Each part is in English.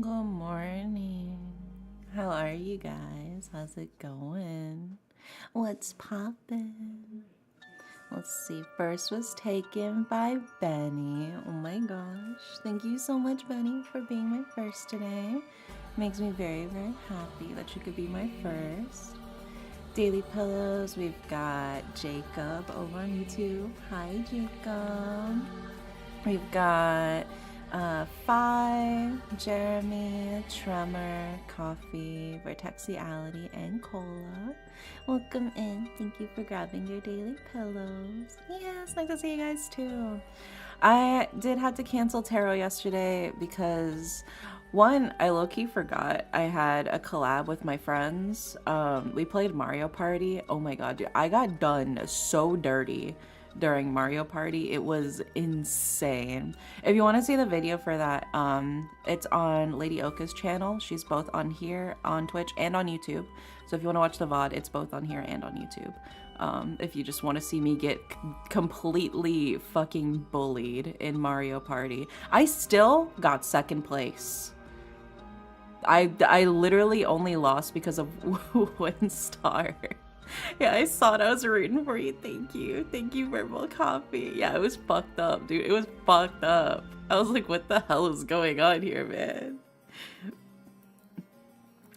Good morning. How are you guys? How's it going? What's poppin'? Let's see. First was taken by Benny. Oh my gosh. Thank you so much, Benny, for being my first today. Makes me very, very happy that you could be my first. Daily Pillows, we've got Jacob over on YouTube. Hi, Jacob. We've got Phi, Jeremy, Tremor, Coffee, Vertexiality, and Cola. Welcome in. Thank you for grabbing your daily pillows. Yes, nice to see you guys too. I did have to cancel tarot yesterday because one, I low-key forgot I had a collab with my friends. We played Mario Party. Oh my god, dude, I got done so dirty during Mario Party. It was insane. If you want to see the video for that, it's on Lady Oka's channel. She's both on here on Twitch and on YouTube. So if you want to watch the VOD, it's both on here and on YouTube. If you just want to see me get completely fucking bullied in Mario Party. I still got second place. I literally only lost because of one star. Yeah, I saw it. I was rooting for you. Thank you. Thank you, Verbal Coffee. Yeah, it was fucked up, dude. It was fucked up. I was like, what the hell is going on here, man?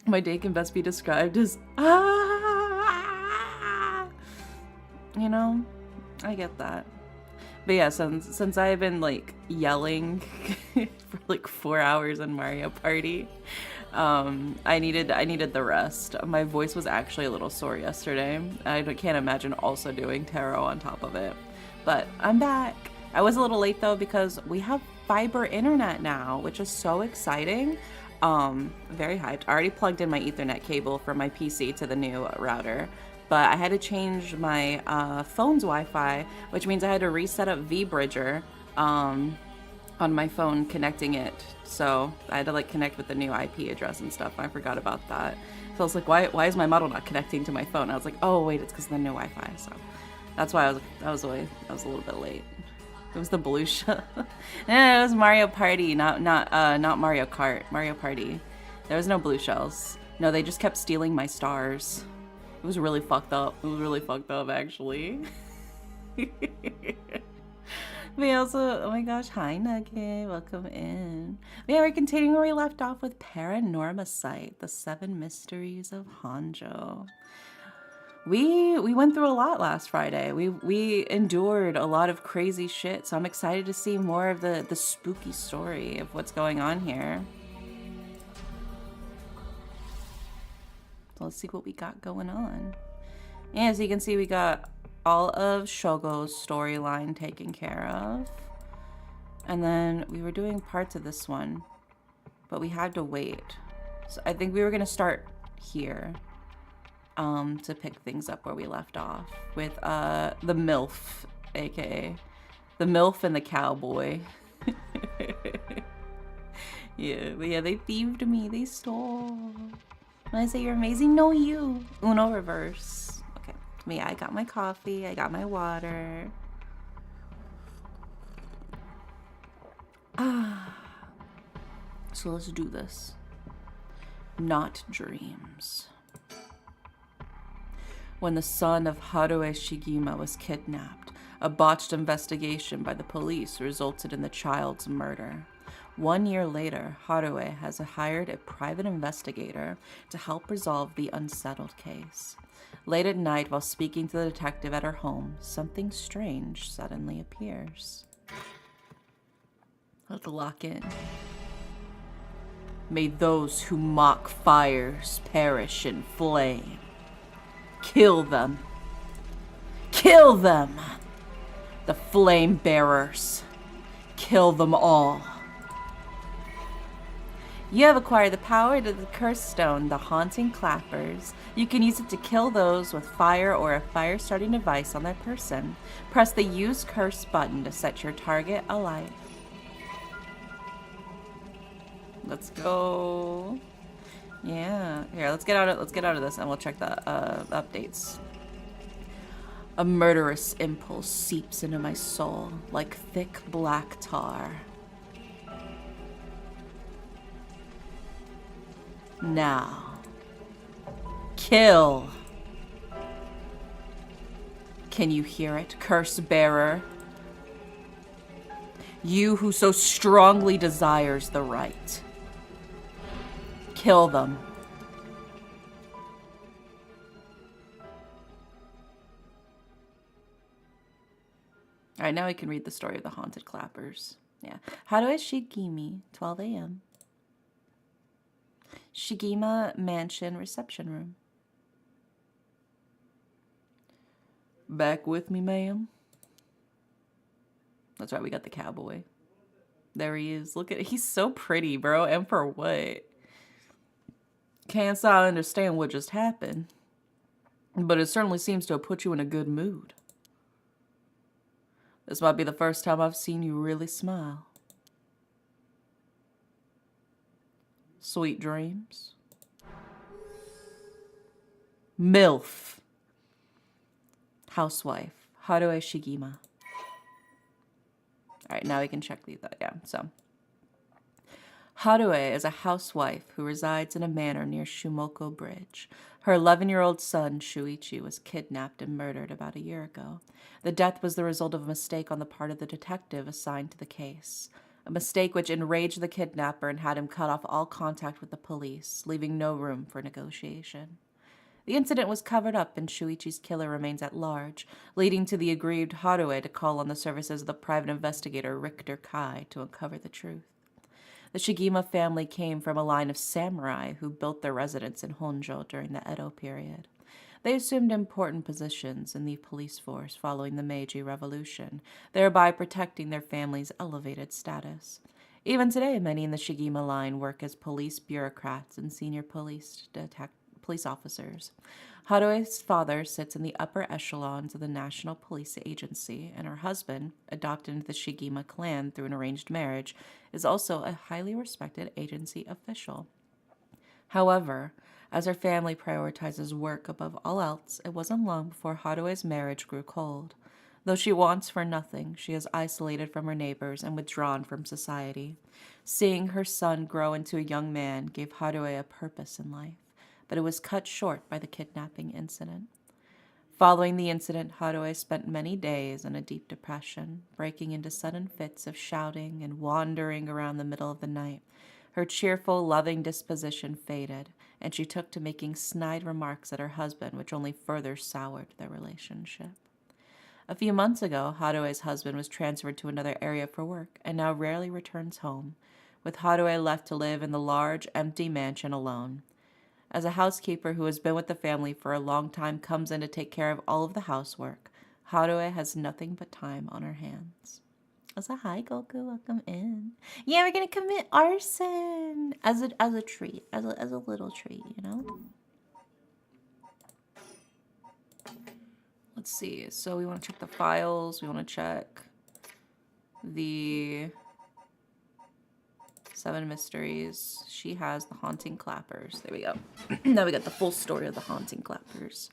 My day can best be described as, ah! You know, I get that. But yeah, since I've been like yelling for like 4 hours in Mario Party, I needed the rest. My voice was actually a little sore yesterday. I can't imagine also doing tarot on top of it. But I'm back. I was a little late though because we have fiber internet now, which is so exciting. Very hyped. I already plugged in my Ethernet cable from my PC to the new router. But I had to change my phone's Wi-Fi, which means I had to reset up vBridger on my phone connecting it. So I had to like connect with the new IP address and stuff. I forgot about that. So I was like, why is my model not connecting to my phone? I was like, oh wait, it's because of the new Wi-Fi. So that's why I was a little bit late. It was the blue show. No, it was Mario Party, not Mario Kart. Mario Party. There was no blue shells. No, they just kept stealing my stars. It was really fucked up. It was really fucked up, actually. We also, oh my gosh, hi Nugget, welcome in. Yeah, we're continuing where we left off with Paranormasight, the Seven Mysteries of Honjo. We went through a lot last Friday. We endured a lot of crazy shit, so I'm excited to see more of the spooky story of what's going on here. So let's see what we got going on. Yeah, as you can see, we got all of Shogo's storyline taken care of. And then we were doing parts of this one, but we had to wait. So I think we were gonna start here to pick things up where we left off with the MILF, aka the MILF and the cowboy. Yeah, but yeah, they thieved me, they stole. When I say you're amazing, no you. Uno reverse. Okay, me, I got my coffee, I got my water. So let's do this. Not dreams. When the son of Haruo Shigima was kidnapped, a botched investigation by the police resulted in the child's murder. 1 year later, Haruo has hired a private investigator to help resolve the unsettled case. Late at night, while speaking to the detective at her home, something strange suddenly appears. Let's lock in. May those who mock fires perish in flame. Kill them. Kill them! The flame bearers. Kill them all. You have acquired the power to the curse stone, the haunting clappers. You can use it to kill those with fire or a fire-starting device on their person. Press the use curse button to set your target alight. Let's go. Yeah. Here, let's get out of this and we'll check the updates. A murderous impulse seeps into my soul like thick black tar. Now, kill. Can you hear it, curse bearer? You who so strongly desires the right. Kill them. All right, now we can read the story of the haunted clappers. Yeah. Haruo Shigimi, 12 a.m. Shigima Mansion Reception Room. Back with me, ma'am? That's right, we got the cowboy. There he is. Look at it. He's so pretty, bro. And for what? Can't say I understand what just happened. But it certainly seems to have put you in a good mood. This might be the first time I've seen you really smile. Sweet dreams. MILF. Housewife. Haruo Shigima. Alright, now we can check these out. Yeah, so. Haruo is a housewife who resides in a manor near Shumoko Bridge. Her 11-year-old son, Shuichi, was kidnapped and murdered about a year ago. The death was the result of a mistake on the part of the detective assigned to the case. A mistake which enraged the kidnapper and had him cut off all contact with the police, leaving no room for negotiation. The incident was covered up and Shuichi's killer remains at large, leading to the aggrieved Haruo to call on the services of the private investigator Richter Kai to uncover the truth. The Shigima family came from a line of samurai who built their residence in Honjo during the Edo period. They assumed important positions in the police force following the Meiji Revolution, thereby protecting their family's elevated status. Even today, many in the Shigima line work as police bureaucrats and senior police officers. Haruo's father sits in the upper echelons of the National Police Agency, and her husband, adopted into the Shigima clan through an arranged marriage, is also a highly respected agency official. However, as her family prioritizes work above all else, it wasn't long before Haruo's marriage grew cold. Though she wants for nothing, she is isolated from her neighbors and withdrawn from society. Seeing her son grow into a young man gave Haruo a purpose in life, but it was cut short by the kidnapping incident. Following the incident, Haruo spent many days in a deep depression, breaking into sudden fits of shouting and wandering around the middle of the night. Her cheerful, loving disposition faded, and she took to making snide remarks at her husband, which only further soured their relationship. A few months ago, Haruo's husband was transferred to another area for work and now rarely returns home, with Haruo left to live in the large, empty mansion alone. As a housekeeper who has been with the family for a long time comes in to take care of all of the housework, Haruo has nothing but time on her hands. So hi, Goku, welcome in. Yeah, we're gonna commit arson as a treat, as a little treat, you know. Let's see. So we want to check the files. We want to check the Seven Mysteries. She has the haunting clappers. There we go. Now we got the full story of the haunting clappers.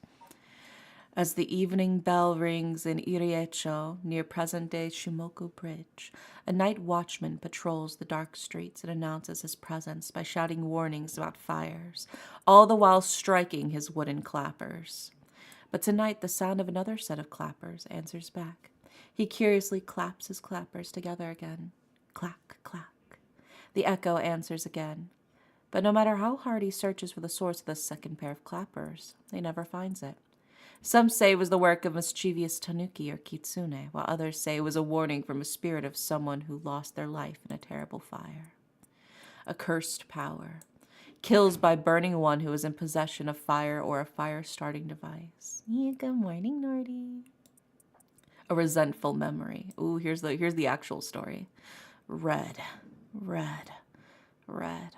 As the evening bell rings in Iriecho, near present-day Shumoko Bridge, a night watchman patrols the dark streets and announces his presence by shouting warnings about fires, all the while striking his wooden clappers. But tonight the sound of another set of clappers answers back. He curiously claps his clappers together again. Clack, clack. The echo answers again. But no matter how hard he searches for the source of this second pair of clappers, he never finds it. Some say it was the work of mischievous tanuki or kitsune, while others say it was a warning from a spirit of someone who lost their life in a terrible fire. A cursed power. Kills by burning one who is in possession of fire or a fire-starting device. Yeah, good morning, Nordy. A resentful memory. Ooh, here's the actual story. Red, red, red.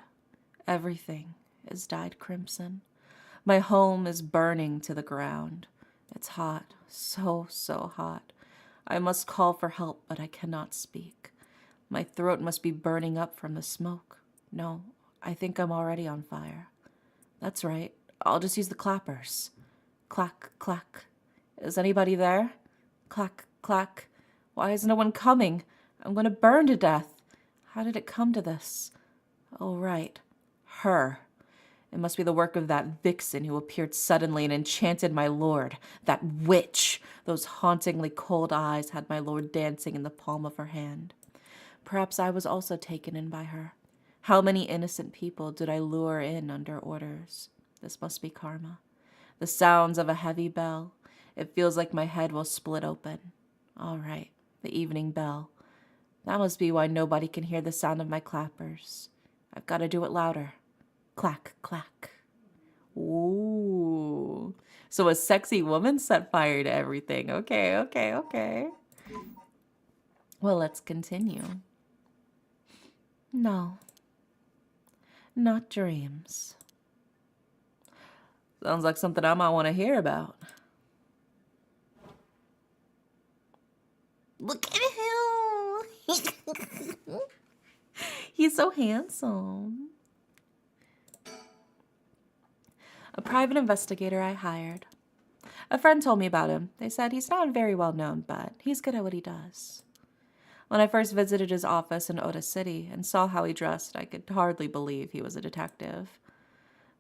Everything is dyed crimson. My home is burning to the ground. It's hot, so hot. I must call for help, but I cannot speak. My throat must be burning up from the smoke. No, I think I'm already on fire. That's right, I'll just use the clappers. Clack, clack. Is anybody there? Clack, clack. Why is no one coming? I'm going to burn to death. How did it come to this? Oh, right. Her. It must be the work of that vixen who appeared suddenly and enchanted my lord. That witch! Those hauntingly cold eyes had my lord dancing in the palm of her hand. Perhaps I was also taken in by her. How many innocent people did I lure in under orders? This must be karma. The sounds of a heavy bell. It feels like my head will split open. All right, the evening bell. That must be why nobody can hear the sound of my clappers. I've got to do it louder. Clack, clack. Ooh. So a sexy woman set fire to everything. Okay, okay, okay. Well, let's continue. No, not dreams. Sounds like something I might want to hear about. Look at him. He's so handsome. A private investigator I hired. A friend told me about him. They said he's not very well known, but he's good at what he does. When I first visited his office in Oda City and saw how he dressed, I could hardly believe he was a detective.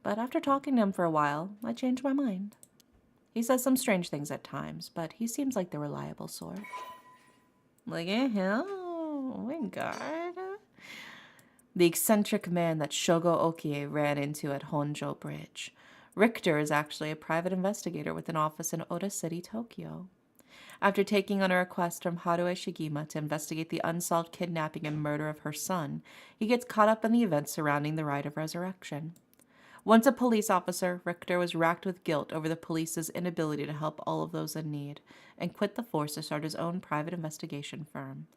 But after talking to him for a while, I changed my mind. He says some strange things at times, but he seems like the reliable sort. Look at him. Oh my god. The eccentric man that Shogo Okie ran into at Honjo Bridge. Richter is actually a private investigator with an office in Oda City, Tokyo. After taking on a request from Harue Shigima to investigate the unsolved kidnapping and murder of her son, he gets caught up in the events surrounding the Rite of Resurrection. Once a police officer, Richter was racked with guilt over the police's inability to help all of those in need, and quit the force to start his own private investigation firm.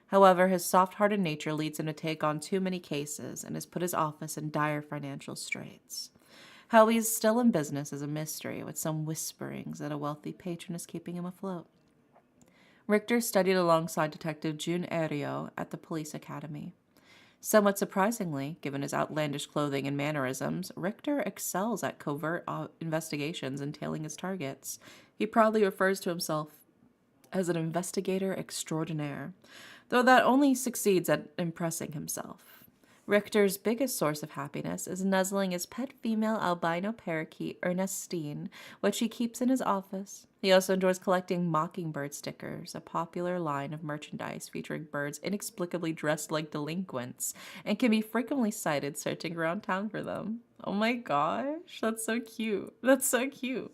However, his soft-hearted nature leads him to take on too many cases and has put his office in dire financial straits. How he is still in business is a mystery, with some whisperings that a wealthy patron is keeping him afloat. Richter studied alongside Detective Jun Erio at the police academy. Somewhat surprisingly, given his outlandish clothing and mannerisms, Richter excels at covert investigations and tailing his targets. He proudly refers to himself as an investigator extraordinaire, though that only succeeds at impressing himself. Richter's biggest source of happiness is nuzzling his pet female albino parakeet, Ernestine, which he keeps in his office. He also enjoys collecting mockingbird stickers, a popular line of merchandise featuring birds inexplicably dressed like delinquents, and can be frequently sighted searching around town for them. Oh my gosh, that's so cute. That's so cute.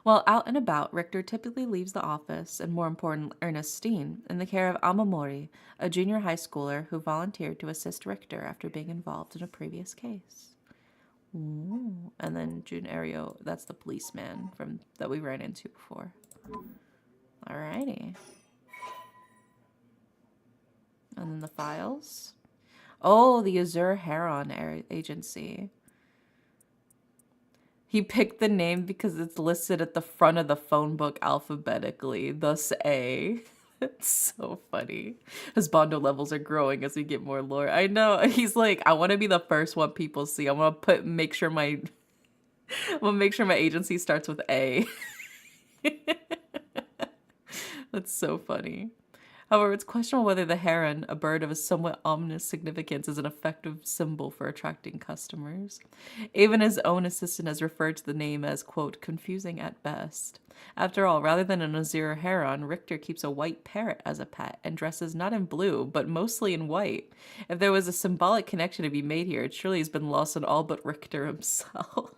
While out and about, Richter typically leaves the office, and more important, Ernestine, in the care of Amamori, a junior high schooler who volunteered to assist Richter after being involved in a previous case. Ooh. And then Jun Erio, that's the policeman that we ran into before. Alrighty. And then the files. Oh, the Azure Heron Agency. He picked the name because it's listed at the front of the phone book alphabetically, thus A. It's so funny. His Bondo levels are growing as we get more lore. I know. He's like, I want to be the first one people see. I want to make sure my agency starts with A. That's so funny. However, it's questionable whether the heron, a bird of a somewhat ominous significance, is an effective symbol for attracting customers. Even his own assistant has referred to the name as, quote, confusing at best. After all, rather than an azure heron, Richter keeps a white parrot as a pet and dresses not in blue, but mostly in white. If there was a symbolic connection to be made here, it surely has been lost on all but Richter himself.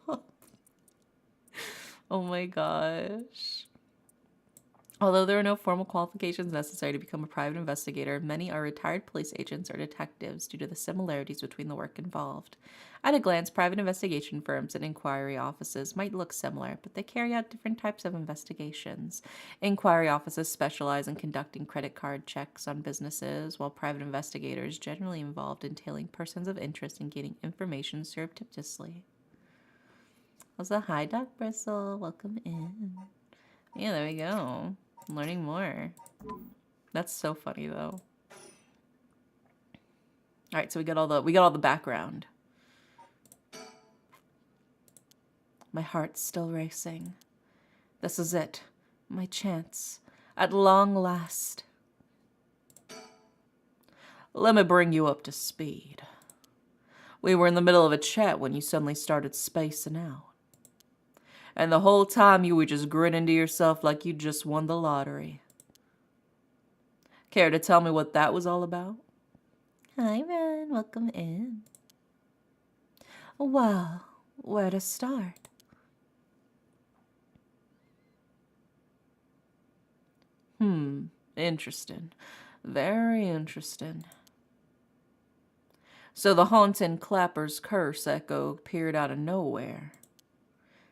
Oh my gosh. Although there are no formal qualifications necessary to become a private investigator, many are retired police agents or detectives due to the similarities between the work involved. At a glance, private investigation firms and inquiry offices might look similar, but they carry out different types of investigations. Inquiry offices specialize in conducting credit card checks on businesses, while private investigators generally involved in tailing persons of interest and gaining information surreptitiously. Also, hi, Doc Bristle. Welcome in. Yeah, there we go. Learning more. That's so funny though. All right, so we got all the background. My heart's still racing. This is it. My chance. At long last. Let me bring you up to speed. We were in the middle of a chat when you suddenly started spacing out. And the whole time you were just grinning to yourself like you just won the lottery. Care to tell me what that was all about? Hi, Ren. Welcome in. Well, where to start? Interesting. Very interesting. So the haunting clapper's curse echo appeared out of nowhere.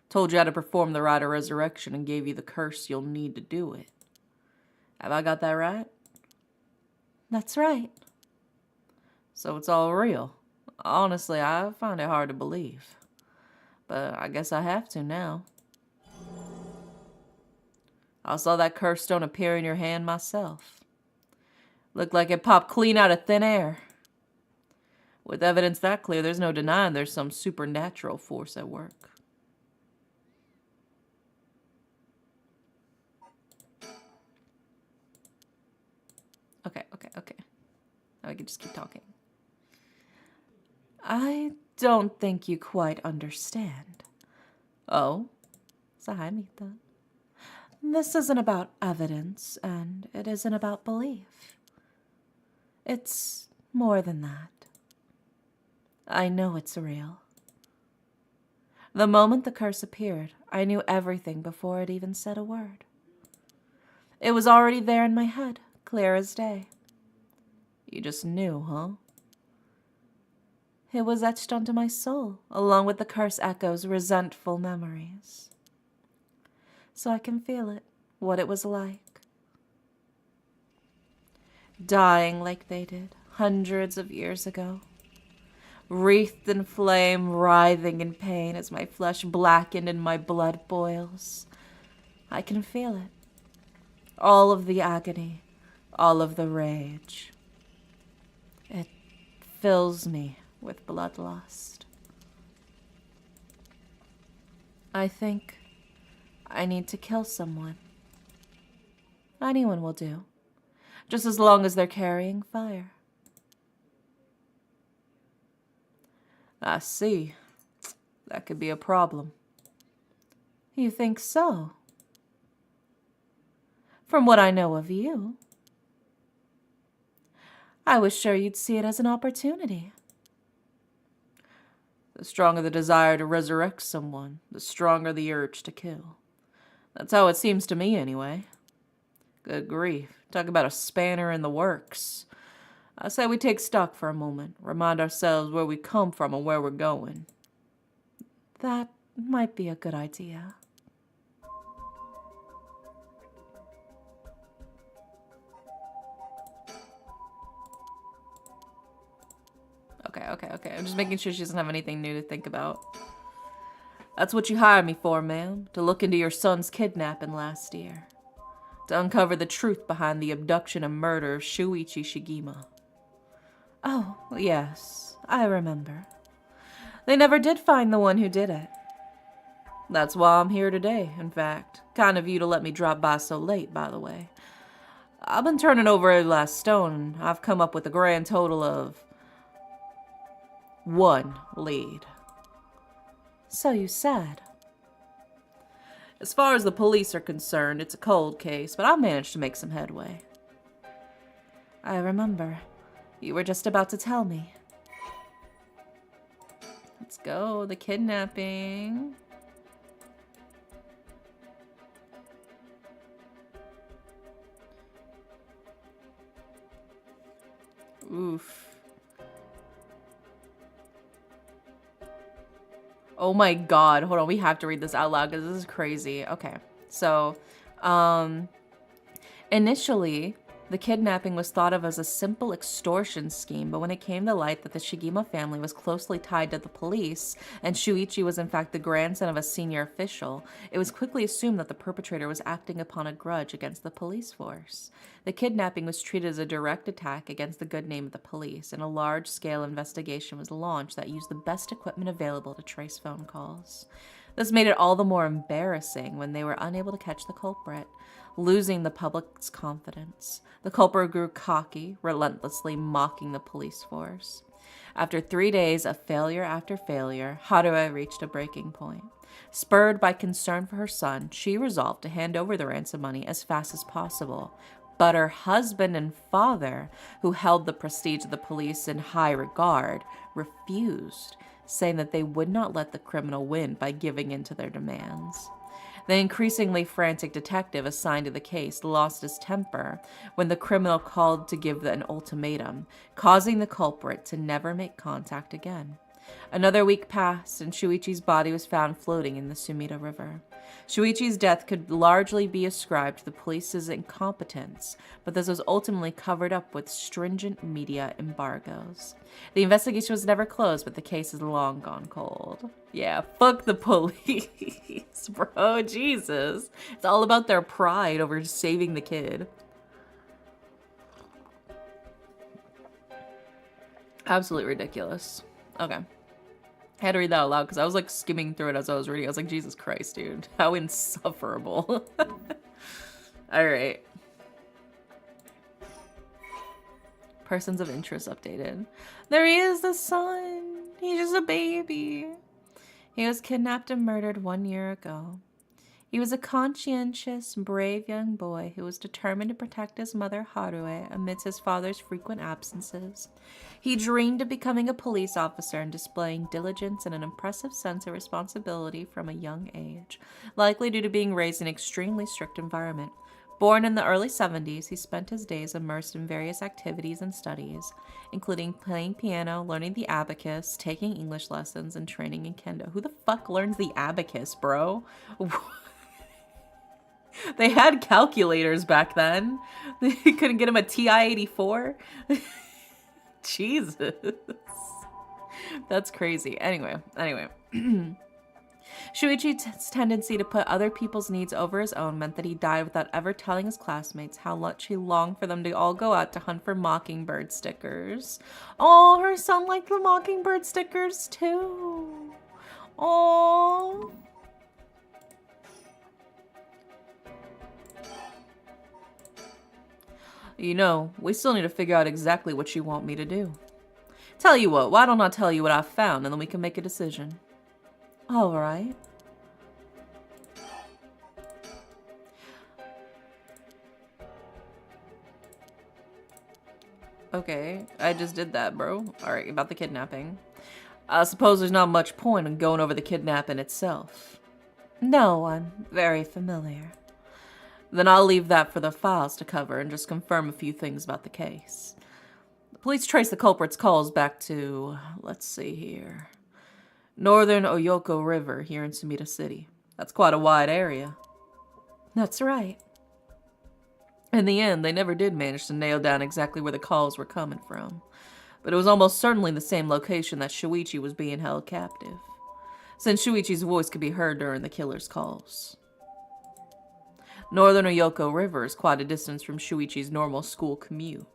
Told you how to perform the rite of resurrection and gave you the curse you'll need to do it. Have I got that right? That's right. So it's all real. Honestly, I find it hard to believe. But I guess I have to now. I saw that curse stone appear in your hand myself. Looked like it popped clean out of thin air. With evidence that clear, there's no denying there's some supernatural force at work. Okay. Now we can just keep talking. I don't think you quite understand. Oh? Sahamita. This isn't about evidence, and it isn't about belief. It's more than that. I know it's real. The moment the curse appeared, I knew everything before it even said a word. It was already there in my head, clear as day. You just knew, huh? It was etched onto my soul, along with the curse echo's resentful memories. So I can feel it, what it was like. Dying like they did, hundreds of years ago. Wreathed in flame, writhing in pain as my flesh blackened and my blood boils. I can feel it. All of the agony, all of the rage. It fills me with bloodlust. I think I need to kill someone. Anyone will do, just as long as they're carrying fire. I see. That could be a problem. You think so? From what I know of you, I was sure you'd see it as an opportunity. The stronger the desire to resurrect someone, the stronger the urge to kill. That's how it seems to me, anyway. Good grief. Talk about a spanner in the works. I say we take stock for a moment, remind ourselves where we come from and where we're going. That might be a good idea. Okay. I'm just making sure she doesn't have anything new to think about. That's what you hired me for, ma'am. To look into your son's kidnapping last year. To uncover the truth behind the abduction and murder of Shuichi Shigima. Oh, yes, I remember. They never did find the one who did it. That's why I'm here today, in fact. Kind of you to let me drop by so late, by the way. I've been turning over every last stone, and I've come up with a grand total of 1 lead. So you said. As far as the police are concerned, it's a cold case, but I've managed to make some headway. I remember. You were just about to tell me. Let's go, the kidnapping. Oof. Oh my god, hold on, we have to read this out loud because this is crazy. Okay, so, initially, the kidnapping was thought of as a simple extortion scheme, but when it came to light that the Shigima family was closely tied to the police, and Shuichi was in fact the grandson of a senior official, it was quickly assumed that the perpetrator was acting upon a grudge against the police force. The kidnapping was treated as a direct attack against the good name of the police, and a large-scale investigation was launched that used the best equipment available to trace phone calls. This made it all the more embarrassing when they were unable to catch the culprit, losing the public's confidence. The culprit grew cocky, relentlessly mocking the police force. After 3 days of failure after failure, Haruo reached a breaking point. Spurred by concern for her son, she resolved to hand over the ransom money as fast as possible. But her husband and father, who held the prestige of the police in high regard, refused, saying that they would not let the criminal win by giving in to their demands. The increasingly frantic detective assigned to the case lost his temper when the criminal called to give an ultimatum, causing the culprit to never make contact again. Another week passed, and Shuichi's body was found floating in the Sumida River. Shuichi's death could largely be ascribed to the police's incompetence, but this was ultimately covered up with stringent media embargoes. The investigation was never closed, but the case is long gone cold. Yeah, fuck the police, bro. Jesus. It's all about their pride over saving the kid. Absolutely ridiculous. Okay. I had to read that out loud because I was like skimming through it as I was reading. I was like, Jesus Christ, dude. How insufferable. Alright. Persons of interest updated. There he is, the son. He's just a baby. He was kidnapped and murdered 1 year ago. He was a conscientious, brave young boy who was determined to protect his mother Haruo amidst his father's frequent absences. He dreamed of becoming a police officer and displaying diligence and an impressive sense of responsibility from a young age, likely due to being raised in an extremely strict environment. Born in the early 70s, he spent his days immersed in various activities and studies, including playing piano, learning the abacus, taking English lessons, and training in kendo. Who the fuck learns the abacus, bro? They had calculators back then. They couldn't get him a TI-84. Jesus. That's crazy. Anyway. Shuichi's tendency to put other people's needs over his own meant that he died without ever telling his classmates how much he longed for them to all go out to hunt for mockingbird stickers. Oh, her son liked the mockingbird stickers too. Oh. You know, we still need to figure out exactly what you want me to do. Tell you what, why don't I tell you what I found and then we can make a decision? All right. Okay, I just did that, bro. Alright, about the kidnapping. I suppose there's not much point in going over the kidnapping itself. No, I'm very familiar. Then I'll leave that for the files to cover and just confirm a few things about the case. The police trace the culprit's calls back to, let's see here, Northern Oyoko River here in Sumida City. That's quite a wide area. That's right. In the end, they never did manage to nail down exactly where the calls were coming from, but it was almost certainly the same location that Shuichi was being held captive, since Shuichi's voice could be heard during the killer's calls. Northern Oyoko River is quite a distance from Shuichi's normal school commute.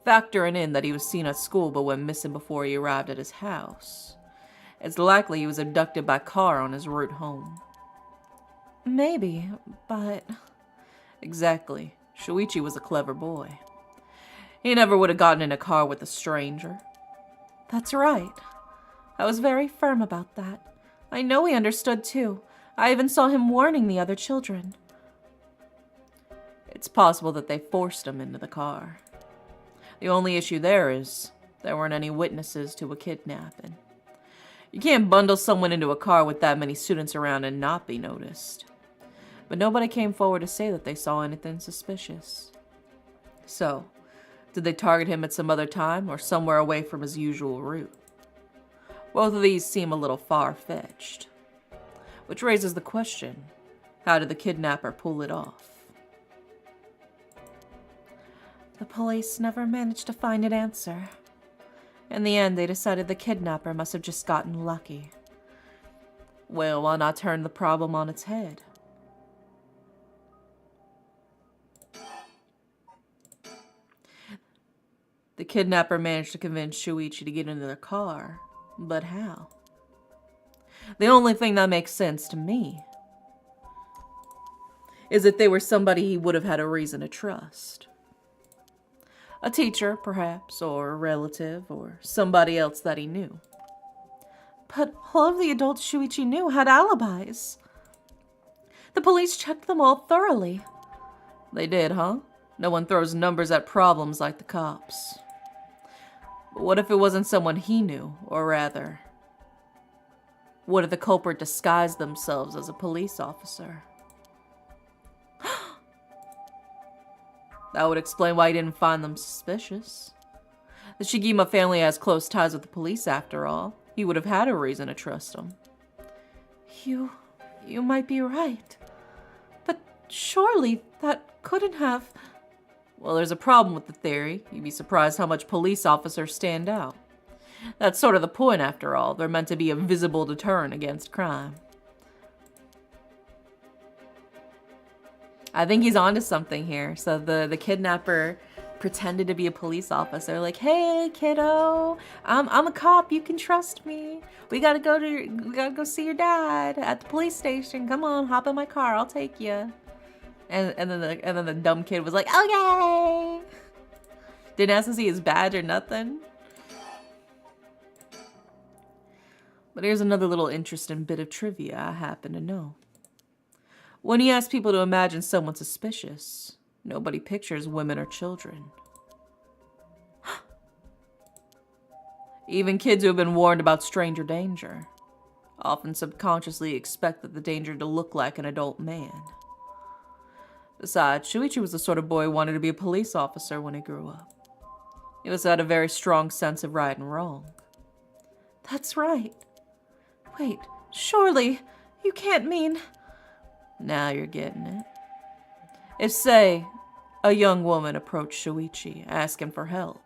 Factoring in that he was seen at school but went missing before he arrived at his house, it's likely he was abducted by car on his route home. Maybe, but... Exactly. Shuichi was a clever boy. He never would have gotten in a car with a stranger. That's right. I was very firm about that. I know he understood too. I even saw him warning the other children. It's possible that they forced him into the car. The only issue there is there weren't any witnesses to a kidnapping. You can't bundle someone into a car with that many students around and not be noticed. But nobody came forward to say that they saw anything suspicious. So, did they target him at some other time or somewhere away from his usual route? Both of these seem a little far-fetched. Which raises the question, how did the kidnapper pull it off? The police never managed to find an answer. In the end, they decided the kidnapper must have just gotten lucky. Well, why not turn the problem on its head? The kidnapper managed to convince Shuichi to get into their car, but how? The only thing that makes sense to me is that they were somebody he would have had a reason to trust. A teacher, perhaps, or a relative, or somebody else that he knew. But all of the adults Shuichi knew had alibis. The police checked them all thoroughly. They did, huh? No one throws numbers at problems like the cops. But what if it wasn't someone he knew, or rather, what if the culprit disguised themselves as a police officer? That would explain why he didn't find them suspicious. The Shigima family has close ties with the police after all. He would have had a reason to trust them. You might be right. But surely that couldn't have... Well, there's a problem with the theory. You'd be surprised how much police officers stand out. That's sort of the point after all. They're meant to be a visible deterrent against crime. I think he's onto something here. So the kidnapper pretended to be a police officer, like, "Hey, kiddo, I'm a cop. You can trust me. We gotta go see your dad at the police station. Come on, hop in my car. I'll take you." And then the dumb kid was like, "Okay." Didn't ask to see his badge or nothing. But here's another little interesting bit of trivia I happen to know. When you ask people to imagine someone suspicious, nobody pictures women or children. Even kids who have been warned about stranger danger often subconsciously expect that the danger to look like an adult man. Besides, Shuichi was the sort of boy who wanted to be a police officer when he grew up. He also had a very strong sense of right and wrong. That's right. Wait, surely you can't mean... Now you're getting it. If, say, a young woman approached Shuichi asking for help,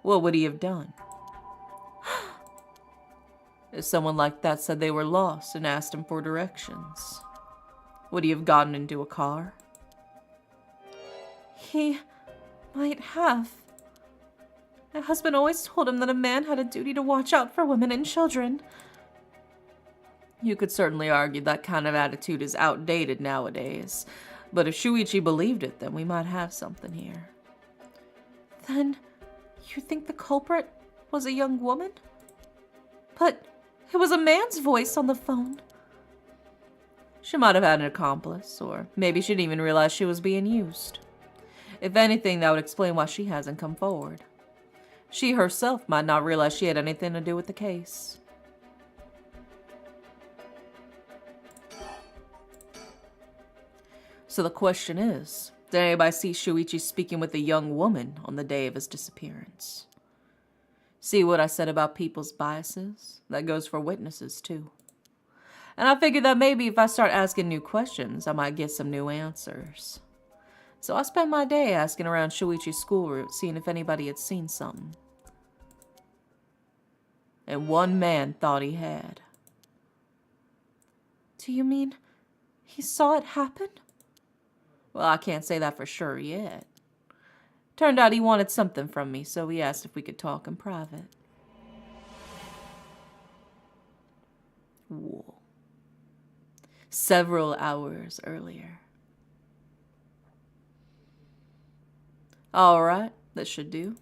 what would he have done? If someone like that said they were lost and asked him for directions, would he have gotten into a car? He might have. My husband always told him that a man had a duty to watch out for women and children. You could certainly argue that kind of attitude is outdated nowadays, but if Shuichi believed it, then we might have something here. Then, you think the culprit was a young woman? But it was a man's voice on the phone. She might have had an accomplice, or maybe she didn't even realize she was being used. If anything, that would explain why she hasn't come forward. She herself might not realize she had anything to do with the case. So the question is, did anybody see Shuichi speaking with a young woman on the day of his disappearance? See what I said about people's biases? That goes for witnesses too. And I figured that maybe if I start asking new questions, I might get some new answers. So I spent my day asking around Shuichi's school route, seeing if anybody had seen something. And one man thought he had. Do you mean he saw it happen? Well, I can't say that for sure yet. Turned out he wanted something from me, so he asked if we could talk in private. Whoa. Several hours earlier. All right, that should do.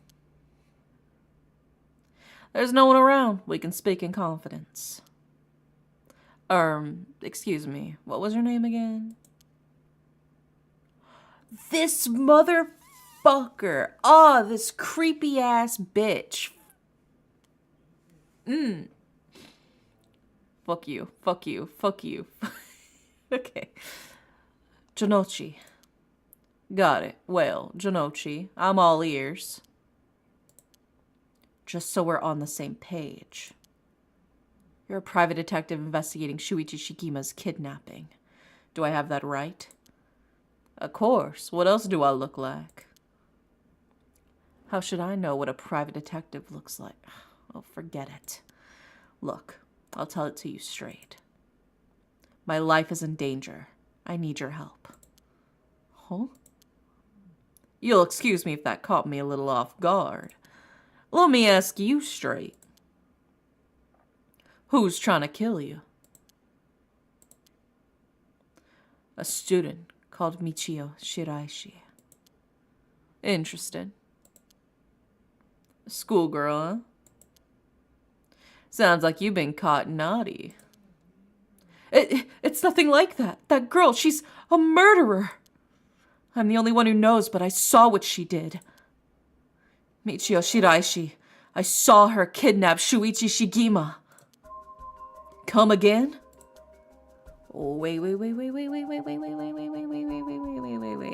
There's no one around. We can speak in confidence. Excuse me. What was her name again? This motherfucker. Oh, this creepy ass bitch. Fuck you. Fuck you. Fuck you. Okay. Janochi. Got it. Well, Janochi, I'm all ears. Just so we're on the same page. You're a private detective investigating Shuichi Shigima's kidnapping. Do I have that right? Of course. What else do I look like? How should I know what a private detective looks like? Oh, forget it. Look, I'll tell it to you straight. My life is in danger. I need your help. Huh? You'll excuse me if that caught me a little off guard. Let me ask you straight. Who's trying to kill you? A student called Michio Shiraishi. Interested. Schoolgirl, huh? Sounds like you've been caught naughty. It's nothing like that. That girl, she's a murderer. I'm the only one who knows, but I saw what she did. Michio Shiraishi. I saw her kidnap Shuichi Shigima. Come again? Wait.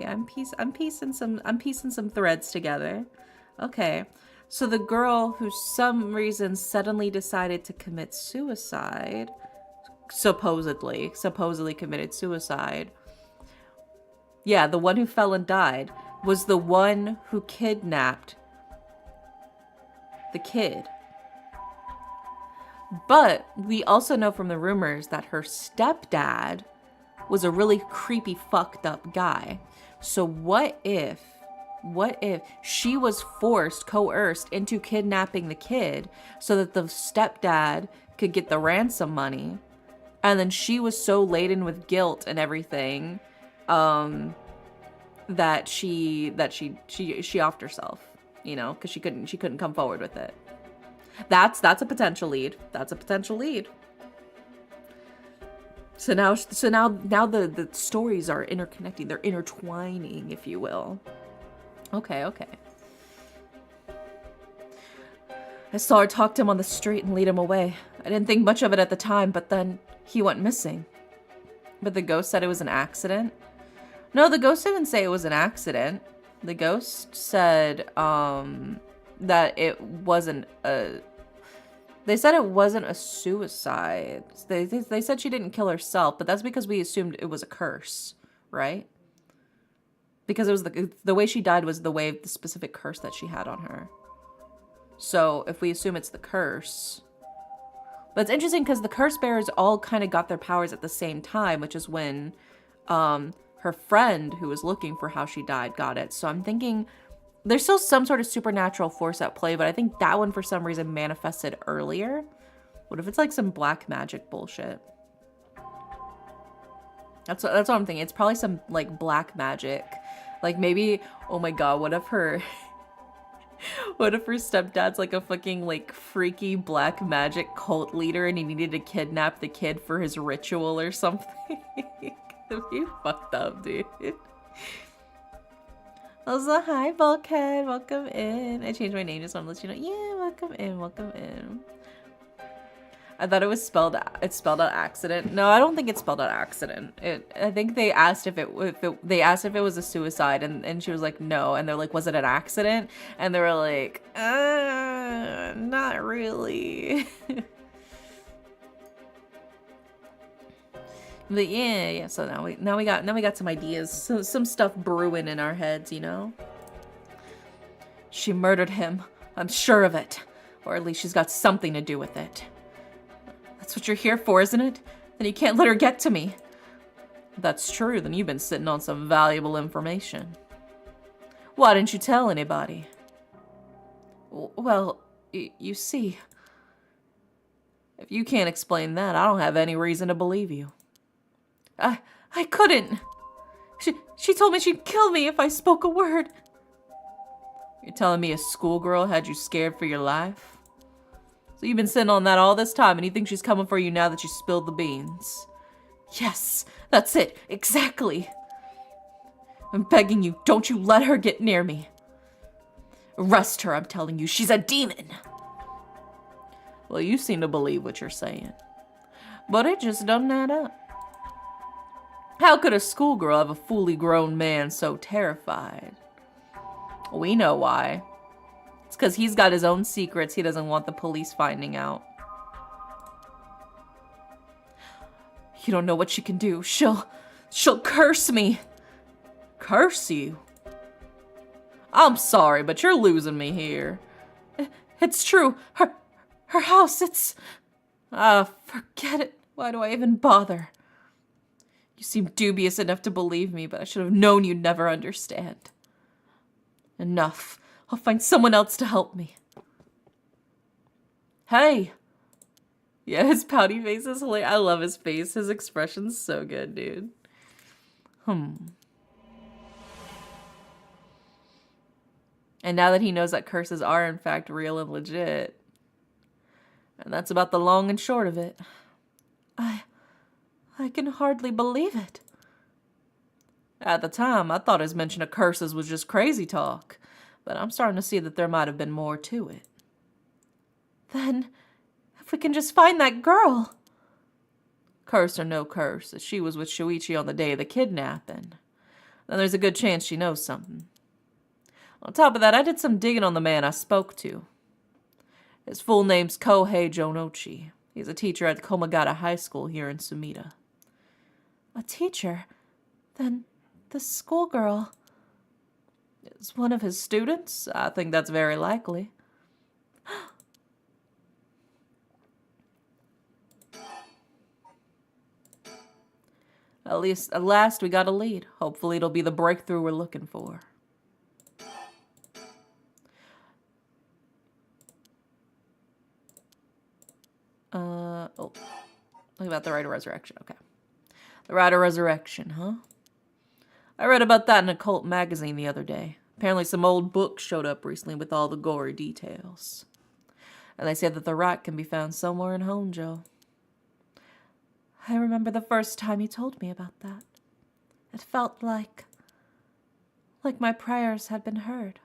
I'm piecing some threads together. Okay. So the girl who some reason suddenly decided to commit suicide, supposedly committed suicide. Yeah, the one who fell and died was the one who kidnapped the kid. But we also know from the rumors that her stepdad was a really creepy, fucked up guy. So what if she was coerced into kidnapping the kid so that the stepdad could get the ransom money, and then she was so laden with guilt and everything that she offed herself, you know, because she couldn't come forward with it. That's a potential lead. So now the stories are interconnecting. They're intertwining, if you will. Okay. I saw her talk to him on the street and lead him away. I didn't think much of it at the time, but then he went missing. But the ghost said it was an accident. No, the ghost didn't say it was an accident. The ghost said that it wasn't a... They said it wasn't a suicide. They said she didn't kill herself, but that's because we assumed it was a curse, right? Because it was the way she died was the specific curse that she had on her. So if we assume it's the curse... But it's interesting because the curse bearers all kind of got their powers at the same time, which is when her friend who was looking for how she died got it. So I'm thinking... There's still some sort of supernatural force at play, but I think that one for some reason manifested earlier. What if it's like some black magic bullshit? That's what I'm thinking. It's probably some like black magic. Like maybe, oh my god, what if her stepdad's like a fucking like freaky black magic cult leader and he needed to kidnap the kid for his ritual or something? That'd be fucked up, dude. Also, hi, Bulkhead. Welcome in. I changed my name just want to let you know. Yeah, welcome in. I thought it's spelled out accident. No, I don't think it's spelled out accident. I think they asked if it was a suicide, and she was like, no. And they're like, was it an accident? And they were like, not really. But yeah. So now we got some ideas, some stuff brewing in our heads, you know. She murdered him. I'm sure of it, or at least she's got something to do with it. That's what you're here for, isn't it? Then you can't let her get to me. If that's true, then you've been sitting on some valuable information. Why didn't you tell anybody? Well, you see, if you can't explain that, I don't have any reason to believe you. I couldn't. She told me she'd kill me if I spoke a word. You're telling me a schoolgirl had you scared for your life? So you've been sitting on that all this time and you think she's coming for you now that you spilled the beans? Yes, that's it, exactly. I'm begging you, don't you let her get near me. Arrest her, I'm telling you, she's a demon. Well, you seem to believe what you're saying. But it just doesn't add up. How could a schoolgirl have a fully grown man so terrified? We know why. It's because he's got his own secrets he doesn't want the police finding out. You don't know what she can do. She'll curse me. Curse you? I'm sorry, but you're losing me here. It's true. Her house, it's... forget it. Why do I even bother? You seem dubious enough to believe me, but I should have known you'd never understand. Enough. I'll find someone else to help me. Hey! Yeah, his pouty face is hilarious. I love his face. His expression's so good, dude. And now that he knows that curses are in fact real and legit. And that's about the long and short of it. I can hardly believe it. At the time, I thought his mention of curses was just crazy talk, but I'm starting to see that there might have been more to it. Then, if we can just find that girl. Curse or no curse, she was with Shuichi on the day of the kidnapping. Then there's a good chance she knows something. On top of that, I did some digging on the man I spoke to. His full name's Kohei Jonochi. He's a teacher at Komagata High School here in Sumida. A teacher? Then the schoolgirl is one of his students? I think that's very likely. At last we got a lead. Hopefully it'll be the breakthrough we're looking for. Oh. Look about the Rite of Resurrection. Okay. The Rite of Resurrection, huh? I read about that in a cult magazine the other day. Apparently some old books showed up recently with all the gory details. And they said that the rite can be found somewhere in Honjo. I remember the first time you told me about that. It felt like my prayers had been heard.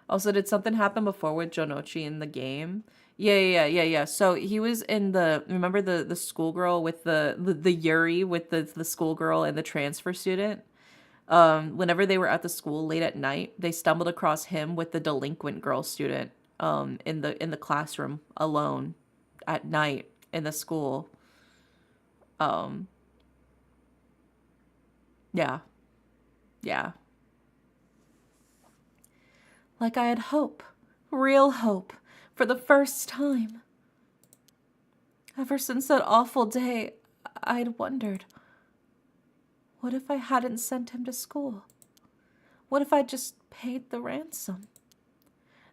Also, did something happen before with Jonochi in the game? Yeah. So he was in remember the schoolgirl with the Yuri with the schoolgirl and the transfer student? Whenever they were at the school late at night, they stumbled across him with the delinquent girl student in the classroom alone at night in the school. Yeah. Like I had hope, real hope, for the first time. Ever since that awful day, I'd wondered, what if I hadn't sent him to school? What if I just paid the ransom?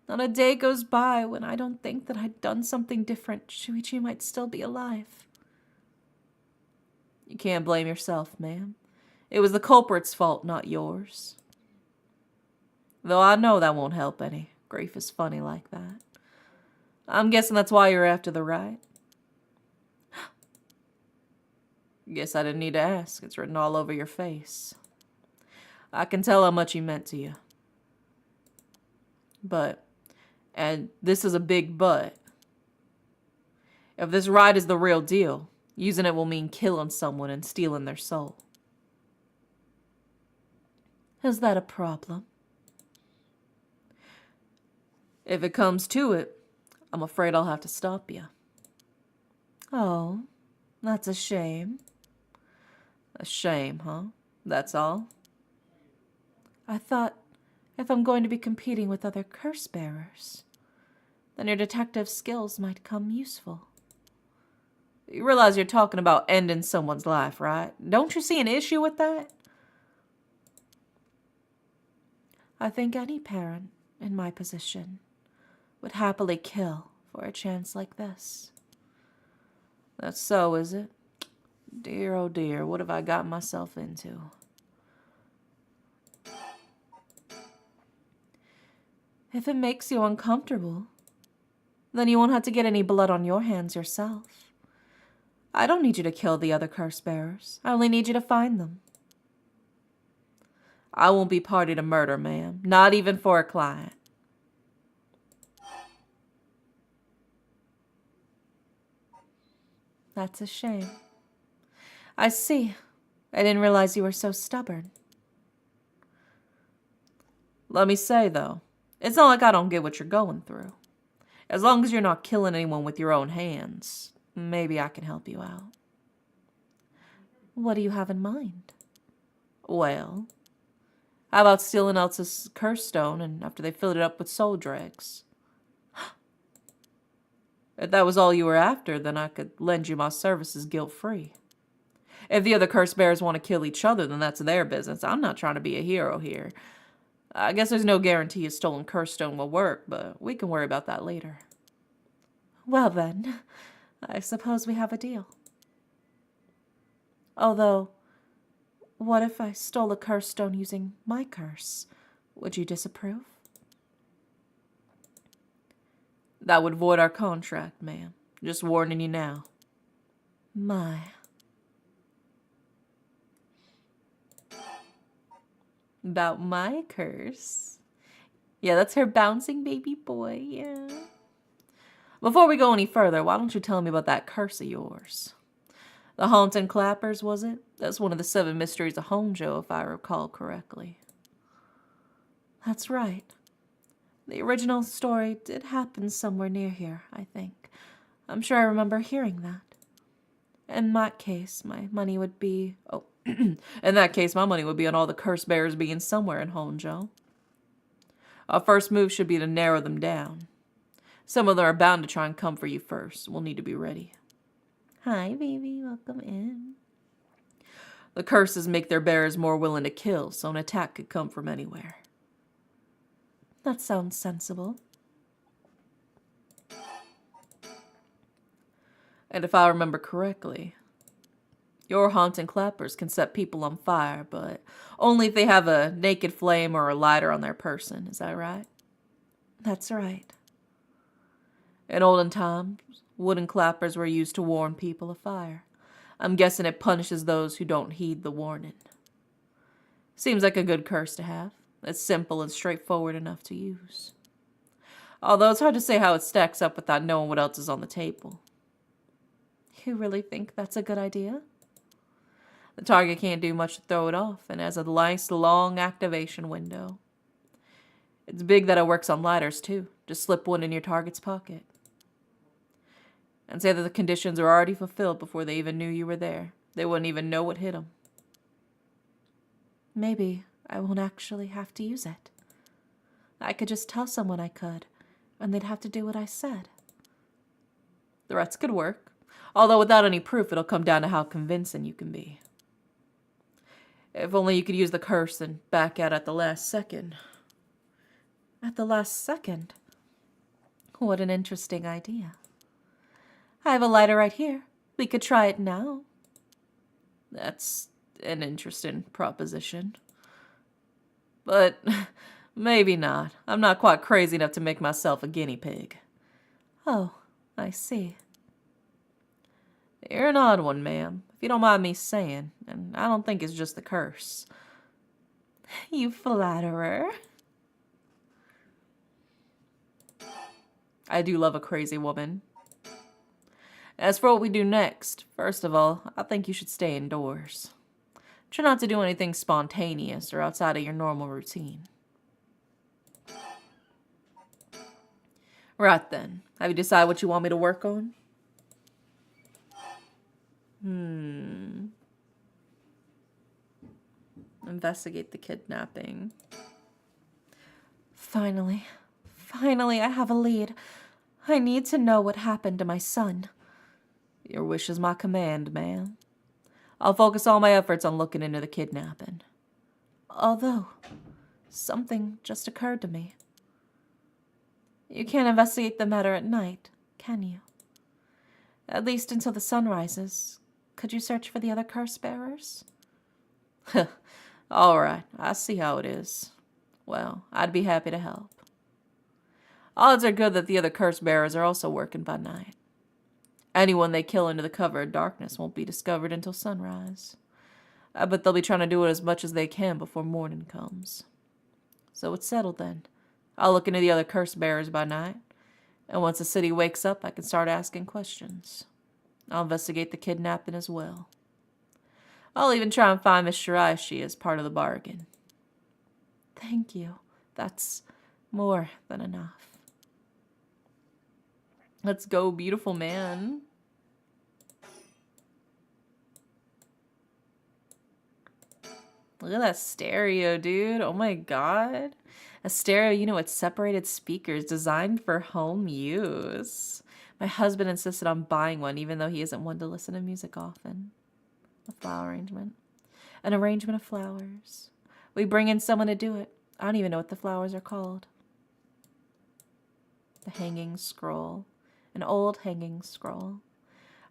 Not a day goes by when I don't think that I'd done something different. Shuichi might still be alive. You can't blame yourself, ma'am. It was the culprit's fault, not yours. Though I know that won't help any. Grief is funny like that. I'm guessing that's why you're after the rite. Guess I didn't need to ask. It's written all over your face. I can tell how much he meant to you. But, and this is a big but, if this rite is the real deal, using it will mean killing someone and stealing their soul. Is that a problem? If it comes to it, I'm afraid I'll have to stop you. Oh, that's a shame. A shame, huh? That's all? I thought if I'm going to be competing with other curse bearers, then your detective skills might come useful. You realize you're talking about ending someone's life, right? Don't you see an issue with that? I think any parent in my position would happily kill for a chance like this. That's so, is it? Dear, oh dear, what have I gotten myself into? If it makes you uncomfortable, then you won't have to get any blood on your hands yourself. I don't need you to kill the other curse bearers. I only need you to find them. I won't be party to murder, ma'am. Not even for a client. That's a shame. I see. I didn't realize you were so stubborn. Let me say, though, it's not like I don't get what you're going through. As long as you're not killing anyone with your own hands, maybe I can help you out. What do you have in mind? Well, how about stealing Elsa's curse stone and after they filled it up with soul dregs? If that was all you were after, then I could lend you my services guilt-free. If the other curse bearers want to kill each other, then that's their business. I'm not trying to be a hero here. I guess there's no guarantee a stolen curse stone will work, but we can worry about that later. Well then, I suppose we have a deal. Although, what if I stole a curse stone using my curse? Would you disapprove? That would void our contract, ma'am. Just warning you now. My. About my curse. Yeah, that's her bouncing baby boy, yeah. Before we go any further, why don't you tell me about that curse of yours? The haunting clappers, was it? That's one of the Seven Mysteries of Honjo, if I recall correctly. That's right. The original story did happen somewhere near here, I think. I'm sure I remember hearing that. In that case, my money would be... Oh, in that case, my money would be on all the curse bearers being somewhere in Honjo. Our first move should be to narrow them down. Some of them are bound to try and come for you first. We'll need to be ready. Hi, baby. Welcome in. The curses make their bearers more willing to kill, so an attack could come from anywhere. That sounds sensible. And if I remember correctly, your haunting clappers can set people on fire, but only if they have a naked flame or a lighter on their person. Is that right? That's right. In olden times, wooden clappers were used to warn people of fire. I'm guessing it punishes those who don't heed the warning. Seems like a good curse to have. It's simple and straightforward enough to use. Although it's hard to say how it stacks up without knowing what else is on the table. You really think that's a good idea? The target can't do much to throw it off, and has a nice long activation window. It's big that it works on lighters too. Just slip one in your target's pocket. And say that the conditions are already fulfilled before they even knew you were there. They wouldn't even know what hit them. Maybe I won't actually have to use it. I could just tell someone I could, and they'd have to do what I said. Threats could work. Although without any proof, it'll come down to how convincing you can be. If only you could use the curse and back out at the last second. At the last second? What an interesting idea. I have a lighter right here. We could try it now. That's an interesting proposition. But maybe not. I'm not quite crazy enough to make myself a guinea pig. Oh, I see. You're an odd one, ma'am, if you don't mind me saying, and I don't think it's just the curse. You flatterer. I do love a crazy woman. As for what we do next, first of all, I think you should stay indoors. Try not to do anything spontaneous or outside of your normal routine. Right then, have you decided what you want me to work on? Investigate the kidnapping. Finally, I have a lead. I need to know what happened to my son. Your wish is my command, ma'am. I'll focus all my efforts on looking into the kidnapping. Although, something just occurred to me. You can't investigate the matter at night, can you? At least until the sun rises. Could you search for the other curse bearers? All right, I see how it is. Well, I'd be happy to help. Odds are good that the other curse bearers are also working by night. Anyone they kill into the cover of darkness won't be discovered until sunrise. I bet they'll be trying to do it as much as they can before morning comes. So it's settled then. I'll look into the other curse bearers by night, and once the city wakes up, I can start asking questions. I'll investigate the kidnapping as well. I'll even try and find Miss Shiraishi as part of the bargain. Thank you. That's more than enough. Let's go, beautiful man. Look at that stereo, dude. Oh my god. A stereo unit with separated speakers designed for home use. My husband insisted on buying one, even though he isn't one to listen to music often. A flower arrangement. An arrangement of flowers. We bring in someone to do it. I don't even know what the flowers are called. The hanging scroll. An old hanging scroll.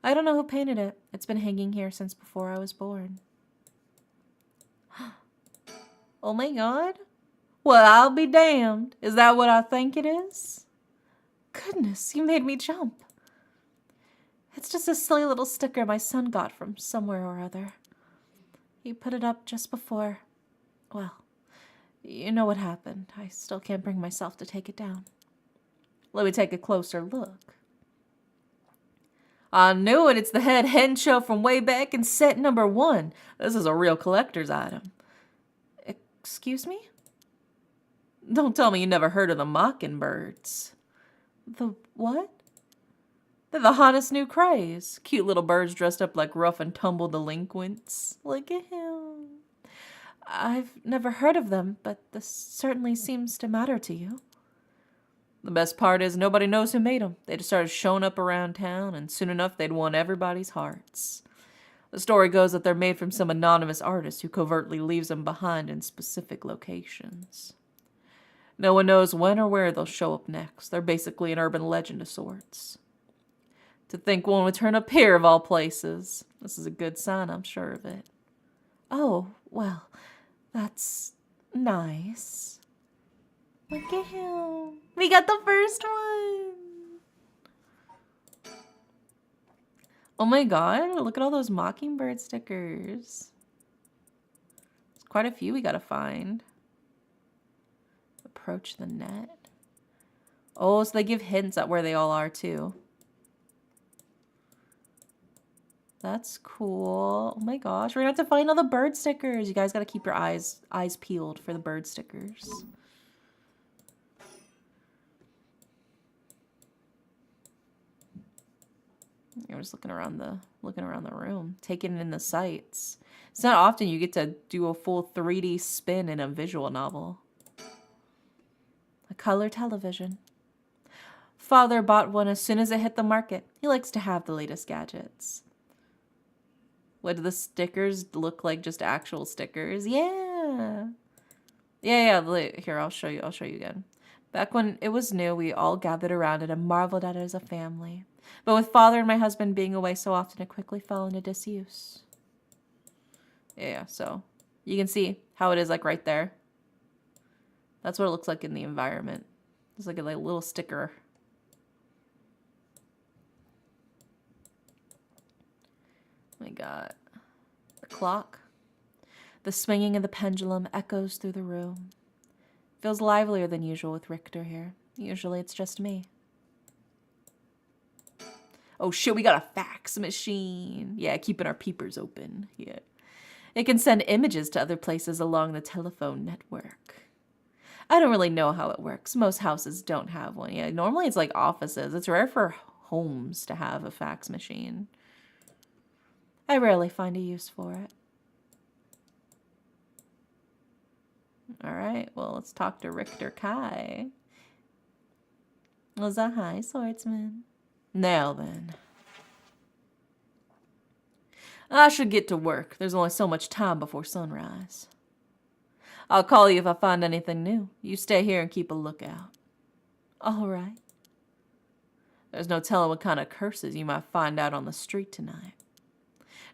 I don't know who painted it. It's been hanging here since before I was born. Oh my god. Well, I'll be damned. Is that what I think it is? Goodness, you made me jump. It's just a silly little sticker my son got from somewhere or other. He put it up just before, well, you know what happened. I still can't bring myself to take it down. Let me take a closer look. I knew it. It's the head Honjo from way back in set number 1. This is a real collector's item. Excuse me? Don't tell me you never heard of the mockingbirds. The what? They're the hottest new craze. Cute little birds dressed up like rough and tumble delinquents. Look at him. I've never heard of them, but this certainly seems to matter to you. The best part is nobody knows who made them. They just started showing up around town, and soon enough they'd won everybody's hearts. The story goes that they're made from some anonymous artist who covertly leaves them behind in specific locations. No one knows when or where they'll show up next. They're basically an urban legend of sorts. To think one would turn up here of all places. This is a good sign, I'm sure of it. Oh, well, that's nice. Look at him. We got the first one. Oh my god, look at all those mockingbird stickers. There's quite a few we gotta find. Approach the net. Oh, so they give hints at where they all are too. That's cool. Oh my gosh, we're gonna have to find all the bird stickers. You guys gotta keep your eyes peeled for the bird stickers. You're just looking around the room, taking in the sights. It's not often you get to do a full 3D spin in a visual novel. A color television. Father bought one as soon as it hit the market. He likes to have the latest gadgets. What do the stickers look like? Just actual stickers? Yeah. Yeah. Here, I'll show you again. Back when it was new, we all gathered around it and marveled at it as a family. But with Father and my husband being away so often, it quickly fell into disuse. Yeah, so you can see how it is like right there. That's what it looks like in the environment. It's like a little sticker. We got the clock. The swinging of the pendulum echoes through the room. Feels livelier than usual with Richter here. Usually it's just me. Oh shit, we got a fax machine. Yeah, keeping our peepers open. Yeah. It can send images to other places along the telephone network. I don't really know how it works. Most houses don't have one. Yeah, normally it's like offices. It's rare for homes to have a fax machine. I rarely find a use for it. Alright, well, let's talk to Richter Kai. Was a hi, swordsman. Now then. I should get to work. There's only so much time before sunrise. I'll call you if I find anything new. You stay here and keep a lookout. All right. There's no telling what kind of curses you might find out on the street tonight.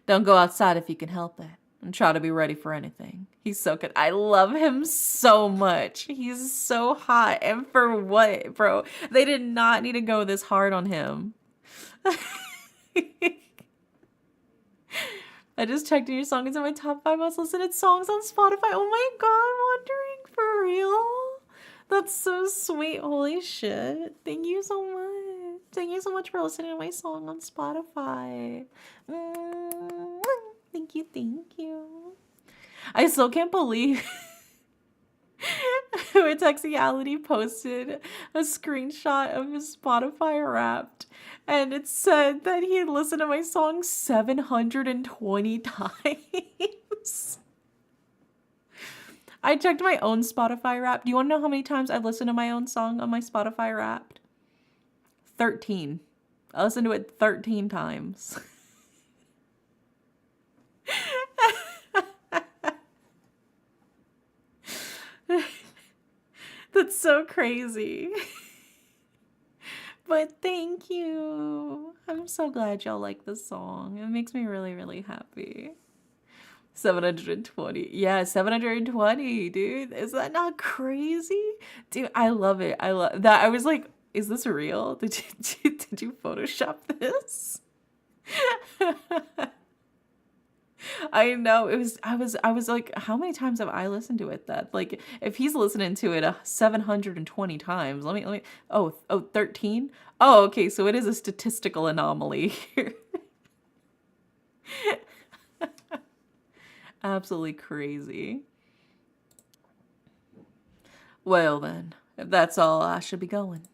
Don't go outside if you can help it. And try to be ready for anything. He's so good. I love him so much. He's so hot. And for what, bro? They did not need to go this hard on him. I just checked in your song. It's in my top 5 most listened songs on Spotify. Oh my god, Wondering, for real? That's so sweet. Holy shit. Thank you so much. Thank you so much for listening to my song on Spotify. Thank you, thank you. I still can't believe Textuality posted a screenshot of his Spotify Wrapped, and it said that he had listened to my song 720 times. I checked my own Spotify Wrapped. Do you want to know how many times I've listened to my own song on my Spotify Wrapped? 13. I listened to it 13 times. That's so crazy. But thank you. I'm so glad y'all like the song. It makes me really, really happy. 720. Yeah, 720, dude. Is that not crazy? Dude, I love it. I love that. I was like, is this real? Did you Photoshop this? I know I was like, how many times have I listened to it that like if he's listening to it 720 times, let me 13? Oh, okay, so it is a statistical anomaly here. Absolutely crazy. Well then, if that's all, I should be going.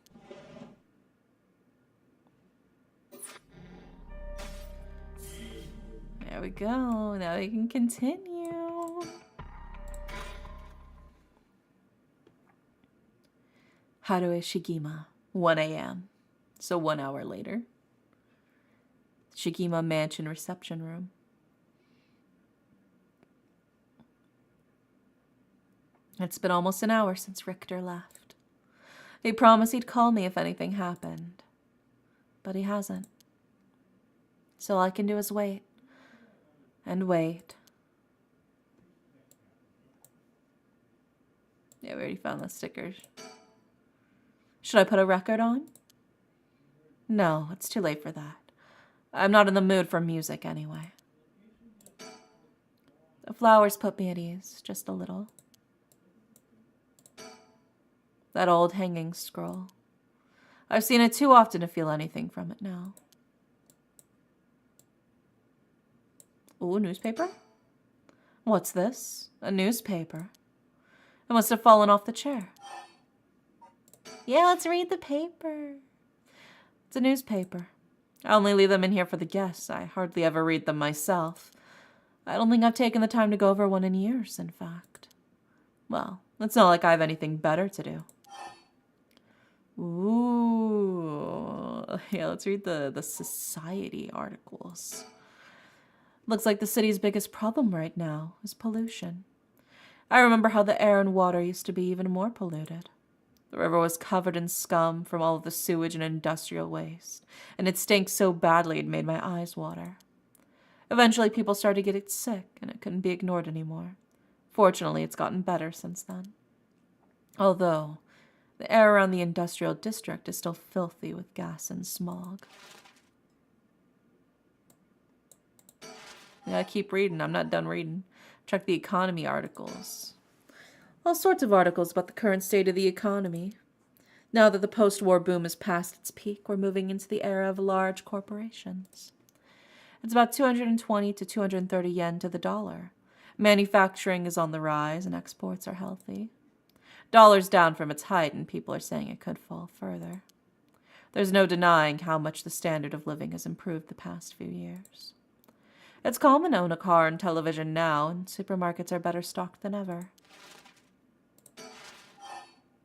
There we go. Now we can continue. Haruo Shigima, 1 a.m. So 1 hour later. Shigima Mansion reception room. It's been almost an hour since Richter left. He promised he'd call me if anything happened. But he hasn't. So all I can do is wait. And wait. Yeah, we already found the stickers. Should I put a record on? No, it's too late for that. I'm not in the mood for music anyway. The flowers put me at ease, just a little. That old hanging scroll. I've seen it too often to feel anything from it now. Ooh, newspaper? What's this? A newspaper. It must have fallen off the chair. Yeah, let's read the paper. It's a newspaper. I only leave them in here for the guests. I hardly ever read them myself. I don't think I've taken the time to go over one in years, in fact. Well, it's not like I have anything better to do. Ooh. Yeah, let's read the society articles. Looks like the city's biggest problem right now is pollution. I remember how the air and water used to be even more polluted. The river was covered in scum from all of the sewage and industrial waste, and it stank so badly it made my eyes water. Eventually, people started getting sick, and it couldn't be ignored anymore. Fortunately, it's gotten better since then. Although, the air around the industrial district is still filthy with gas and smog. Yeah, keep reading. I'm not done reading. Check the economy articles. All sorts of articles about the current state of the economy. Now that the post-war boom is past its peak, we're moving into the era of large corporations. It's about 220 to 230 yen to the dollar. Manufacturing is on the rise and exports are healthy. Dollar's down from its height and people are saying it could fall further. There's no denying how much the standard of living has improved the past few years. It's common to own a car and television now, and supermarkets are better stocked than ever.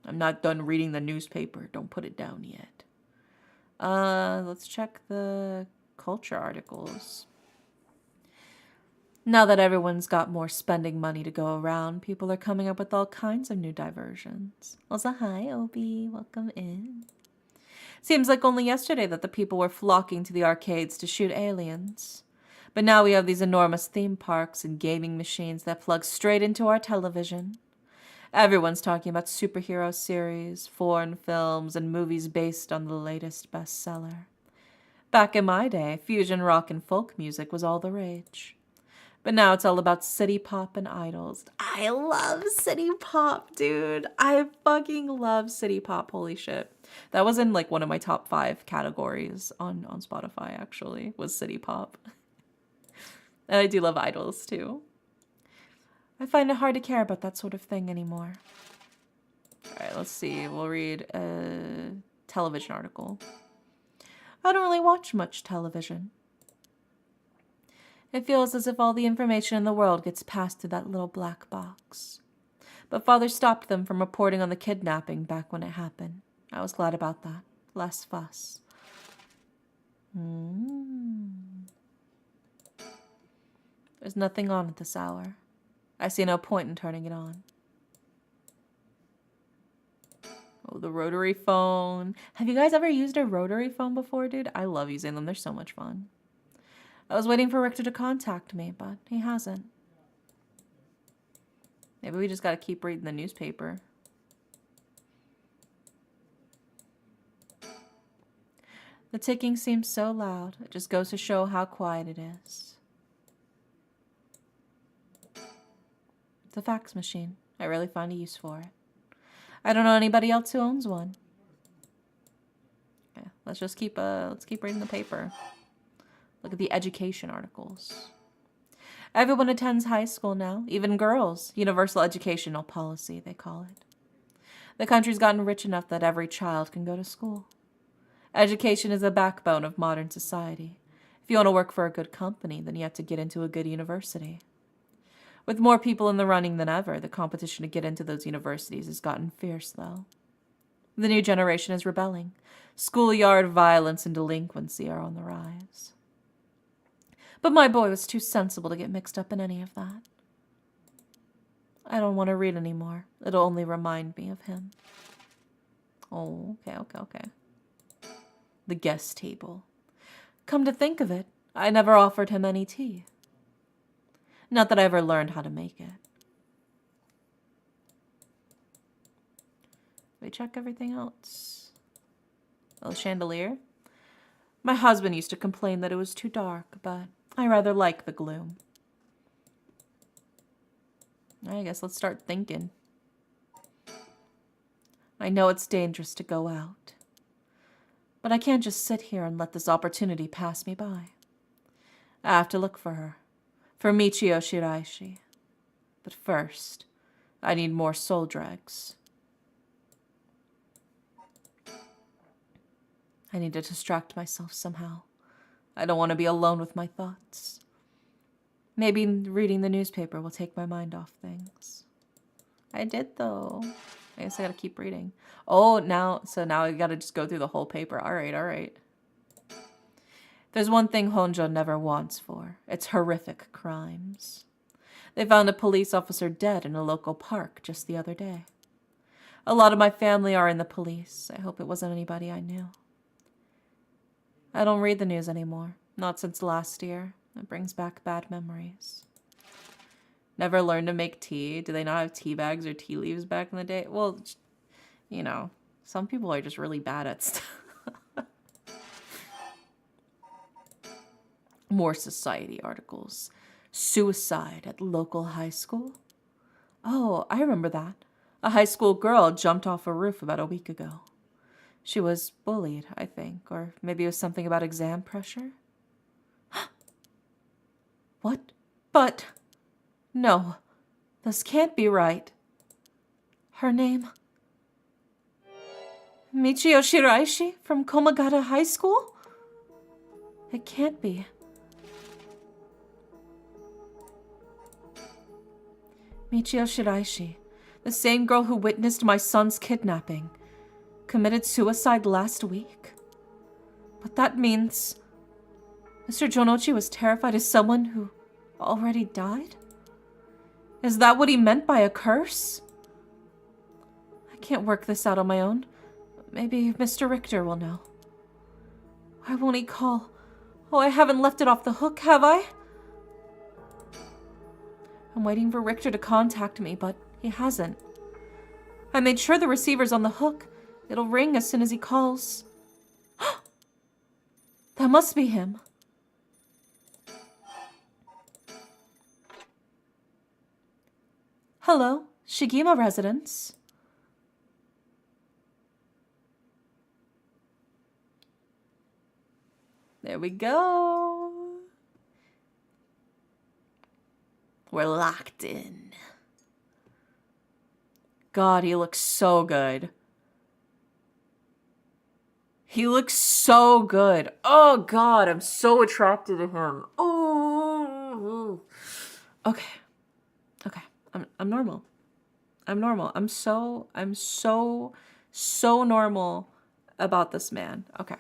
I'm not done reading the newspaper. Don't put it down yet. Let's check the culture articles. Now that everyone's got more spending money to go around, people are coming up with all kinds of new diversions. Also, hi, Obi. Welcome in. Seems like only yesterday that the people were flocking to the arcades to shoot aliens. But now we have these enormous theme parks and gaming machines that plug straight into our television. Everyone's talking about superhero series, foreign films, and movies based on the latest bestseller. Back in my day, fusion rock and folk music was all the rage. But now it's all about city pop and idols. I love city pop, dude. I fucking love city pop. Holy shit. That was in like one of my top 5 categories on Spotify, actually, was city pop. And I do love idols, too. I find it hard to care about that sort of thing anymore. Alright, let's see. We'll read a television article. I don't really watch much television. It feels as if all the information in the world gets passed through that little black box. But Father stopped them from reporting on the kidnapping back when it happened. I was glad about that. Less fuss. There's nothing on at this hour. I see no point in turning it on. Oh, the rotary phone. Have you guys ever used a rotary phone before, dude? I love using them. They're so much fun. I was waiting for Richter to contact me, but he hasn't. Maybe we just gotta keep reading the newspaper. The ticking seems so loud. It just goes to show how quiet it is. It's a fax machine. I rarely find a use for it. I don't know anybody else who owns one. Okay, let's keep reading the paper. Look at the education articles. Everyone attends high school now, even girls. Universal educational policy, they call it. The country's gotten rich enough that every child can go to school. Education is the backbone of modern society. If you want to work for a good company, then you have to get into a good university. With more people in the running than ever, the competition to get into those universities has gotten fierce, though. The new generation is rebelling. Schoolyard violence and delinquency are on the rise. But my boy was too sensible to get mixed up in any of that. I don't want to read anymore. It'll only remind me of him. Oh, okay. The guest table. Come to think of it, I never offered him any tea. Not that I ever learned how to make it. We check everything else. Oh, chandelier. My husband used to complain that it was too dark, but I rather like the gloom. I guess let's start thinking. I know it's dangerous to go out, but I can't just sit here and let this opportunity pass me by. I have to look for her, for Michio Shiraishi. But first, I need more soul dregs. I need to distract myself somehow. I don't want to be alone with my thoughts. Maybe reading the newspaper will take my mind off things. I did, though. I guess I gotta keep reading. Oh, now I gotta just go through the whole paper. All right. There's one thing Honjo never wants for. It's horrific crimes. They found a police officer dead in a local park just the other day. A lot of my family are in the police. I hope it wasn't anybody I knew. I don't read the news anymore. Not since last year. It brings back bad memories. Never learned to make tea. Do they not have tea bags or tea leaves back in the day? Well, you know, some people are just really bad at stuff. More society articles. Suicide at local high school? Oh, I remember that. A high school girl jumped off a roof about a week ago. She was bullied, I think, or maybe it was something about exam pressure. What? But... no, this can't be right. Her name? Michio Shiraishi from Komagata High School? It can't be. Michio Shiraishi, the same girl who witnessed my son's kidnapping, committed suicide last week. But that means Mr. Jonochi was terrified of someone who already died? Is that what he meant by a curse? I can't work this out on my own. Maybe Mr. Richter will know. Why won't he call? Oh, I haven't left it off the hook, have I? I'm waiting for Richter to contact me, but he hasn't. I made sure the receiver's on the hook. It'll ring as soon as he calls. That must be him. Hello, Shigima residence. There we go. We're locked in. God, he looks so good. He looks so good. Oh, God, I'm so attracted to him. Oh. Okay. I'm normal. I'm normal. I'm so normal about this man. Okay.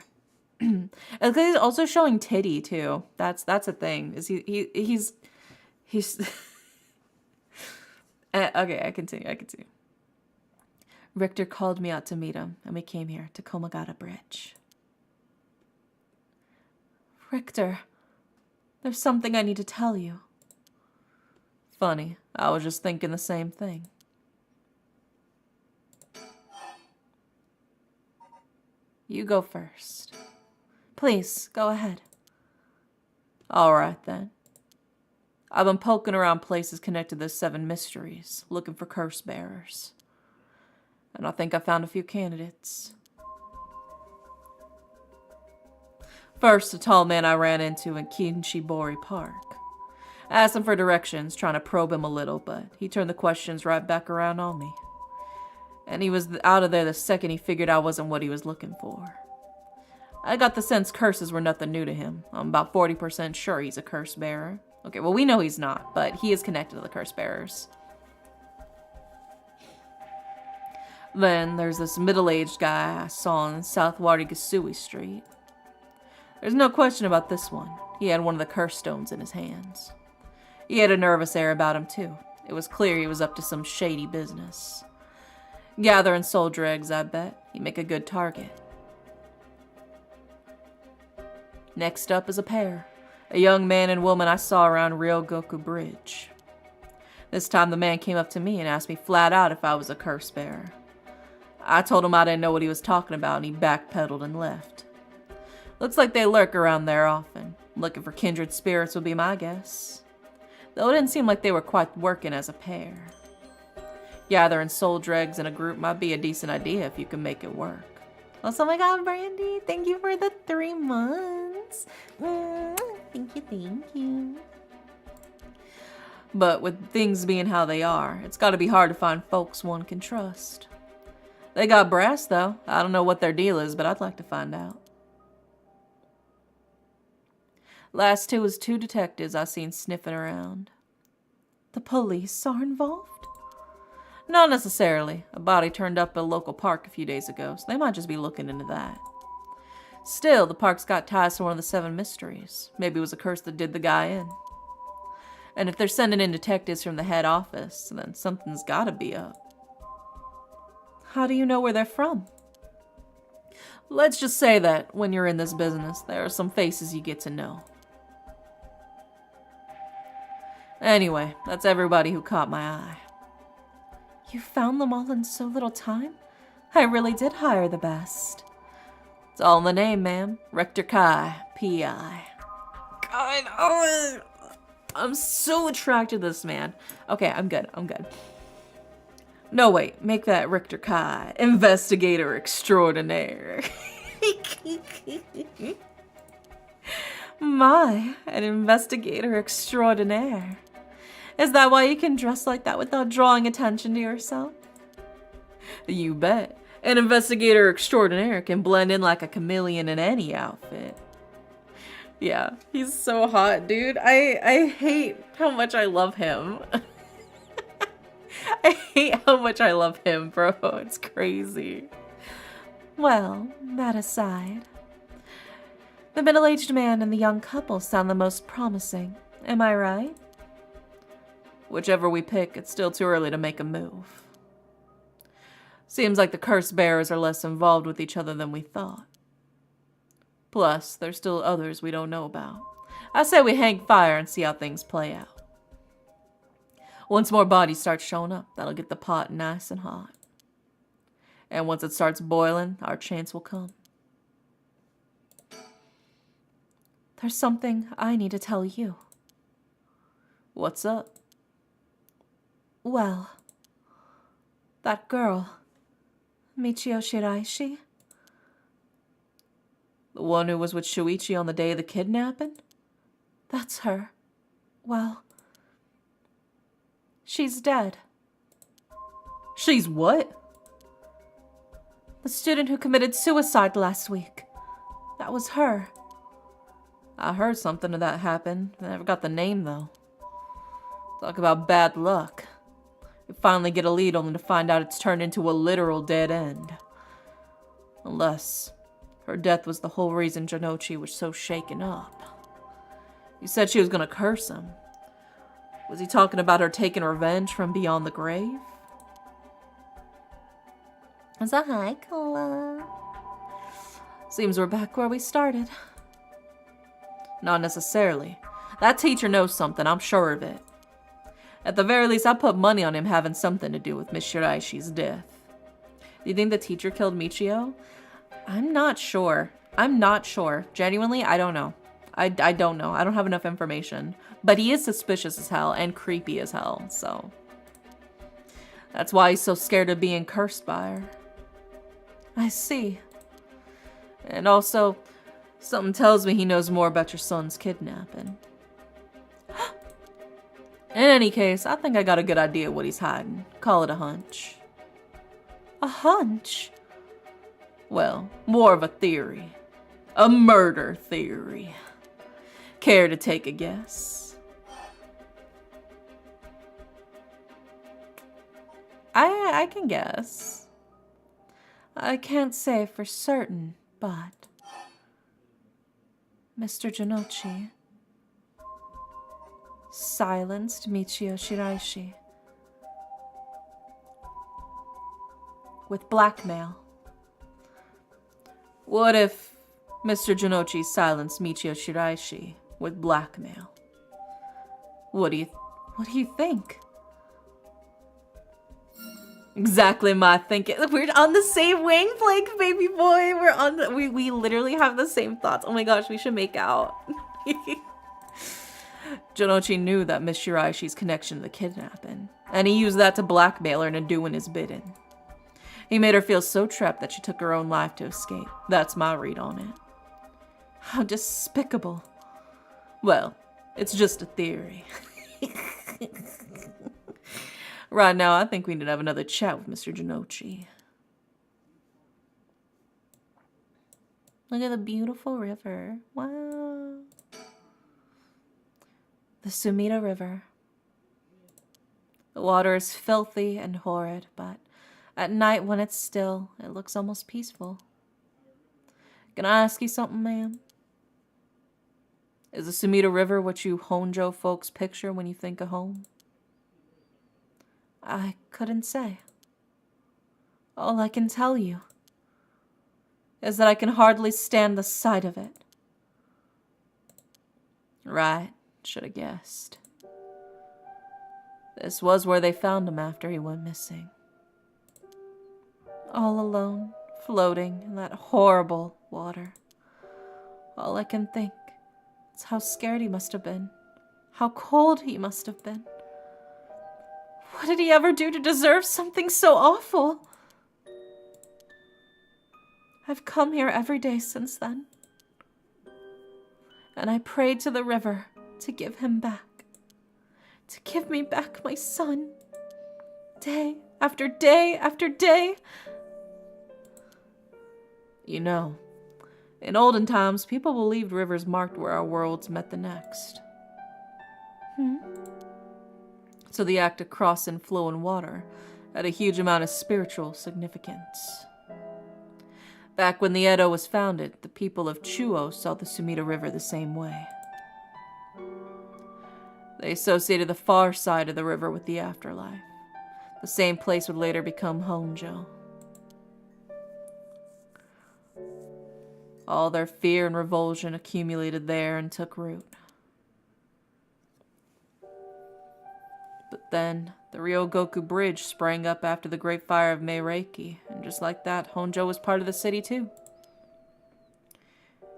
He's also showing titty too. That's a thing. Is he's okay, I continue. Richter called me out to meet him, and we came here to Komagata Bridge. Richter, there's something I need to tell you. Funny, I was just thinking the same thing. You go first. Please, go ahead. All right, then. I've been poking around places connected to the Seven Mysteries, looking for curse bearers. And I think I found a few candidates. First, a tall man I ran into in Kinshibori Park. I asked him for directions, trying to probe him a little, but he turned the questions right back around on me. And he was out of there the second he figured I wasn't what he was looking for. I got the sense curses were nothing new to him. I'm about 40% sure he's a curse bearer. Okay, well, we know he's not, but he is connected to the curse bearers. Then there's this middle-aged guy I saw on South Warigasui Street. There's no question about this one. He had one of the curse stones in his hands. He had a nervous air about him, too. It was clear he was up to some shady business. Gathering soul dregs, I bet. He'd make a good target. Next up is a pair. A young man and woman I saw around Ryogoku Bridge. This time the man came up to me and asked me flat out if I was a curse bearer. I told him I didn't know what he was talking about, and he backpedaled and left. Looks like they lurk around there often. Looking for kindred spirits would be my guess. Though it didn't seem like they were quite working as a pair. Gathering soul dregs in a group might be a decent idea if you can make it work. Oh my god, Brandy, thank you for the 3 months. Thank you. But with things being how they are, it's gotta be hard to find folks one can trust. They got brass, though. I don't know what their deal is, but I'd like to find out. Last two was 2 detectives I seen sniffing around. The police are involved? Not necessarily. A body turned up at a local park a few days ago, so they might just be looking into that. Still, the park's got ties to one of the 7 mysteries. Maybe it was a curse that did the guy in. And if they're sending in detectives from the head office, then something's gotta be up. How do you know where they're from? Let's just say that when you're in this business, there are some faces you get to know. Anyway, that's everybody who caught my eye. You found them all in so little time? I really did hire the best. It's all in the name, ma'am. Rector Kai, P.I. God, oh, I'm so attracted to this man. Okay, I'm good. No, wait, make that Richter Kai, investigator extraordinaire. My, an investigator extraordinaire. Is that why you can dress like that without drawing attention to yourself? You bet. An investigator extraordinaire can blend in like a chameleon in any outfit. Yeah, he's so hot, dude. I hate how much I love him. I hate how much I love him, bro. It's crazy. Well, that aside, the middle-aged man and the young couple sound the most promising. Am I right? Whichever we pick, it's still too early to make a move. Seems like the curse bearers are less involved with each other than we thought. Plus, there's still others we don't know about. I say we hang fire and see how things play out. Once more bodies start showing up, that'll get the pot nice and hot. And once it starts boiling, our chance will come. There's something I need to tell you. What's up? Well, that girl, Michio Shiraishi. The one who was with Shuichi on the day of the kidnapping? That's her. Well, she's dead. She's what? The student who committed suicide last week. That was her. I heard something of that happen. I never got the name, though. Talk about bad luck. You finally get a lead only to find out it's turned into a literal dead end. Unless her death was the whole reason Janochi was so shaken up. You said she was gonna curse him. Was he talking about her taking revenge from beyond the grave? Is that hi, Cola? Seems we're back where we started. Not necessarily. That teacher knows something, I'm sure of it. At the very least, I put money on him having something to do with Miss Shiraishi's death. Do you think the teacher killed Michio? I'm not sure. I'm not sure. Genuinely, I don't know. I don't know. I don't have enough information. But he is suspicious as hell and creepy as hell, so. That's why he's so scared of being cursed by her. I see. And also, something tells me he knows more about your son's kidnapping. In any case, I think I got a good idea what he's hiding. Call it a hunch. A hunch? Well, more of a theory. A murder theory. Care to take a guess? I can guess. I can't say for certain, but Mr. Jinochi silenced Michio Shiraishi with blackmail. What if Mr. Jinochi silenced Michio Shiraishi with blackmail? What do you think? Exactly my thinking. We're on the same wavelength, baby boy. We literally have the same thoughts. Oh my gosh, we should make out. Jinochi knew that Miss Shiraishi's connection to the kidnapping, and he used that to blackmail her into doing his bidding. He made her feel so trapped that she took her own life to escape. That's my read on it. How despicable. Well, it's just a theory. Right now, I think we need to have another chat with Mr. Jinochi. Look at the beautiful river. Wow. The Sumida River. The water is filthy and horrid, but at night when it's still, it looks almost peaceful. Can I ask you something, ma'am? Is the Sumida River what you Honjo folks picture when you think of home? I couldn't say. All I can tell you is that I can hardly stand the sight of it. Right, should have guessed. This was where they found him after he went missing. All alone, floating in that horrible water. All I can think is how scared he must have been. How cold he must have been. What did he ever do to deserve something so awful? I've come here every day since then. And I prayed to the river to give him back. To give me back my son. Day after day after day. You know, in olden times, people believed rivers marked where our worlds met the next. So the act of crossing flowing water had a huge amount of spiritual significance. Back when the Edo was founded, the people of Chuo saw the Sumida River the same way. They associated the far side of the river with the afterlife. The same place would later become Honjo. All their fear and revulsion accumulated there and took root. But then, the Ryogoku Bridge sprang up after the Great Fire of Meireki, and just like that, Honjo was part of the city too.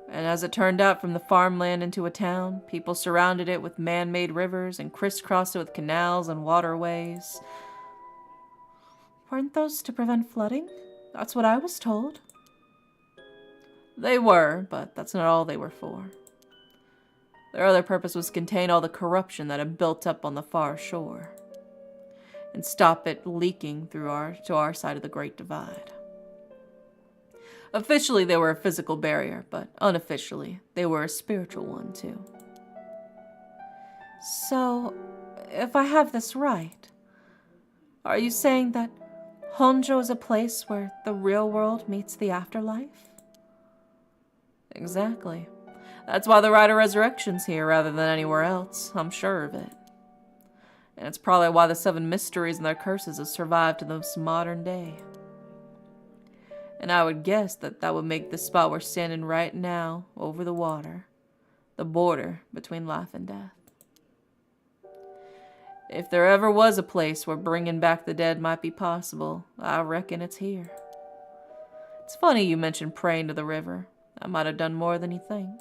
And as it turned out from the farmland into a town, people surrounded it with man-made rivers and crisscrossed it with canals and waterways. Weren't those to prevent flooding? That's what I was told. They were, but that's not all they were for. Their other purpose was to contain all the corruption that had built up on the far shore, and stop it leaking through to our side of the Great Divide. Officially, they were a physical barrier, but unofficially, they were a spiritual one too. So, if I have this right, are you saying that Honjo is a place where the real world meets the afterlife? Exactly. That's why the Rite of Resurrection's here rather than anywhere else. I'm sure of it. And it's probably why the Seven Mysteries and their curses have survived to this modern day. And I would guess that would make the spot we're standing right now, over the water, the border between life and death. If there ever was a place where bringing back the dead might be possible, I reckon it's here. It's funny you mentioned praying to the river. I might have done more than you think.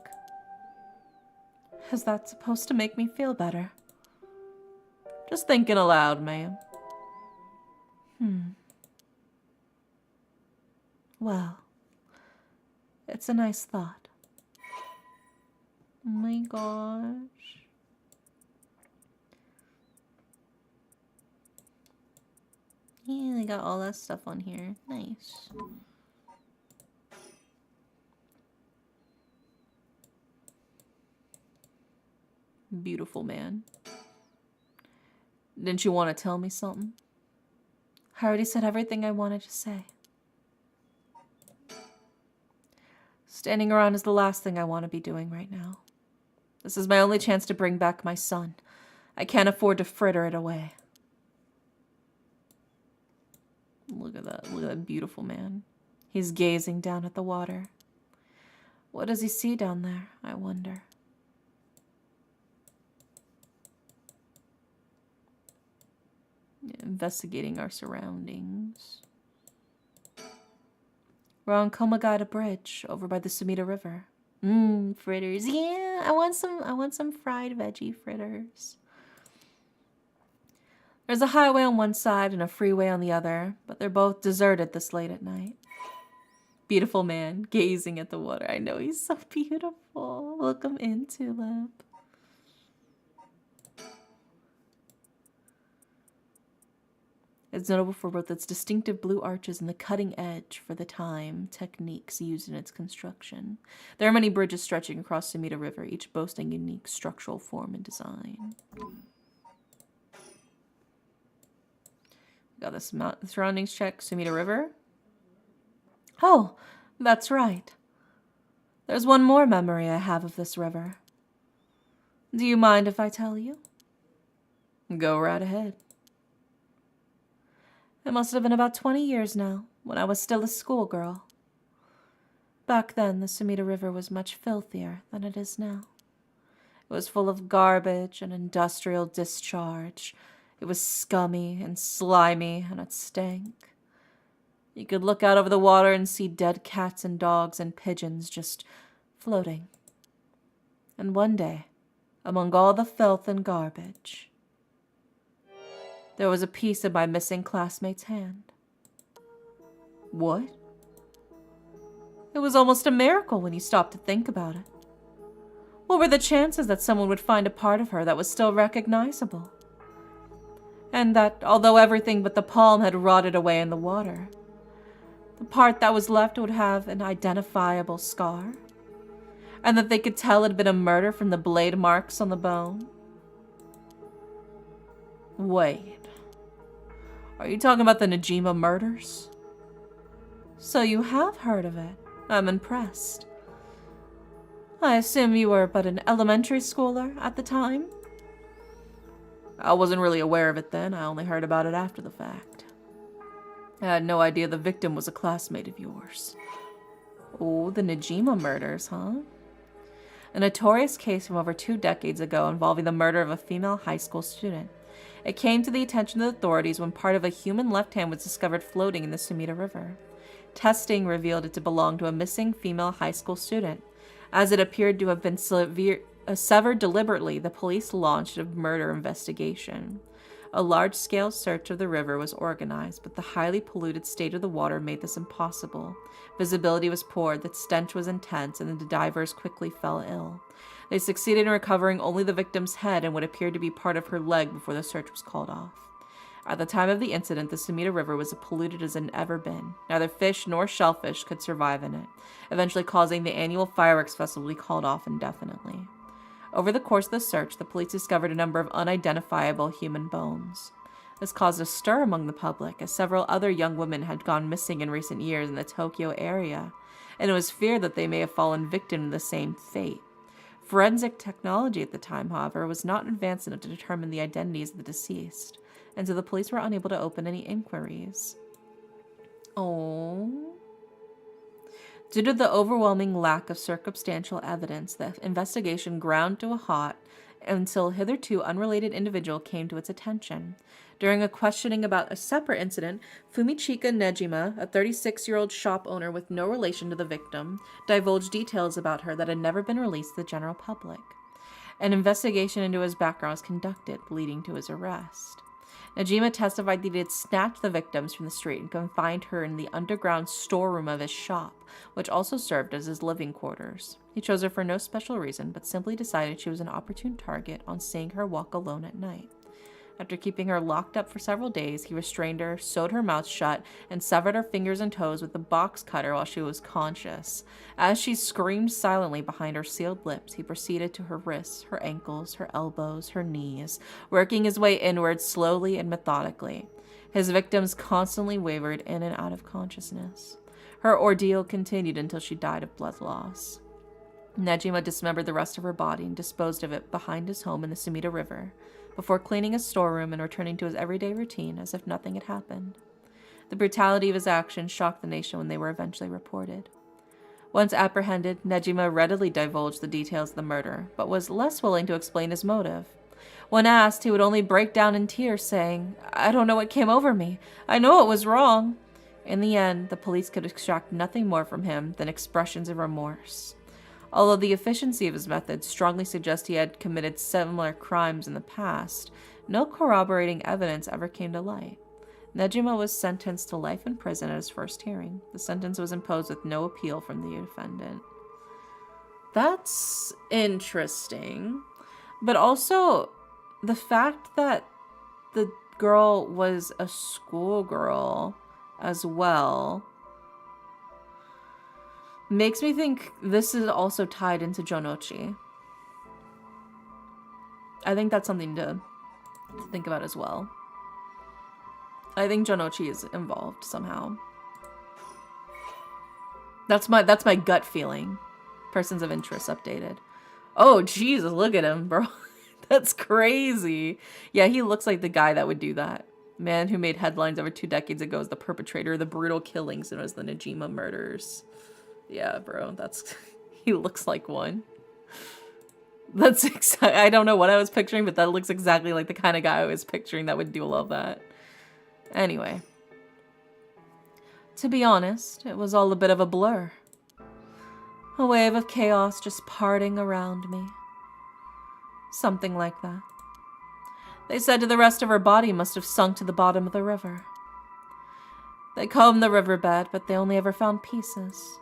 Is that supposed to make me feel better? Just thinking aloud, ma'am. Well, it's a nice thought. Oh my gosh. Yeah, they got all that stuff on here. Nice. Beautiful man. Didn't you want to tell me something? I already said everything I wanted to say. Standing around is the last thing I want to be doing right now. This is my only chance to bring back my son. I can't afford to fritter it away. Look at that beautiful man. He's gazing down at the water. What does he see down there, I wonder? Investigating our surroundings. We're on Komagata Bridge, over by the Sumida River. Fritters. Yeah, I want some fried veggie fritters. There's a highway on one side and a freeway on the other, but they're both deserted this late at night. Beautiful man, gazing at the water. I know, he's so beautiful. Welcome in, Tulip. It's notable for both its distinctive blue arches and the cutting edge, for the time, techniques used in its construction. There are many bridges stretching across Sumida River, each boasting unique structural form and design. Got this surroundings check, Sumida River. Oh, that's right. There's one more memory I have of this river. Do you mind if I tell you? Go right ahead. It must have been about 20 years now, when I was still a schoolgirl. Back then, the Sumida River was much filthier than it is now. It was full of garbage and industrial discharge. It was scummy and slimy, and it stank. You could look out over the water and see dead cats and dogs and pigeons just floating. And one day, among all the filth and garbage, there was a piece of my missing classmate's hand. What? It was almost a miracle when you stopped to think about it. What were the chances that someone would find a part of her that was still recognizable? And that, although everything but the palm had rotted away in the water, the part that was left would have an identifiable scar? And that they could tell it had been a murder from the blade marks on the bone? Wait. Are you talking about the Najima murders? So you have heard of it. I'm impressed. I assume you were but an elementary schooler at the time? I wasn't really aware of it then. I only heard about it after the fact. I had no idea the victim was a classmate of yours. Oh, the Najima murders, huh? A notorious case from over 2 decades ago involving the murder of a female high school student. It came to the attention of the authorities when part of a human left hand was discovered floating in the Sumida River. Testing revealed it to belong to a missing female high school student. As it appeared to have been severed deliberately, the police launched a murder investigation. A large-scale search of the river was organized, but the highly polluted state of the water made this impossible. Visibility was poor, the stench was intense, and the divers quickly fell ill. They succeeded in recovering only the victim's head and what appeared to be part of her leg before the search was called off. At the time of the incident, the Sumida River was as polluted as it had ever been. Neither fish nor shellfish could survive in it, eventually causing the annual fireworks festival to be called off indefinitely. Over the course of the search, the police discovered a number of unidentifiable human bones. This caused a stir among the public, as several other young women had gone missing in recent years in the Tokyo area, and it was feared that they may have fallen victim to the same fate. Forensic technology at the time, however, was not advanced enough to determine the identities of the deceased, and so the police were unable to open any inquiries. Oh. Due to the overwhelming lack of circumstantial evidence, the investigation ground to a halt until hitherto unrelated individual came to its attention. During a questioning about a separate incident, Fumichika Nejima, a 36-year-old shop owner with no relation to the victim, divulged details about her that had never been released to the general public. An investigation into his background was conducted, leading to his arrest. Najima testified that he had snatched the victims from the street and confined her in the underground storeroom of his shop, which also served as his living quarters. He chose her for no special reason, but simply decided she was an opportune target on seeing her walk alone at night. After keeping her locked up for several days, he restrained her, sewed her mouth shut, and severed her fingers and toes with a box cutter while she was conscious. As she screamed silently behind her sealed lips, he proceeded to her wrists, her ankles, her elbows, her knees, working his way inward slowly and methodically. His victims constantly wavered in and out of consciousness. Her ordeal continued until she died of blood loss. Nejima dismembered the rest of her body and disposed of it behind his home in the Sumida River, before cleaning his storeroom and returning to his everyday routine as if nothing had happened. The brutality of his actions shocked the nation when they were eventually reported. Once apprehended, Nejima readily divulged the details of the murder, but was less willing to explain his motive. When asked, he would only break down in tears, saying, "I don't know what came over me. I know it was wrong." In the end, the police could extract nothing more from him than expressions of remorse. Although the efficiency of his methods strongly suggests he had committed similar crimes in the past, no corroborating evidence ever came to light. Nejima was sentenced to life in prison at his first hearing. The sentence was imposed with no appeal from the defendant. That's interesting. But also, the fact that the girl was a schoolgirl as well makes me think this is also tied into Jonochi. I think that's something to think about as well. I think Jonochi is involved somehow. That's my gut feeling. Persons of interest updated. Oh, Jesus, look at him, bro. That's crazy. Yeah, he looks like the guy that would do that. Man who made headlines over 2 decades ago as the perpetrator of the brutal killings known as the Nejima murders. Yeah, bro, that's... he looks like one. That's I don't know what I was picturing, but that looks exactly like the kind of guy I was picturing that would do all of that. Anyway. To be honest, it was all a bit of a blur. A wave of chaos just parting around me. Something like that. They said the rest of her body must have sunk to the bottom of the river. They combed the riverbed, but they only ever found pieces.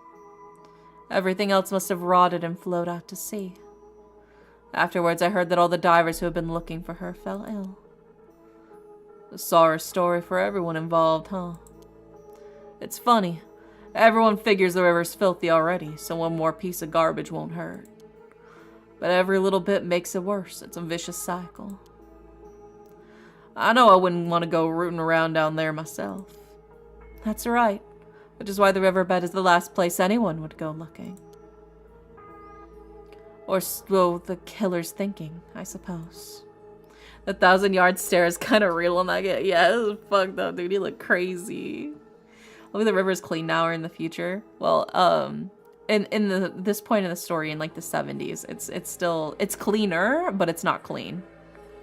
Everything else must have rotted and flowed out to sea. Afterwards, I heard that all the divers who had been looking for her fell ill. A sorry story for everyone involved, huh? It's funny. Everyone figures the river's filthy already, so one more piece of garbage won't hurt. But every little bit makes it worse. It's a vicious cycle. I know I wouldn't want to go rooting around down there myself. That's right. Which is why the riverbed is the last place anyone would go looking. Or so the killer's thinking, I suppose. The 1,000-yard stare is kind of real on that guy. Yeah, this is fucked up, dude. You look crazy. Hopefully the river's clean now or in the future. Well, in this point in the story in like the 70s, it's cleaner, but it's not clean.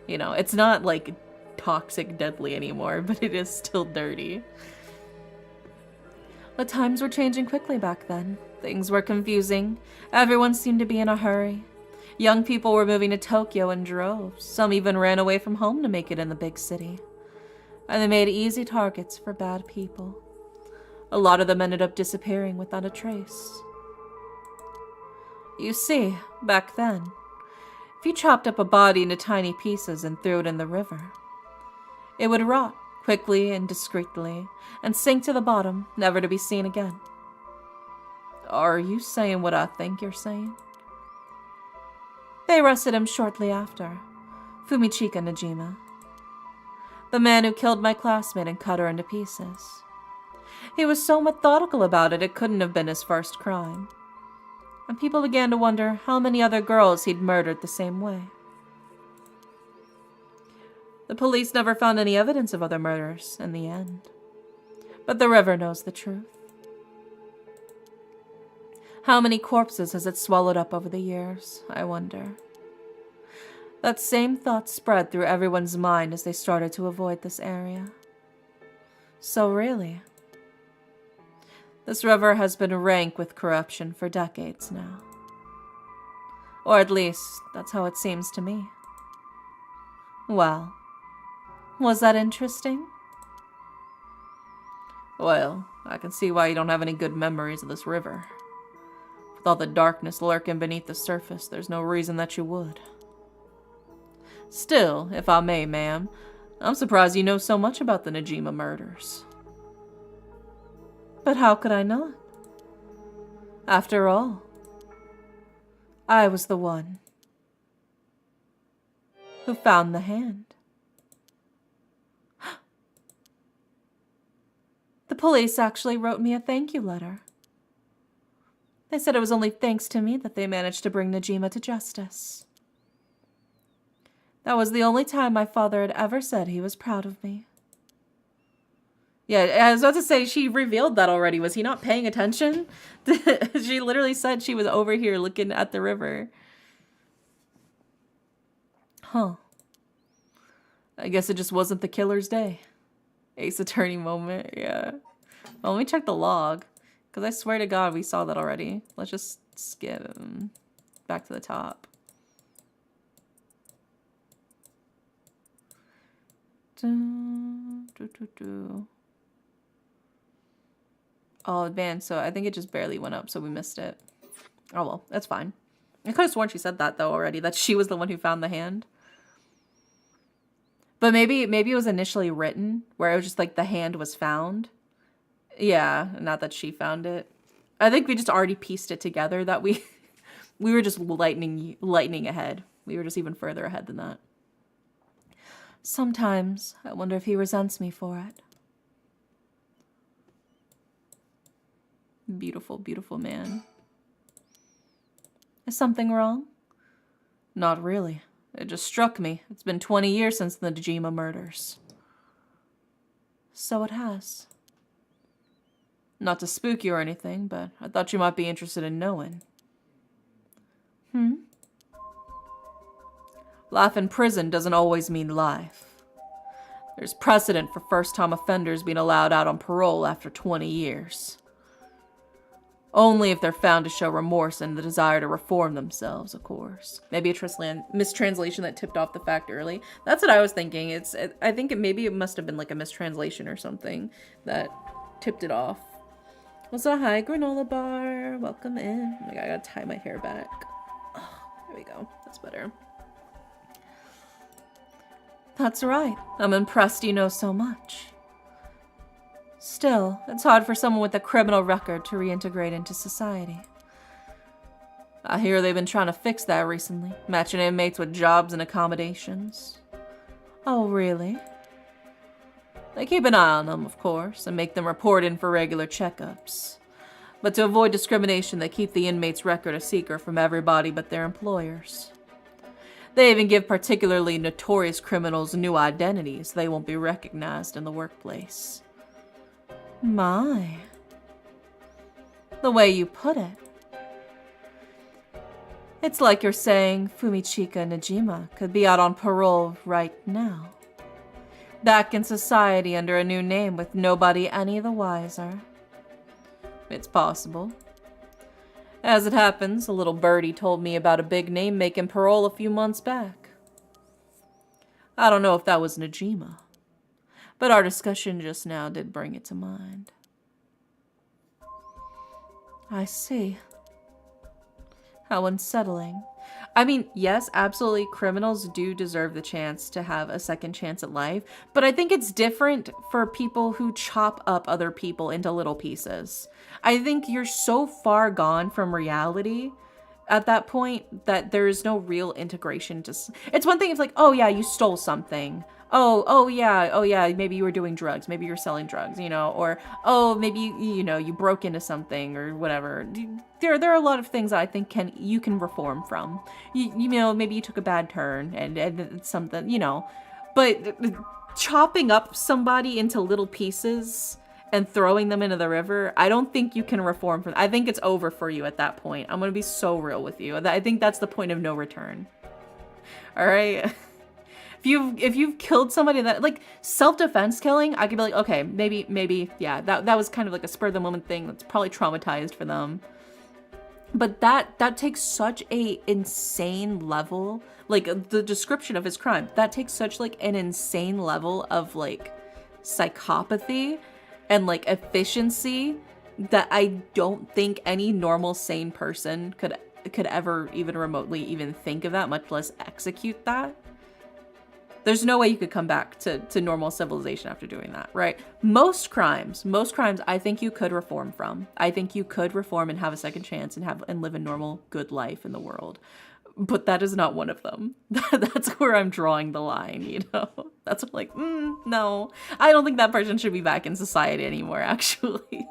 You know, it's not like toxic deadly anymore, but it is still dirty. But times were changing quickly back then. Things were confusing. Everyone seemed to be in a hurry. Young people were moving to Tokyo in droves. Some even ran away from home to make it in the big city. And they made easy targets for bad people. A lot of them ended up disappearing without a trace. You see, back then, if you chopped up a body into tiny pieces and threw it in the river, it would rot quickly and discreetly and sink to the bottom, never to be seen again. Are you saying what I think you're saying? They arrested him shortly after, Fumichika Nejima, the man who killed my classmate and cut her into pieces. He was so methodical about it, it couldn't have been his first crime. And people began to wonder how many other girls he'd murdered the same way. The police never found any evidence of other murders in the end. But the river knows the truth. How many corpses has it swallowed up over the years, I wonder? That same thought spread through everyone's mind as they started to avoid this area. So really, this river has been rank with corruption for decades now. Or at least, that's how it seems to me. Well, was that interesting? Well, I can see why you don't have any good memories of this river. With all the darkness lurking beneath the surface, there's no reason that you would. Still, if I may, ma'am, I'm surprised you know so much about the Najima murders. But how could I not? After all, I was the one who found the hand. The police actually wrote me a thank you letter. They said it was only thanks to me that they managed to bring Najima to justice. That was the only time my father had ever said he was proud of me. Yeah, I was about to say, she revealed that already. Was he not paying attention? She literally said she was over here looking at the river. Huh. I guess it just wasn't the killer's day. Ace Attorney moment, yeah. Well, let me check the log. Because I swear to God, we saw that already. Let's just skip back to the top. Oh, advanced. So I think it just barely went up, so we missed it. Oh, well, that's fine. I could have sworn she said that, though, already. That she was the one who found the hand. But maybe it was initially written, where it was just like the hand was found. Yeah, not that she found it. I think we just already pieced it together that we were just lightning ahead. We were just even further ahead than that. Sometimes I wonder if he resents me for it. Beautiful, beautiful man. Is something wrong? Not really. It just struck me. It's been 20 years since the Najima murders. So it has. Not to spook you or anything, but I thought you might be interested in knowing. Life in prison doesn't always mean life. There's precedent for first-time offenders being allowed out on parole after 20 years. Only if they're found to show remorse and the desire to reform themselves, of course. Maybe a mistranslation that tipped off the fact early. That's what I was thinking. I think maybe it must have been like a mistranslation or something that tipped it off. Well, so hi, granola bar. Welcome in. Oh my God, I gotta tie my hair back. Oh, there we go. That's better. That's right. I'm impressed you know so much. Still, it's hard for someone with a criminal record to reintegrate into society. I hear they've been trying to fix that recently, matching inmates with jobs and accommodations. Oh, really? They keep an eye on them, of course, and make them report in for regular checkups. But to avoid discrimination, they keep the inmate's record a secret from everybody but their employers. They even give particularly notorious criminals new identities so they won't be recognized in the workplace. My. The way you put it. It's like you're saying Fumichika Najima could be out on parole right now. Back in society under a new name with nobody any the wiser. It's possible. As it happens, a little birdie told me about a big name making parole a few months back. I don't know if that was Najima, but our discussion just now did bring it to mind. I see. How unsettling. I mean, yes, absolutely, criminals do deserve the chance to have a second chance at life, but I think it's different for people who chop up other people into little pieces. I think you're so far gone from reality at that point that there's no real integration. It's one thing if like, oh yeah, you stole something. Oh yeah, maybe you were doing drugs, maybe you're selling drugs, you know, or, oh, maybe, you broke into something or whatever. There are a lot of things I think you can reform from. You know, maybe you took a bad turn and it's something, but chopping up somebody into little pieces and throwing them into the river, I don't think you can reform from. I think it's over for you at that point. I'm going to be so real with you. I think that's the point of no return. All right. If you've killed somebody that like self-defense killing, I could be like, okay, maybe yeah, that was kind of like a spur of the moment thing that's probably traumatized for them. But that takes such a insane level, like the description of his crime, that takes such like an insane level of like psychopathy and like efficiency that I don't think any normal sane person could ever even remotely even think of that, much less execute that. There's no way you could come back to normal civilization after doing that, right? Most crimes, I think you could reform from. I think you could reform and have a second chance and live a normal, good life in the world. But that is not one of them. That's where I'm drawing the line, you know? That's like, no. I don't think that person should be back in society anymore, actually.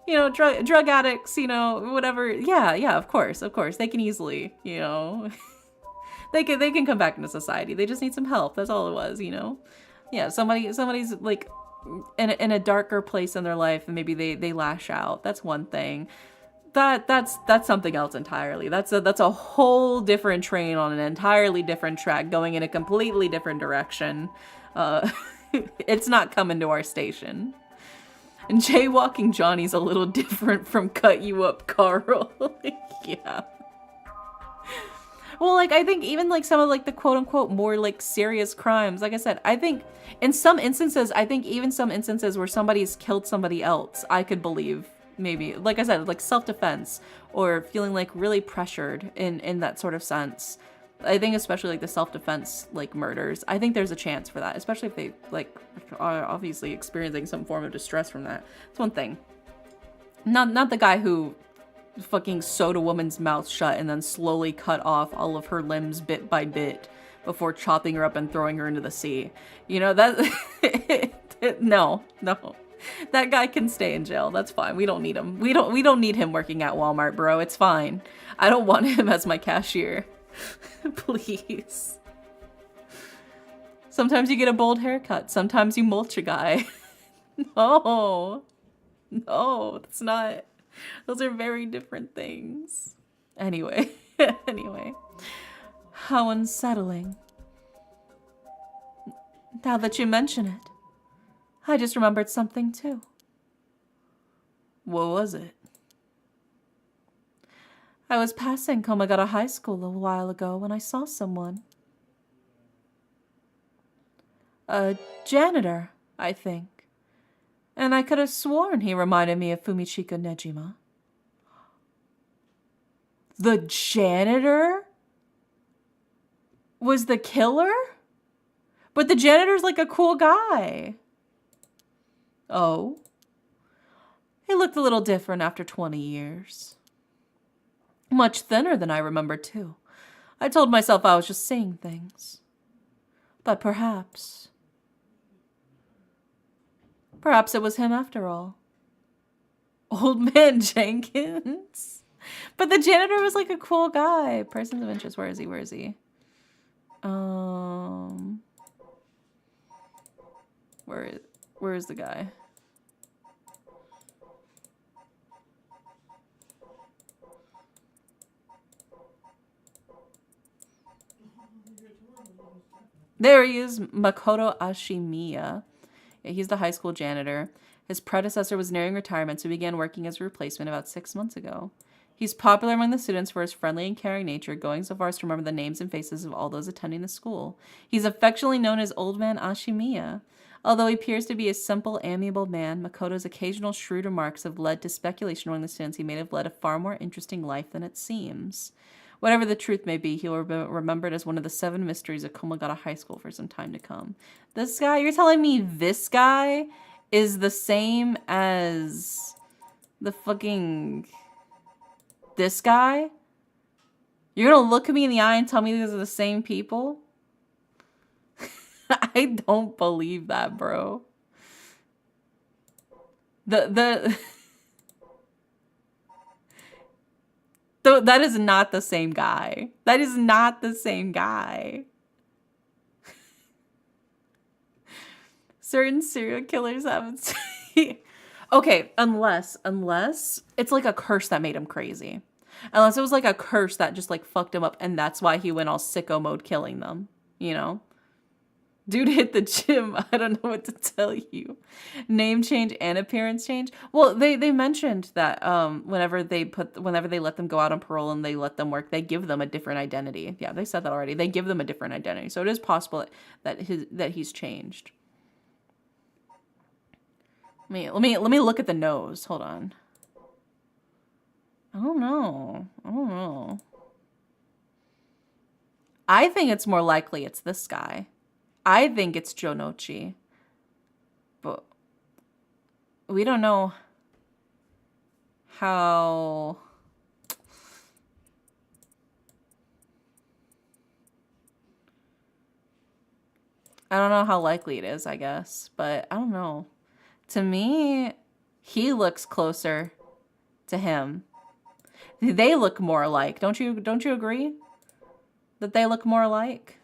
You know, drug addicts, you know, whatever. Yeah, of course. They can easily, you know... They can come back into society. They just need some help. That's all it was, you know? Yeah, somebody's like in a darker place in their life and maybe they lash out. That's one thing. That's something else entirely. That's a whole different train on an entirely different track going in a completely different direction. It's not coming to our station. And jaywalking Johnny's a little different from cut you up Carl. Yeah. Well, like, I think even, like, some of, like, the quote-unquote more, like, serious crimes, like I said, I think in some instances, even some instances where somebody's killed somebody else, I could believe, maybe, like I said, like, self-defense or feeling, like, really pressured in that sort of sense. I think especially, like, the self-defense, like, murders, I think there's a chance for that, especially if they, like, are obviously experiencing some form of distress from that. It's one thing. Not the guy who fucking sewed a woman's mouth shut and then slowly cut off all of her limbs bit by bit before chopping her up and throwing her into the sea. You know, that no. That guy can stay in jail. That's fine. We don't need him. We don't need him working at Walmart, bro. It's fine. I don't want him as my cashier. Please. Sometimes you get a bold haircut. Sometimes you mulch a guy. No, that's not. Those are very different things. Anyway. How unsettling. Now that you mention it, I just remembered something too. What was it? I was passing Komagata High School a while ago when I saw someone. A janitor, I think. And I could have sworn he reminded me of Fumichika Nejima. The janitor was the killer? But the janitor's like a cool guy. Oh. He looked a little different after 20 years. Much thinner than I remember, too. I told myself I was just seeing things. But perhaps it was him after all. Old man Jenkins? But the janitor was like a cool guy. Persons of interest. Where is he? Where is the guy? There he is, Makoto Ashimiya. Yeah, he's the high school janitor. His predecessor was nearing retirement, so he began working as a replacement about 6 months ago. He's popular among the students for his friendly and caring nature, going so far as to remember the names and faces of all those attending the school. He's affectionately known as Old Man Ashimiya. Although he appears to be a simple, amiable man, Makoto's occasional shrewd remarks have led to speculation among the students he may have led a far more interesting life than it seems. Whatever the truth may be, he will be remembered as one of the 7 mysteries of Komagata High School for some time to come. This guy, you're telling me this guy is the same as the fucking... this guy? You're gonna look at me in the eye and tell me these are the same people? I don't believe that, bro. That is not the same guy. That is not the same guy. Certain serial killers haven't. Okay, unless it's like a curse that made him crazy. Unless it was like a curse that just like fucked him up and that's why he went all sicko mode killing them, you know? Dude hit the gym. I don't know what to tell you. Name change and appearance change. Well, they mentioned that whenever they let them go out on parole and they let them work, they give them a different identity. Yeah, they said that already. They give them a different identity. So it is possible that he's changed. Let me look at the nose. Hold on. I don't know. I think it's more likely it's this guy. I think it's Jonochi. But we don't know how... I don't know how likely it is, I guess. But I don't know. To me, he looks closer to him. They look more alike. Don't you agree? That they look more alike?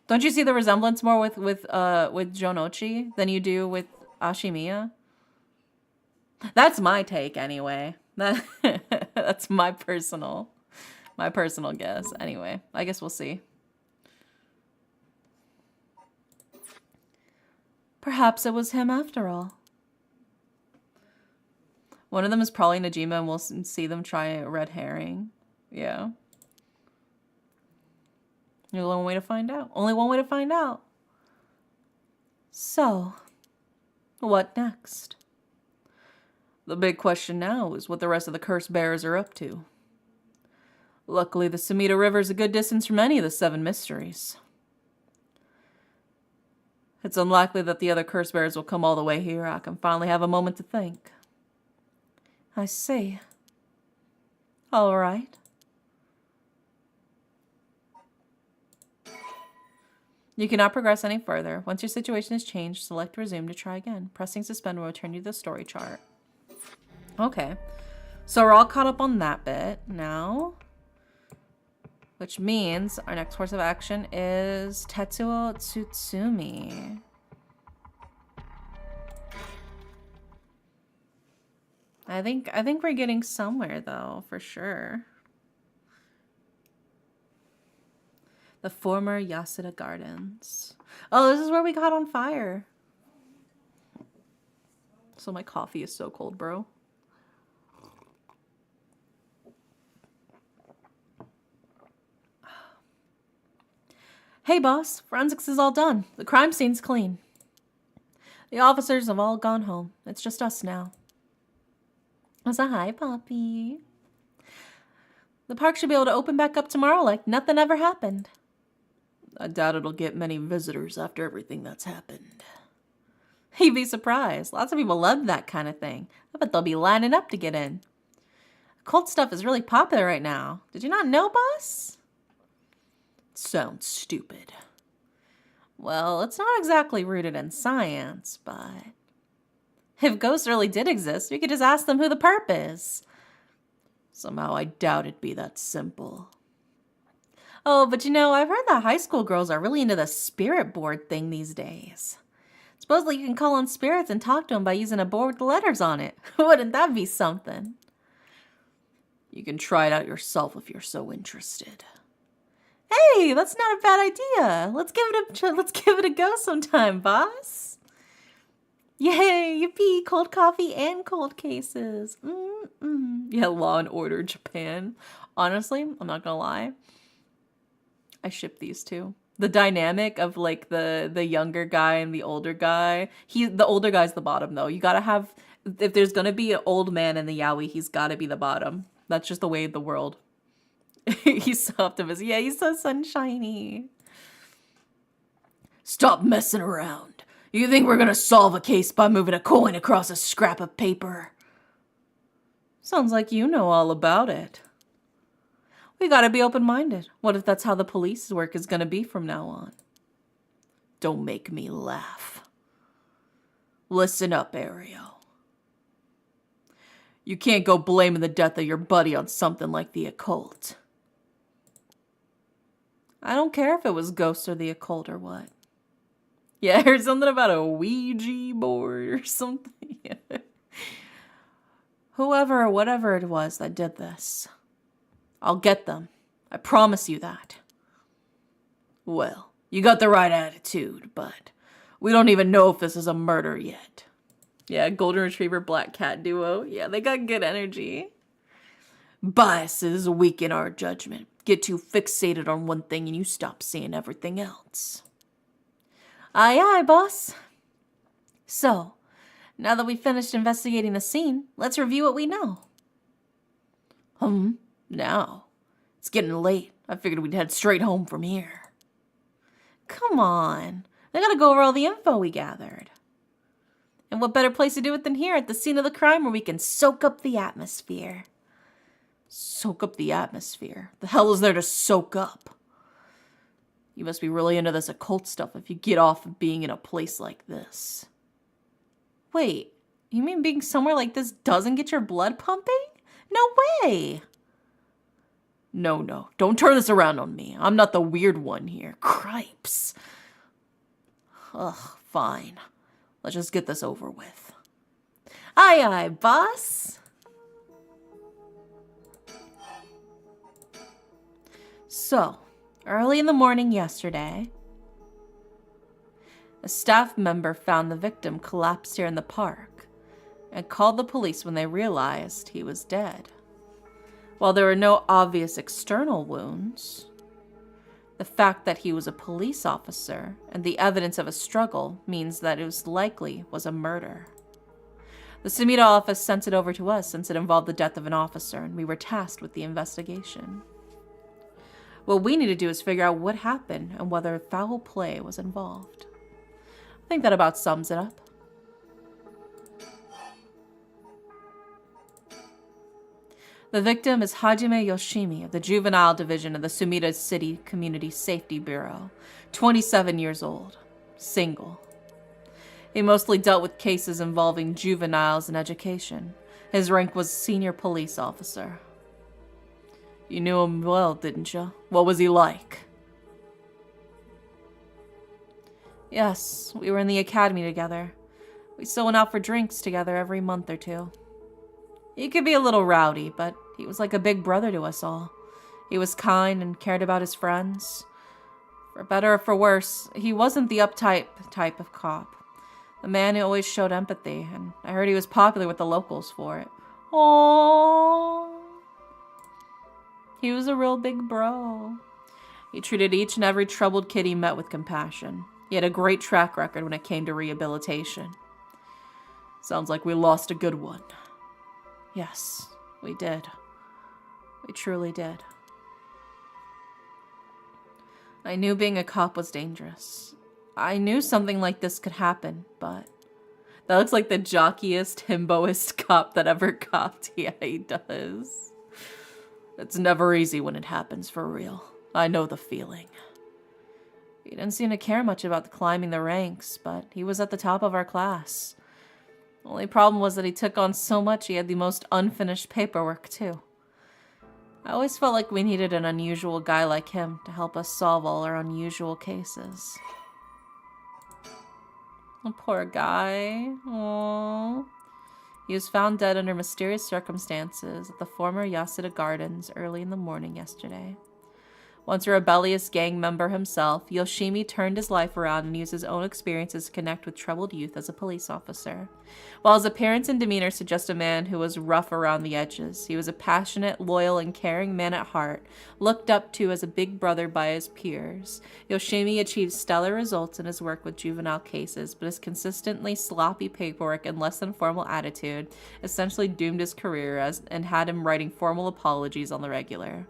Don't you see the resemblance more with Jonochi than you do with Ashimiya? That's my take anyway. That's my personal guess. Anyway, I guess we'll see. Perhaps it was him after all. One of them is probably Najima and we'll see them try a red herring. Yeah. Only one way to find out. Only one way to find out. So, what next? The big question now is what the rest of the curse bearers are up to. Luckily, the Sumida River is a good distance from any of the Seven Mysteries. It's unlikely that the other curse bearers will come all the way here. I can finally have a moment to think. I see. All right. You cannot progress any further. Once your situation is changed, select resume to try again. Pressing suspend will return you to the story chart. Okay. So we're all caught up on that bit now. Which means our next course of action is Tetsuo Tsutsumi. I think we're getting somewhere though, for sure. The former Yasuda Gardens. Oh, this is where we got on fire. So my coffee is so cold, bro. Hey, boss. Forensics is all done. The crime scene's clean. The officers have all gone home. It's just us now. What's a hi, Poppy? The park should be able to open back up tomorrow like nothing ever happened. I doubt it'll get many visitors after everything that's happened. You'd be surprised. Lots of people love that kind of thing. I bet they'll be lining up to get in. Cult stuff is really popular right now. Did you not know, boss? Sounds stupid. Well, it's not exactly rooted in science, but... if ghosts really did exist, we could just ask them who the perp is. Somehow I doubt it'd be that simple. Oh, but you know, I've heard that high school girls are really into the spirit board thing these days. Supposedly you can call on spirits and talk to them by using a board with letters on it. Wouldn't that be something? You can try it out yourself if you're so interested. Hey, that's not a bad idea. Let's give it a go sometime, boss. Yay, yippee, cold coffee and cold cases. Yeah, Law and Order Japan. Honestly, I'm not gonna lie. I ship these two. The dynamic of like the younger guy and the older guy. The older guy's the bottom though. You gotta have, if there's gonna be an old man in the yaoi, he's gotta be the bottom. That's just the way of the world. He's so optimistic. Yeah, he's so sunshiny. Stop messing around. You think we're gonna solve a case by moving a coin across a scrap of paper? Sounds like you know all about it. We gotta be open-minded. What if that's how the police's work is gonna be from now on? Don't make me laugh. Listen up, Ario. You can't go blaming the death of your buddy on something like the occult. I don't care if it was ghosts or the occult or what. Yeah, I heard something about a Ouija board or something. Whoever or whatever it was that did this, I'll get them. I promise you that. Well, you got the right attitude, but we don't even know if this is a murder yet. Yeah, Golden Retriever Black Cat duo. Yeah, they got good energy. Biases weaken our judgment. Get too fixated on one thing and you stop seeing everything else. Aye, aye, boss. So, now that we've finished investigating the scene, let's review what we know. Now? It's getting late. I figured we'd head straight home from here. Come on. I gotta go over all the info we gathered. And what better place to do it than here at the scene of the crime where we can soak up the atmosphere. Soak up the atmosphere? The hell is there to soak up? You must be really into this occult stuff if you get off of being in a place like this. Wait, you mean being somewhere like this doesn't get your blood pumping? No way! No, don't turn this around on me. I'm not the weird one here. Cripes. Ugh, fine. Let's just get this over with. Aye, aye, boss. So, early in the morning yesterday, a staff member found the victim collapsed here in the park and called the police when they realized he was dead. While there were no obvious external wounds, the fact that he was a police officer and the evidence of a struggle means that it likely was a murder. The Sumida office sent it over to us since it involved the death of an officer and we were tasked with the investigation. What we need to do is figure out what happened and whether foul play was involved. I think that about sums it up. The victim is Hajime Yoshimi of the Juvenile Division of the Sumida City Community Safety Bureau, 27 years old, single. He mostly dealt with cases involving juveniles and education. His rank was senior police officer. You knew him well, didn't you? What was he like? Yes, we were in the academy together. We still went out for drinks together every month or two. He could be a little rowdy, but he was like a big brother to us all. He was kind and cared about his friends. For better or for worse, he wasn't the uptight type of cop. The man who always showed empathy, and I heard he was popular with the locals for it. Aww. He was a real big bro. He treated each and every troubled kid he met with compassion. He had a great track record when it came to rehabilitation. Sounds like we lost a good one. Yes, we did. We truly did. I knew being a cop was dangerous. I knew something like this could happen, but that looks like the jockiest, himboist cop that ever copped. Yeah, he does. It's never easy when it happens, for real. I know the feeling. He didn't seem to care much about climbing the ranks, but he was at the top of our class. The only problem was that he took on so much he had the most unfinished paperwork, too. I always felt like we needed an unusual guy like him to help us solve all our unusual cases. Oh, poor guy. Aww. He was found dead under mysterious circumstances at the former Yasuda Gardens early in the morning yesterday. Once a rebellious gang member himself, Yoshimi turned his life around and used his own experiences to connect with troubled youth as a police officer. While his appearance and demeanor suggest a man who was rough around the edges, he was a passionate, loyal, and caring man at heart, looked up to as a big brother by his peers. Yoshimi achieved stellar results in his work with juvenile cases, but his consistently sloppy paperwork and less than formal attitude essentially doomed his career and had him writing formal apologies on the regular.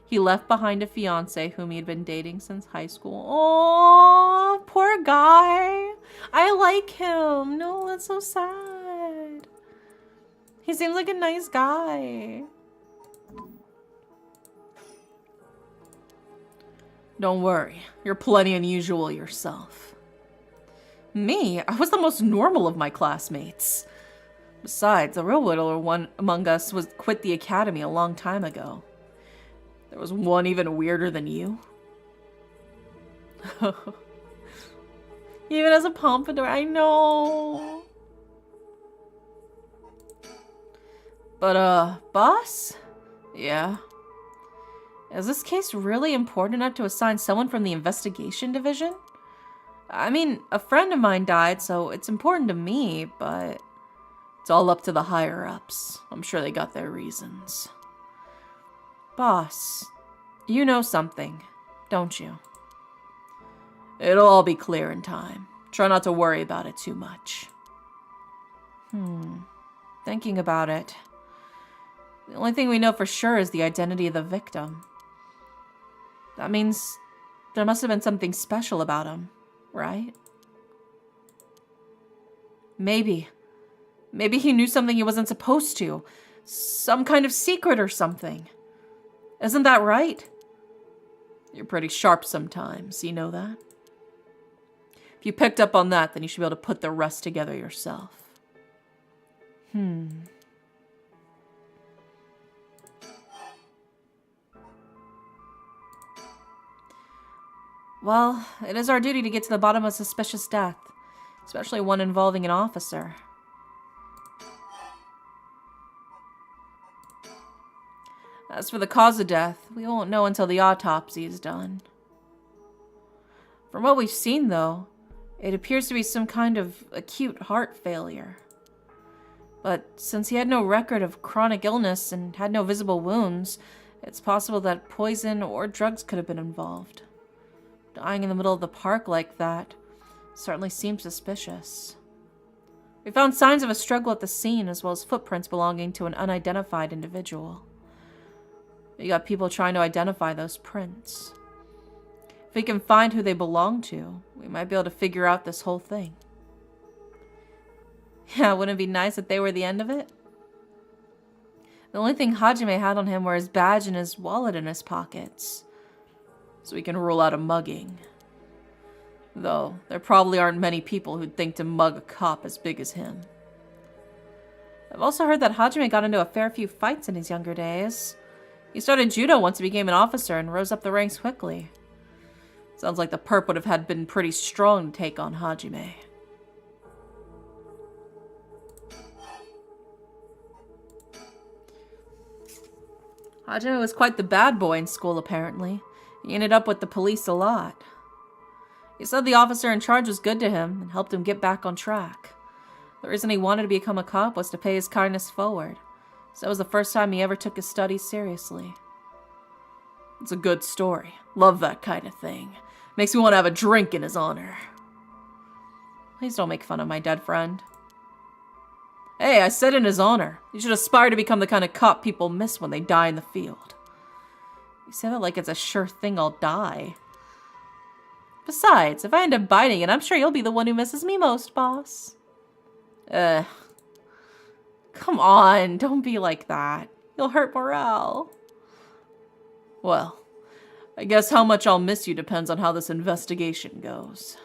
He left behind a fiancée whom he had been dating since high school. Oh, poor guy. I like him. No, that's so sad. He seems like a nice guy. Don't worry. You're plenty unusual yourself. Me? I was the most normal of my classmates. Besides, the real little one among us quit the academy a long time ago. There was one even weirder than you. Even as a pompadour, I know. But, boss? Yeah. Is this case really important enough to assign someone from the investigation division? I mean, a friend of mine died, so it's important to me, but it's all up to the higher-ups. I'm sure they got their reasons. Boss, you know something, don't you? It'll all be clear in time. Try not to worry about it too much. Thinking about it. The only thing we know for sure is the identity of the victim. That means there must have been something special about him, right? Maybe. Maybe he knew something he wasn't supposed to. Some kind of secret or something. Isn't that right? You're pretty sharp sometimes, you know that? If you picked up on that, then you should be able to put the rest together yourself. Well, it is our duty to get to the bottom of a suspicious death, especially one involving an officer. As for the cause of death, we won't know until the autopsy is done. From what we've seen, though, it appears to be some kind of acute heart failure. But since he had no record of chronic illness and had no visible wounds, it's possible that poison or drugs could have been involved. Dying in the middle of the park like that certainly seems suspicious. We found signs of a struggle at the scene, as well as footprints belonging to an unidentified individual. We got people trying to identify those prints. If we can find who they belong to, we might be able to figure out this whole thing. Yeah, wouldn't it be nice if they were the end of it? The only thing Hajime had on him were his badge and his wallet in his pockets. So we can rule out a mugging. Though, there probably aren't many people who'd think to mug a cop as big as him. I've also heard that Hajime got into a fair few fights in his younger days. He started judo once he became an officer and rose up the ranks quickly. Sounds like the perp would have been pretty strong to take on Hajime. Hajime was quite the bad boy in school, apparently. He ended up with the police a lot. He said the officer in charge was good to him and helped him get back on track. The reason he wanted to become a cop was to pay his kindness forward. So that was the first time he ever took his studies seriously. It's a good story. Love that kind of thing. Makes me want to have a drink in his honor. Please don't make fun of my dead friend. Hey, I said in his honor. You should aspire to become the kind of cop people miss when they die in the field. You say that like it's a sure thing I'll die. Besides, if I end up biting it, I'm sure you'll be the one who misses me most, boss. Come on, don't be like that. You'll hurt morale. Well, I guess how much I'll miss you depends on how this investigation goes.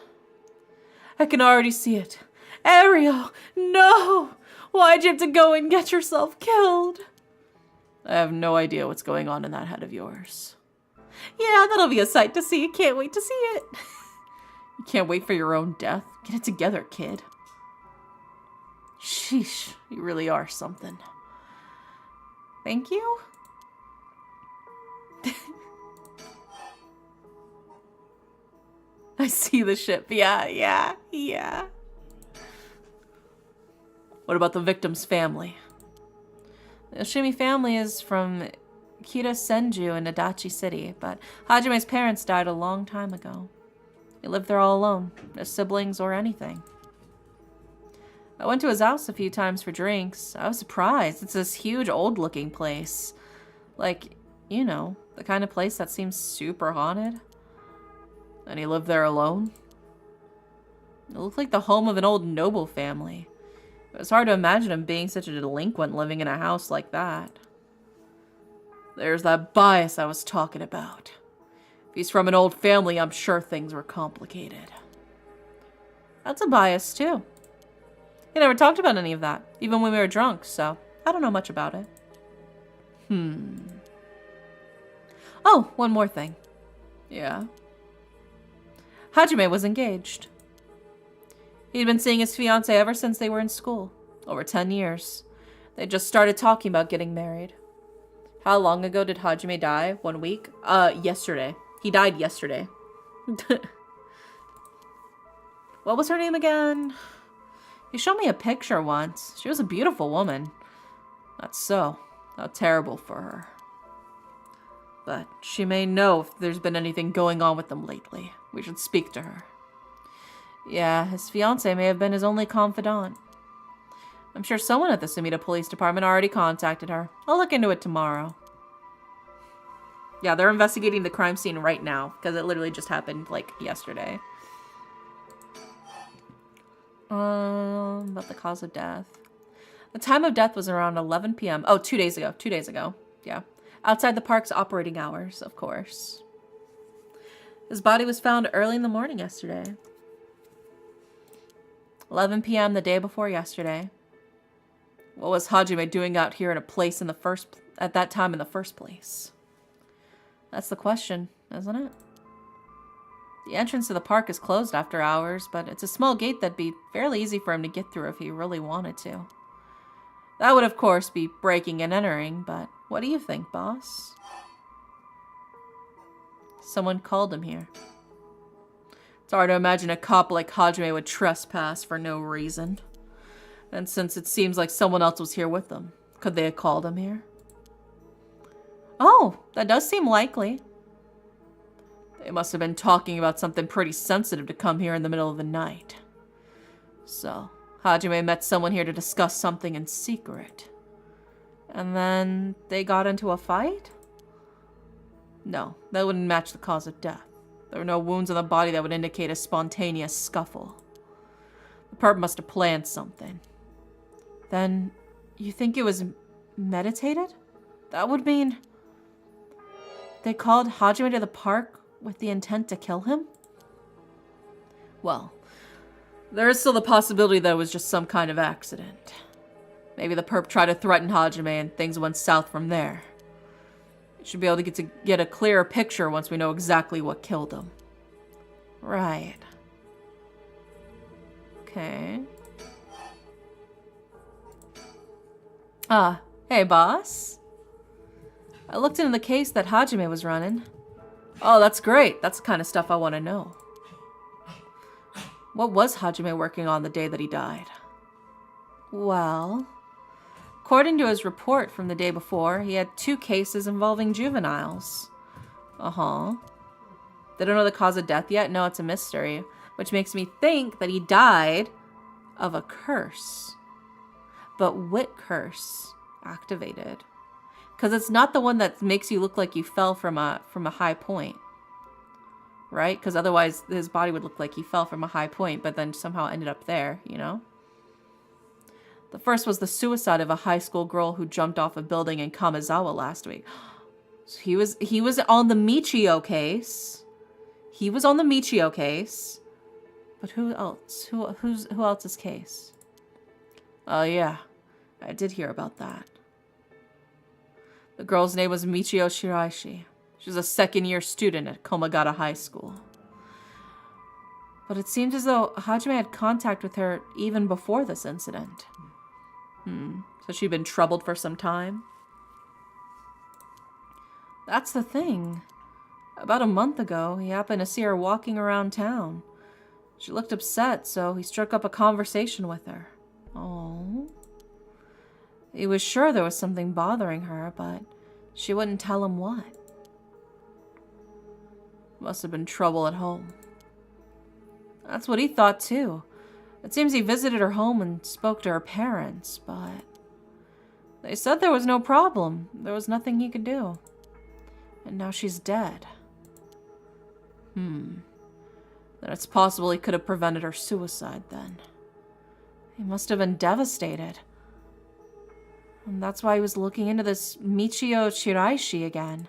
I can already see it. Ariel, no! Why'd you have to go and get yourself killed? I have no idea what's going on in that head of yours. Yeah, that'll be a sight to see. Can't wait to see it. You can't wait for your own death? Get it together, kid. Sheesh, you really are something. Thank you? I see the ship. Yeah. What about the victim's family? The Yoshimi family is from Kitasenju in Adachi City, but Hajime's parents died a long time ago. He lived there all alone, no siblings or anything. I went to his house a few times for drinks. I was surprised. It's this huge old-looking place. Like, you know, the kind of place that seems super haunted. And he lived there alone? It looked like the home of an old noble family. It was hard to imagine him being such a delinquent living in a house like that. There's that bias I was talking about. If he's from an old family, I'm sure things were complicated. That's a bias, too. He never talked about any of that, even when we were drunk, so I don't know much about it. Oh, one more thing. Yeah. Hajime was engaged. He'd been seeing his fiancée ever since they were in school. Over 10 years. They just started talking about getting married. How long ago did Hajime die? 1 week? Yesterday. He died yesterday. What was her name again? You showed me a picture once. She was a beautiful woman. That's so. How terrible for her. But she may know if there's been anything going on with them lately. We should speak to her. Yeah, his fiancée may have been his only confidant. I'm sure someone at the Sumida Police Department already contacted her. I'll look into it tomorrow. Yeah, they're investigating the crime scene right now, because it literally just happened, like, yesterday. About the cause of death. The time of death was around 11 p.m. Oh, 2 days ago. 2 days ago. Yeah. Outside the park's operating hours, of course. His body was found early in the morning yesterday. 11 p.m. the day before yesterday. What was Hajime doing out here at that time in the first place? That's the question, isn't it? The entrance to the park is closed after hours, but it's a small gate that'd be fairly easy for him to get through if he really wanted to. That would, of course, be breaking and entering, but what do you think, boss? Someone called him here. It's hard to imagine a cop like Hajime would trespass for no reason. And since it seems like someone else was here with them, could they have called him here? Oh, that does seem likely. They must have been talking about something pretty sensitive to come here in the middle of the night. So, Hajime met someone here to discuss something in secret. And then they got into a fight? No, that wouldn't match the cause of death. There were no wounds on the body that would indicate a spontaneous scuffle. The perp must have planned something. Then, you think it was meditated? That would mean they called Hajime to the park with the intent to kill him? Well, there is still the possibility that it was just some kind of accident. Maybe the perp tried to threaten Hajime and things went south from there. We should be able to get a clearer picture once we know exactly what killed him. Right. Okay. Hey boss. I looked into the case that Hajime was running. Oh, that's great. That's the kind of stuff I want to know. What was Hajime working on the day that he died? Well, according to his report from the day before, he had 2 cases involving juveniles. Uh-huh. They don't know the cause of death yet? No, it's a mystery. Which makes me think that he died of a curse. But what curse activated? Because it's not the one that makes you look like you fell from a high point. Right? Because otherwise his body would look like he fell from a high point, but then somehow ended up there, you know? The first was the suicide of a high school girl who jumped off a building in Kamizawa last week. So he was on the Michio case. He was on the Michio case. But who else? Who else's case? Oh yeah, I did hear about that. The girl's name was Michio Shiraishi. She was a second-year student at Komagata High School. But it seemed as though Hajime had contact with her even before this incident. So she'd been troubled for some time? That's the thing. About a month ago, he happened to see her walking around town. She looked upset, so he struck up a conversation with her. Oh. He was sure there was something bothering her, but she wouldn't tell him what. Must have been trouble at home. That's what he thought, too. It seems he visited her home and spoke to her parents, but they said there was no problem. There was nothing he could do. And now she's dead. Then it's possible he could have prevented her suicide then. He must have been devastated. And that's why he was looking into this Michio Shiraishi again.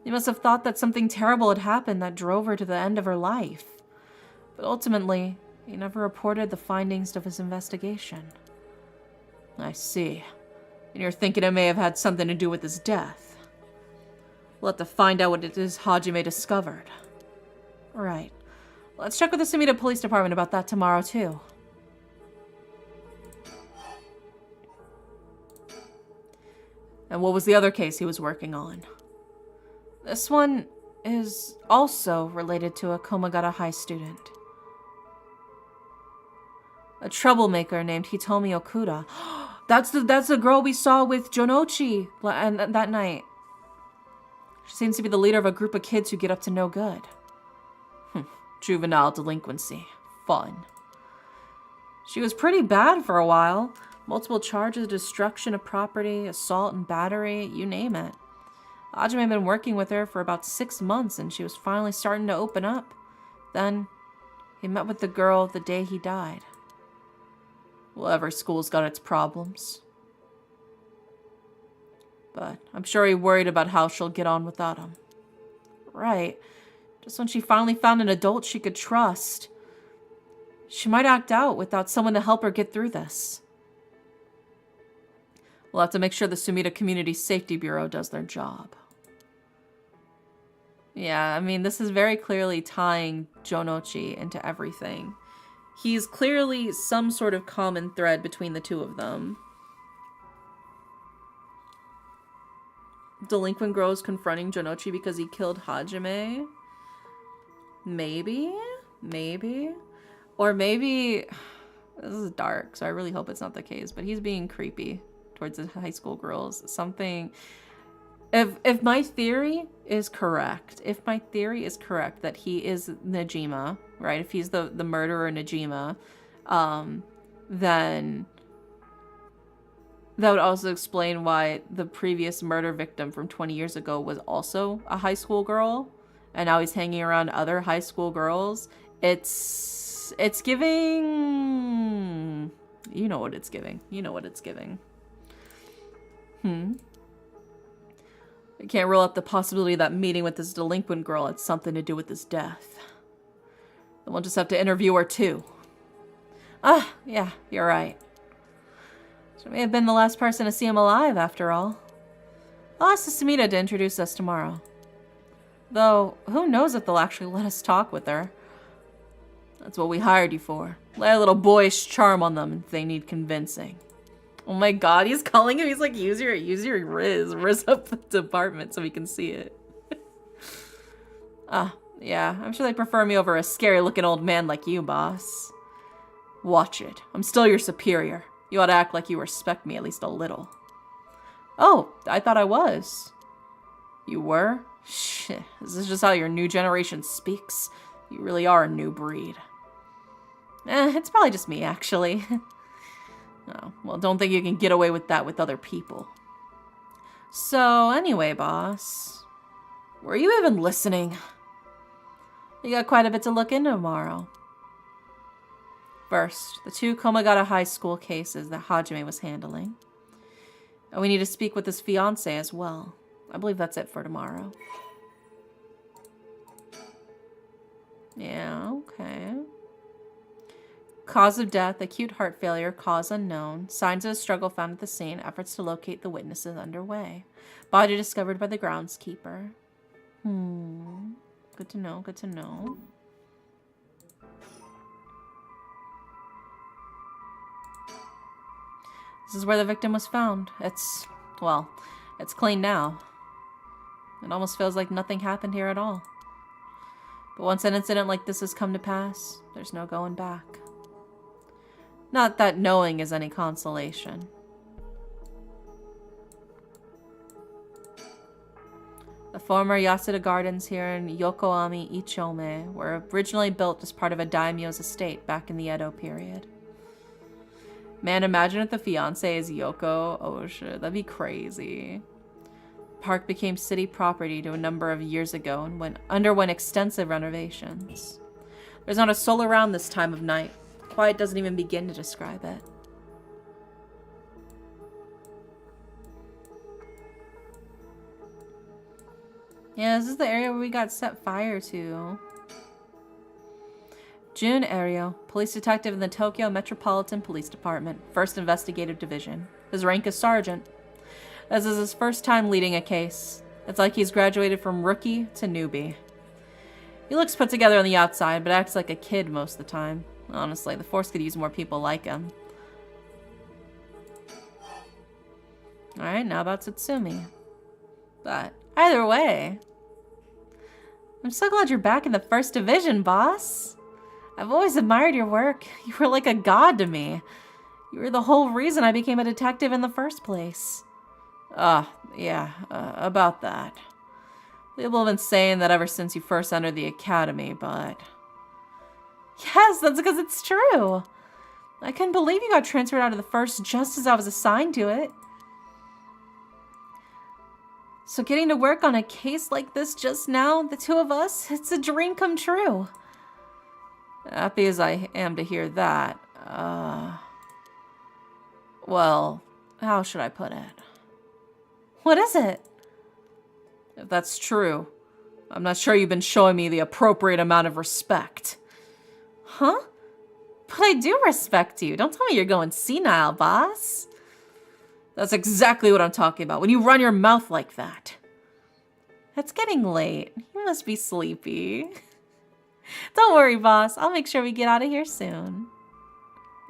He must have thought that something terrible had happened that drove her to the end of her life. But ultimately, he never reported the findings of his investigation. I see. And you're thinking it may have had something to do with his death. We'll have to find out what it is Hajime discovered. Right. Let's check with the Sumida Police Department about that tomorrow, too. And what was the other case he was working on? This one is also related to a Komagata High student. A troublemaker named Hitomi Okuda. That's the girl we saw with Jonochi that night. She seems to be the leader of a group of kids who get up to no good. Juvenile delinquency. Fun. She was pretty bad for a while. Multiple charges of destruction of property, assault and battery, you name it. Hajime had been working with her for about 6 months and she was finally starting to open up. Then, he met with the girl the day he died. Well, every school's got its problems. But I'm sure he worried about how she'll get on without him. Right. Just when she finally found an adult she could trust. She might act out without someone to help her get through this. We'll have to make sure the Sumida Community Safety Bureau does their job. Yeah, I mean, this is very clearly tying Jonochi into everything. He's clearly some sort of common thread between the two of them. Delinquent girls confronting Jonochi because he killed Hajime. Maybe? Maybe? Or maybe... This is dark, so I really hope it's not the case. But he's being creepy towards the high school girls. Something... If my theory is correct, that he is Najima, right? If he's the murderer Najima, then that would also explain why the previous murder victim from 20 years ago was also a high school girl, and now he's hanging around other high school girls. It's giving... You know what it's giving. You know what it's giving. I can't rule out the possibility that meeting with this delinquent girl had something to do with his death. Then we'll just have to interview her too. Ah, yeah, you're right. She may have been the last person to see him alive, after all. I'll ask Sumida to introduce us tomorrow. Though, who knows if they'll actually let us talk with her. That's what we hired you for. Lay a little boyish charm on them if they need convincing. Oh my god, he's calling him. He's like, use your Riz up the department so we can see it. Yeah, I'm sure they prefer me over a scary-looking old man like you, boss. Watch it. I'm still your superior. You ought to act like you respect me at least a little. Oh, I thought I was. You were? Shit, is this just how your new generation speaks? You really are a new breed. It's probably just me, actually. Oh, well, don't think you can get away with that with other people. So, anyway, boss. Were you even listening? You got quite a bit to look into tomorrow. First, the 2 Komagata High School cases that Hajime was handling. And we need to speak with his fiancée as well. I believe that's it for tomorrow. Yeah, okay. Cause of death, acute heart failure, cause unknown. Signs of a struggle found at the scene. Efforts to locate the witnesses underway. Body discovered by the groundskeeper. Good to know, good to know. This is where the victim was found. It's clean now. It almost feels like nothing happened here at all. But once an incident like this has come to pass, there's no going back. Not that knowing is any consolation. The former Yasuda Gardens here in Yokoami Ichome were originally built as part of a daimyo's estate back in the Edo period. Man, imagine if the fiancé is Yoko. Oh shit, that'd be crazy. The park became city property to a number of years ago and underwent extensive renovations. There's not a soul around this time of night. Quiet doesn't even begin to describe it. Yeah, this is the area where we got set fire to. Jun Ario, police detective in the Tokyo Metropolitan Police Department, 1st Investigative Division. His rank is sergeant. This is his first time leading a case. It's like he's graduated from rookie to newbie. He looks put together on the outside, but acts like a kid most of the time. Honestly, the Force could use more people like him. Alright, now about Tsutsumi. But either way, I'm so glad you're back in the first division, boss. I've always admired your work. You were like a god to me. You were the whole reason I became a detective in the first place. Yeah, about that. People have been saying that ever since you first entered the academy, but... Yes, that's because it's true. I couldn't believe you got transferred out of the first just as I was assigned to it. So getting to work on a case like this just now, the two of us, it's a dream come true. Happy as I am to hear that, well, how should I put it? What is it? If that's true, I'm not sure you've been showing me the appropriate amount of respect. Huh? But I do respect you. Don't tell me you're going senile, boss. That's exactly what I'm talking about, when you run your mouth like that. It's getting late. You must be sleepy. Don't worry, boss. I'll make sure we get out of here soon.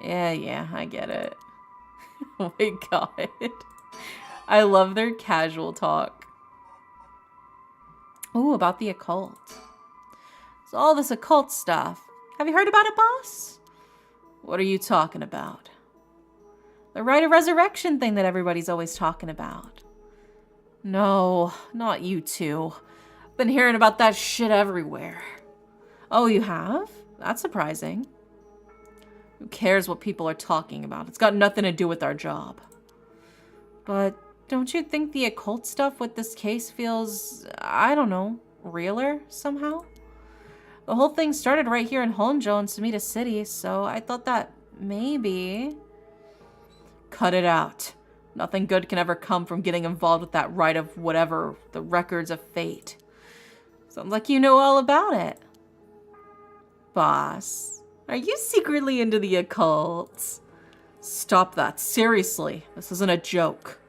Yeah, I get it. Oh my god. I love their casual talk. Ooh, about the occult. So all this occult stuff. Have you heard about it, boss? What are you talking about? The rite of resurrection thing that everybody's always talking about. No, not you two. Been hearing about that shit everywhere. Oh, you have? That's surprising. Who cares what people are talking about? It's got nothing to do with our job. But don't you think the occult stuff with this case feels, I don't know, realer somehow? The whole thing started right here in Honjo in Sumida City, so I thought that maybe... Cut it out. Nothing good can ever come from getting involved with that rite of whatever, the records of fate. Sounds like you know all about it. Boss, are you secretly into the occult? Stop that, seriously. This isn't a joke.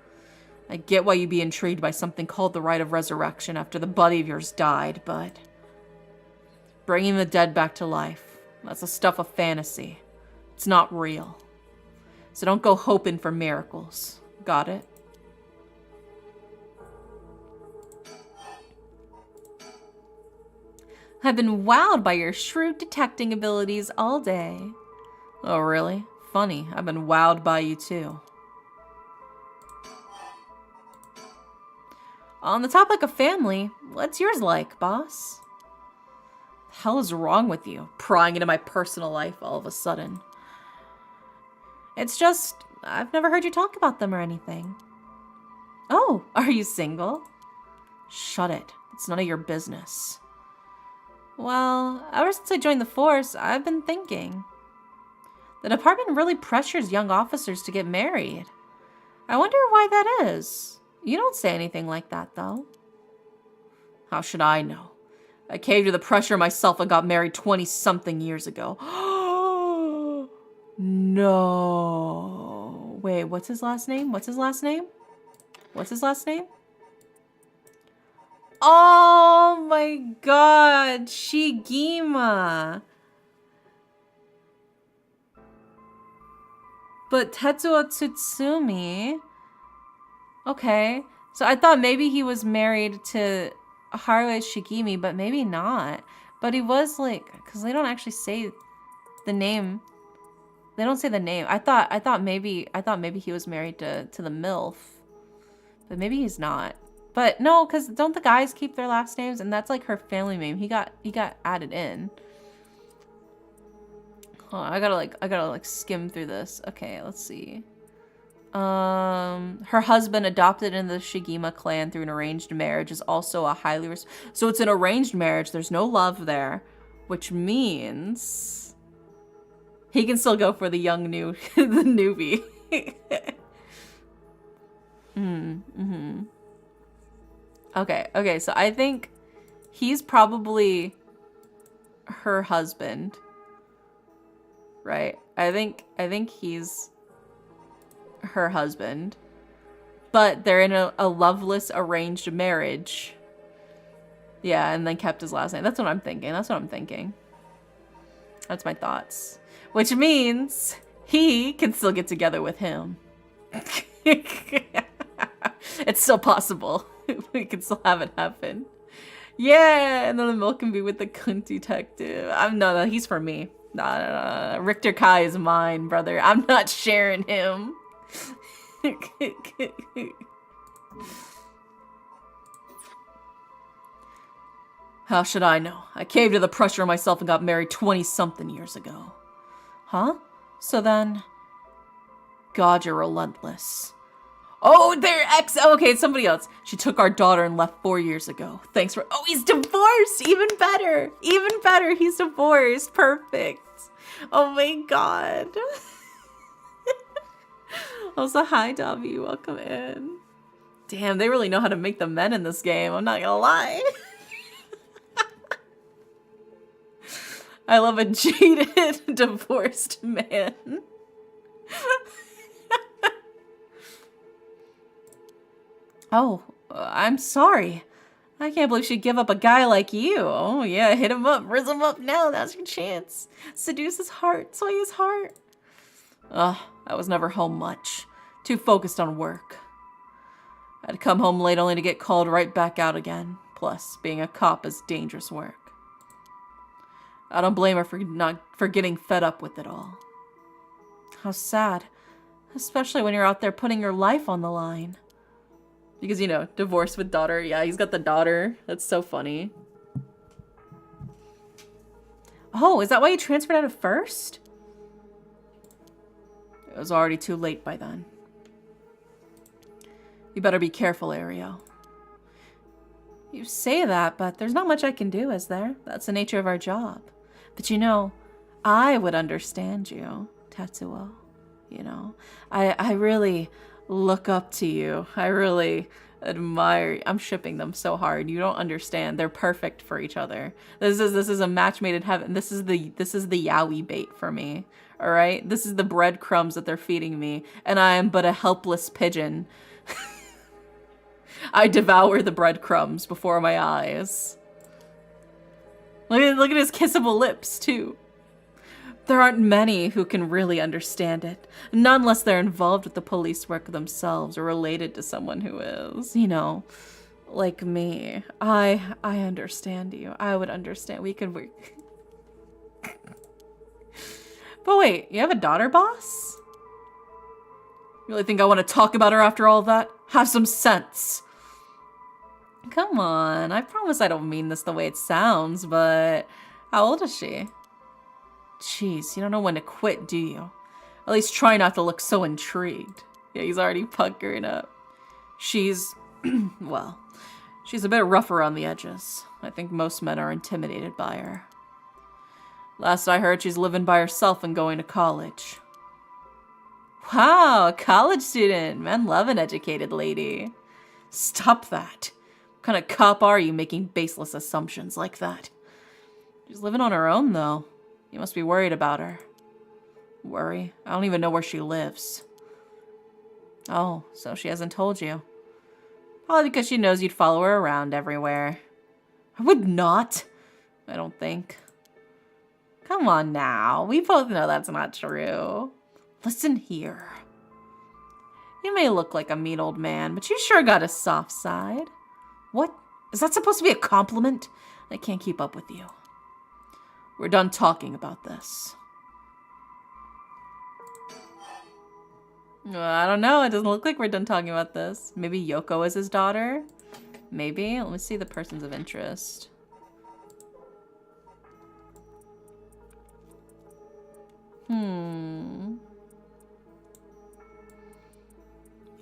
I get why you'd be intrigued by something called the rite of resurrection after the buddy of yours died, but... Bringing the dead back to life, that's the stuff of fantasy. It's not real. So don't go hoping for miracles. Got it? I've been wowed by your shrewd detecting abilities all day. Oh, really? Funny. I've been wowed by you, too. On the topic of family, what's yours like, boss? The hell is wrong with you? Prying into my personal life all of a sudden. It's just, I've never heard you talk about them or anything. Oh, are you single? Shut it. It's none of your business. Well, ever since I joined the force, I've been thinking. The department really pressures young officers to get married. I wonder why that is. You don't say anything like that, though. How should I know? I caved to the pressure myself and got married 20-something years ago. No. Wait, what's his last name? What's his last name? What's his last name? Oh my god, Shigima. But Tetsuo Tsutsumi. Okay. So I thought maybe he was married to Haruo Shigimi, but maybe not. But he was like, because they don't actually say the name. They don't say the name. I thought maybe he was married to the MILF. But maybe he's not. But no, because don't the guys keep their last names? And that's like her family name. He got added in. Hold on, I gotta skim through this. Okay, let's see. Her husband, adopted into the Shigima clan through an arranged marriage, is also a highly so it's an arranged marriage. There's no love there, which means he can still go for the young the newbie. Okay, so I think he's probably her husband. Right? I think he's her husband. But they're in a loveless arranged marriage. Yeah, and then kept his last name. That's what I'm thinking. That's what I'm thinking. That's my thoughts. Which means he can still get together with him. It's still possible. We can still have it happen. Yeah, and then the milk can be with the cunt detective. No, he's for me. Nah. Richter Kai is mine, brother. I'm not sharing him. How should I know? I caved to the pressure myself and got married 20-something years ago. Huh? So then... God, you're relentless. Oh, they're ex... Oh, okay, it's somebody else. She took our daughter and left 4 years ago. Thanks for... Oh, he's divorced! Even better! Even better, he's divorced. Perfect. Oh my god. Also, hi, Dobby. Welcome in. Damn, they really know how to make the men in this game. I'm not gonna lie. I love a jaded, divorced man. Oh, I'm sorry. I can't believe she'd give up a guy like you. Oh yeah, hit him up, rizz him up now. That's your chance. Seduce his heart, sway his heart. Ugh, I was never home much. Too focused on work. I'd come home late only to get called right back out again. Plus, being a cop is dangerous work. I don't blame her for getting fed up with it all. How sad. Especially when you're out there putting your life on the line. Because, you know, divorced with daughter. Yeah, he's got the daughter. That's so funny. Oh, is that why you transferred out of first? It was already too late by then. You better be careful, Ariel. You say that, but there's not much I can do, is there? That's the nature of our job. But you know, I would understand you, Tetsuo. You know, I really look up to you. I really admire you. I'm shipping them so hard. You don't understand. They're perfect for each other. This is a match made in heaven. This is the yaoi bait for me. All right? This is the breadcrumbs that they're feeding me, and I am but a helpless pigeon. I devour the breadcrumbs before my eyes. Look at his kissable lips, too. There aren't many who can really understand it. Not unless they're involved with the police work themselves or related to someone who is. You know, like me. I understand you. I would understand. We could work. But wait, you have a daughter, boss? You really think I want to talk about her after all that? Have some sense. Come on, I promise I don't mean this the way it sounds, but how old is she? Jeez, you don't know when to quit, do you? At least try not to look so intrigued. Yeah, he's already puckering up. She's, well, she's a bit rough around the edges. I think most men are intimidated by her. Last I heard, she's living by herself and going to college. Wow, a college student. Men love an educated lady. Stop that. What kind of cop are you making baseless assumptions like that? She's living on her own, though. You must be worried about her. Worry? I don't even know where she lives. Oh, so she hasn't told you. Probably because she knows you'd follow her around everywhere. I would not. I don't think. Come on now. We both know that's not true. Listen here. You may look like a mean old man, but you sure got a soft side. What? Is that supposed to be a compliment? I can't keep up with you. We're done talking about this. I don't know. It doesn't look like we're done talking about this. Maybe Yoko is his daughter? Maybe. Let me see the persons of interest.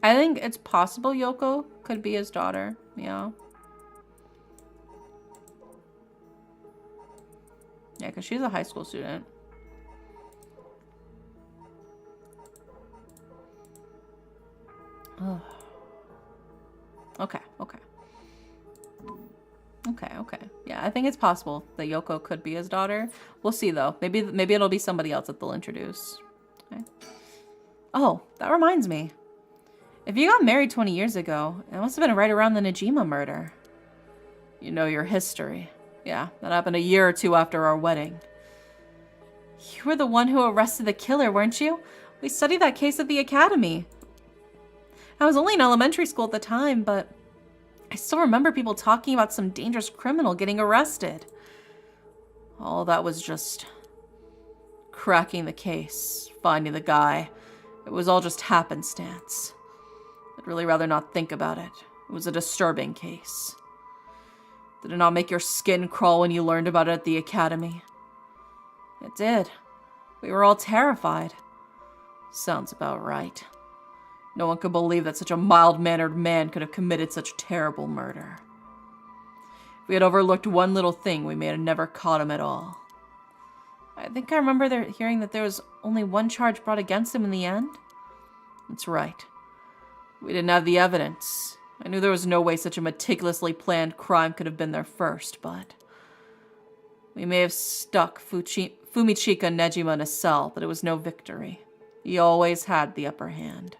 I think it's possible Yoko could be his daughter. Yeah. Yeah, because she's a high school student. Oh. Okay. Yeah, I think it's possible that Yoko could be his daughter. We'll see, though. Maybe it'll be somebody else that they'll introduce. Okay. Oh, that reminds me. If you got married 20 years ago, it must have been right around the Najima murder. You know your history. Yeah, that happened a year or two after our wedding. You were the one who arrested the killer, weren't you? We studied that case at the academy. I was only in elementary school at the time, but I still remember people talking about some dangerous criminal getting arrested. All that was just cracking the case, finding the guy. It was all just happenstance. I'd really rather not think about it. It was a disturbing case. Did it not make your skin crawl when you learned about it at the academy? It did. We were all terrified. Sounds about right. No one could believe that such a mild-mannered man could have committed such terrible murder. If we had overlooked one little thing, we may have never caught him at all. I think I remember hearing that there was only one charge brought against him in the end. That's right. We didn't have the evidence. I knew there was no way such a meticulously planned crime could have been there first, but we may have stuck Fumichika Nejima in a cell, but it was no victory. He always had the upper hand.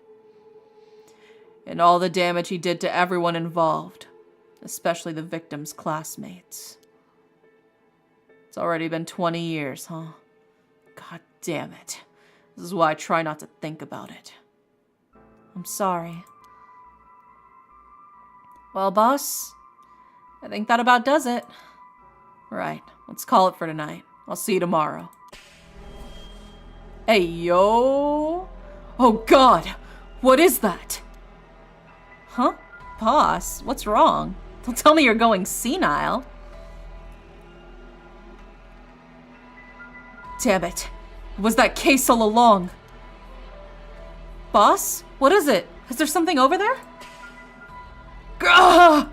And all the damage he did to everyone involved, especially the victim's classmates. It's already been 20 years, huh? God damn it. This is why I try not to think about it. I'm sorry. Well, boss, I think that about does it. Right, let's call it for tonight. I'll see you tomorrow. Hey, yo! Oh God, what is that? Huh? Boss, what's wrong? Don't tell me you're going senile. Damn it. It was that case all along. Boss? What is it? Is there something over there? Gah!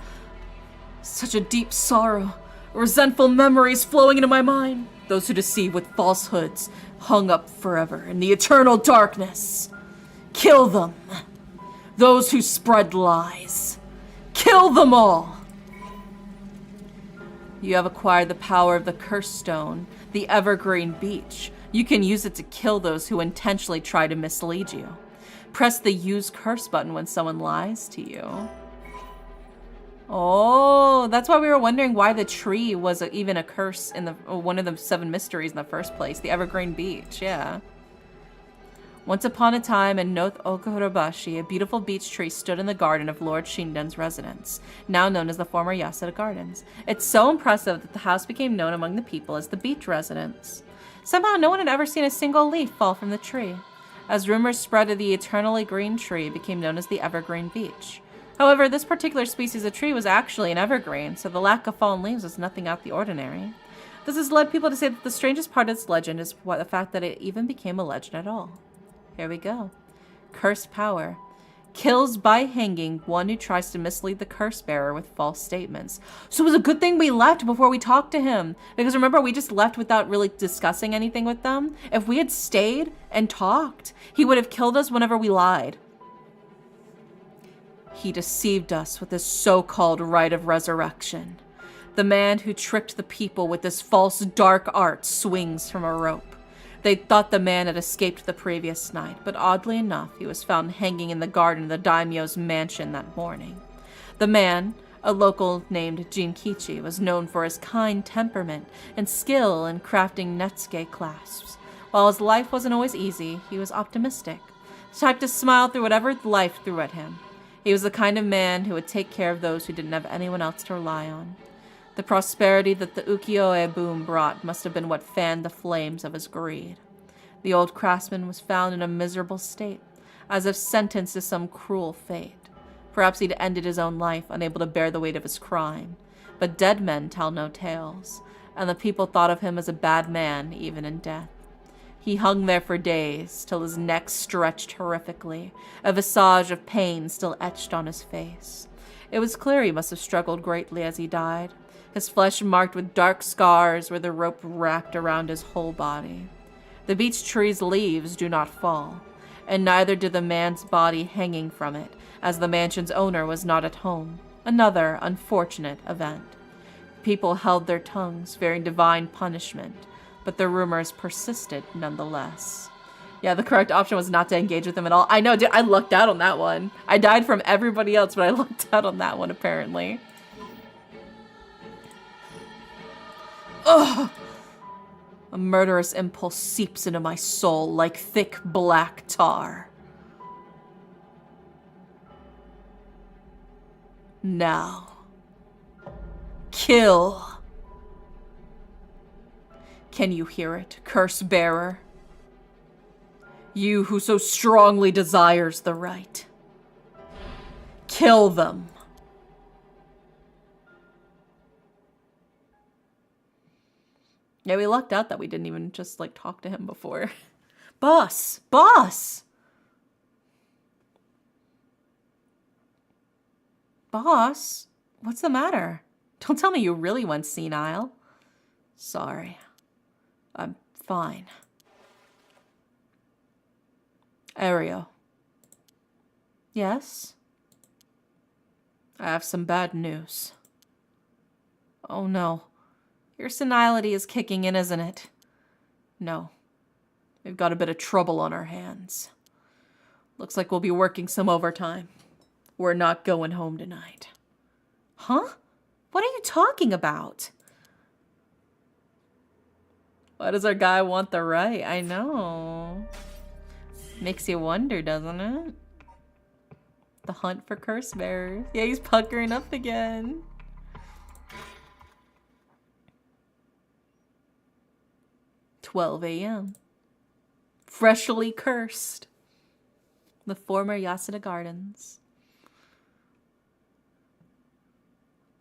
Such a deep sorrow. Resentful memories flowing into my mind. Those who deceive with falsehoods, hung up forever in the eternal darkness. Kill them. Those who spread lies. Kill them all. You have acquired the power of the Curse Stone, the Evergreen Beach. You can use it to kill those who intentionally try to mislead you. Press the Use Curse button when someone lies to you. Oh, that's why we were wondering why the tree was even a curse in one of the Seven Mysteries in the first place. The Evergreen Beach, yeah. Once upon a time in North Okurabashi, a beautiful beech tree stood in the garden of Lord Shinden's residence, now known as the former Yasuda Gardens. It's so impressive that the house became known among the people as the beech residence. Somehow no one had ever seen a single leaf fall from the tree. As rumors spread of the eternally green tree, it became known as the Evergreen Beach. However, this particular species of tree was actually an evergreen, so the lack of fallen leaves was nothing out of the ordinary. This has led people to say that the strangest part of its legend is the fact that it even became a legend at all. Here we go. Curse power. Kills by hanging one who tries to mislead the curse bearer with false statements. So it was a good thing we left before we talked to him. Because remember, we just left without really discussing anything with them. If we had stayed and talked, he would have killed us whenever we lied. He deceived us with his so-called rite of resurrection. The man who tricked the people with this false dark art swings from a rope. They thought the man had escaped the previous night, but oddly enough, he was found hanging in the garden of the daimyo's mansion that morning. The man, a local named Jinkichi, was known for his kind temperament and skill in crafting netsuke clasps. While his life wasn't always easy, he was optimistic, the type to smile through whatever life threw at him. He was the kind of man who would take care of those who didn't have anyone else to rely on. The prosperity that the ukiyo-e boom brought must have been what fanned the flames of his greed. The old craftsman was found in a miserable state, as if sentenced to some cruel fate. Perhaps he'd ended his own life, unable to bear the weight of his crime. But dead men tell no tales, and the people thought of him as a bad man even in death. He hung there for days, till his neck stretched horrifically, a visage of pain still etched on his face. It was clear he must have struggled greatly as he died, his flesh marked with dark scars where the rope wrapped around his whole body. The beech tree's leaves do not fall, and neither did the man's body hanging from it, as the mansion's owner was not at home. Another unfortunate event. People held their tongues, fearing divine punishment, but the rumors persisted nonetheless. Yeah, the correct option was not to engage with him at all. I know, dude, I lucked out on that one. I died from everybody else, but I lucked out on that one, apparently. Ugh! A murderous impulse seeps into my soul like thick black tar. Now. Kill. Can you hear it, curse bearer? You who so strongly desires the right. Kill them. Yeah, we lucked out that we didn't even just, like, talk to him before. Boss! Boss! Boss? What's the matter? Don't tell me you really went senile. Sorry. I'm fine. Ario. Yes? I have some bad news. Oh no. Your senility is kicking in, isn't it? No. We've got a bit of trouble on our hands. Looks like we'll be working some overtime. We're not going home tonight. Huh? What are you talking about? Why does our guy want the right? I know. Makes you wonder, doesn't it? The hunt for curse bearers. Yeah, he's puckering up again. "12 a.m. Freshly cursed. The former Yasuda Gardens.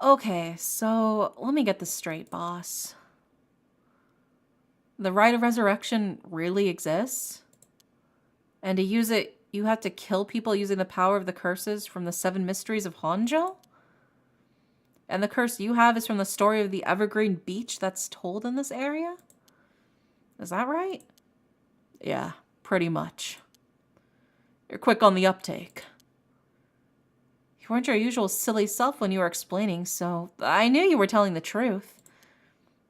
Okay, so let me get this straight, boss. The rite of resurrection really exists? And to use it, you have to kill people using the power of the curses from the Seven Mysteries of Honjo? And the curse you have is from the story of the Evergreen Beach that's told in this area? Is that right? Yeah, pretty much. You're quick on the uptake. You weren't your usual silly self when you were explaining, so I knew you were telling the truth.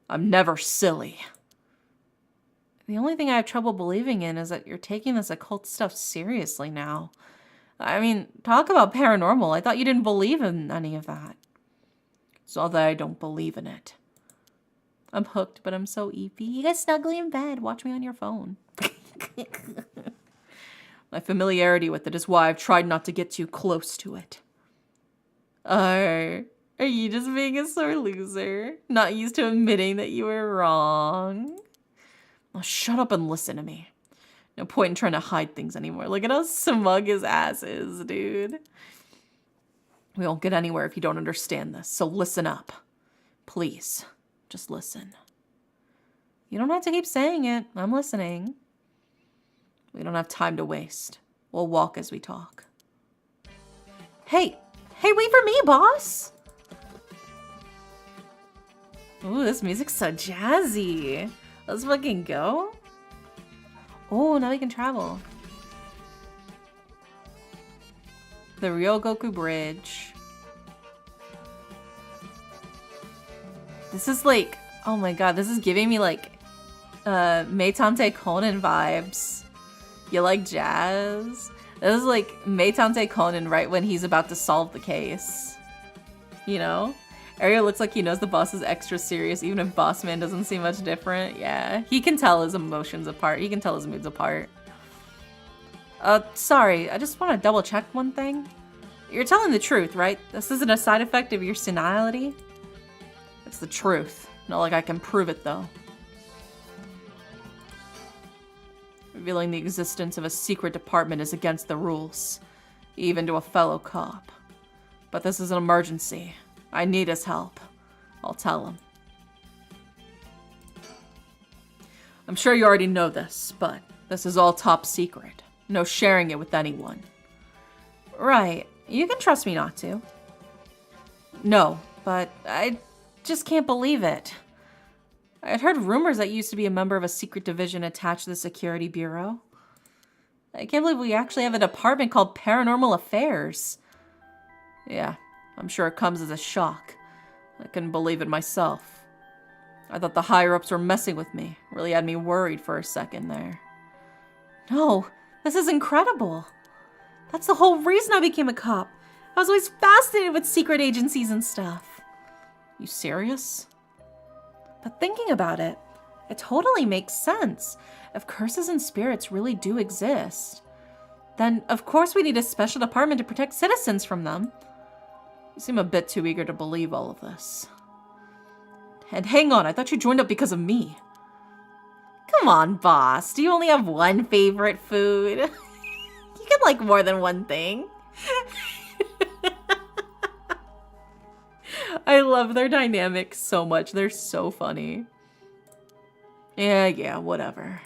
I'm never silly. The only thing I have trouble believing in is that you're taking this occult stuff seriously now. I mean, talk about paranormal. I thought you didn't believe in any of that. It's not that I don't believe in it. I'm hooked, but I'm so eepy. You guys snuggly in bed. Watch me on your phone. My familiarity with it is why I've tried not to get too close to it. Are you just being a sore loser? Not used to admitting that you were wrong? Well, shut up and listen to me. No point in trying to hide things anymore. Look at how smug his ass is, dude. We won't get anywhere if you don't understand this, so listen up. Please, just listen. You don't have to keep saying it. I'm listening. We don't have time to waste. We'll walk as we talk. Hey, wait for me, boss! Ooh, this music's so jazzy. Let's fucking go. Oh, now we can travel. The Ryogoku Bridge. This is like, oh my god, this is giving me like Meitante Conan vibes. You like jazz? This is like Meitante Conan right when he's about to solve the case. You know? Ario looks like he knows the boss is extra serious, even if Boss Man doesn't seem much different. Yeah, he can tell his emotions apart. He can tell his moods apart. Sorry, I just want to double check one thing. You're telling the truth, right? This isn't a side effect of your senility? It's the truth. Not like I can prove it, though. Revealing the existence of a secret department is against the rules, even to a fellow cop. But this is an emergency. I need his help. I'll tell him. I'm sure you already know this, but this is all top secret. No sharing it with anyone. Right. You can trust me not to. No, but I just can't believe it. I'd heard rumors that you used to be a member of a secret division attached to the Security Bureau. I can't believe we actually have a department called Paranormal Affairs. Yeah. I'm sure it comes as a shock. I couldn't believe it myself. I thought the higher-ups were messing with me. Really had me worried for a second there. No, this is incredible. That's the whole reason I became a cop. I was always fascinated with secret agencies and stuff. You serious? But thinking about it, it totally makes sense. If curses and spirits really do exist, then of course we need a special department to protect citizens from them. You seem a bit too eager to believe all of this. And hang on, I thought you joined up because of me. Come on, boss. Do you only have one favorite food? You can like more than one thing. I love their dynamics so much. They're so funny. Yeah, whatever.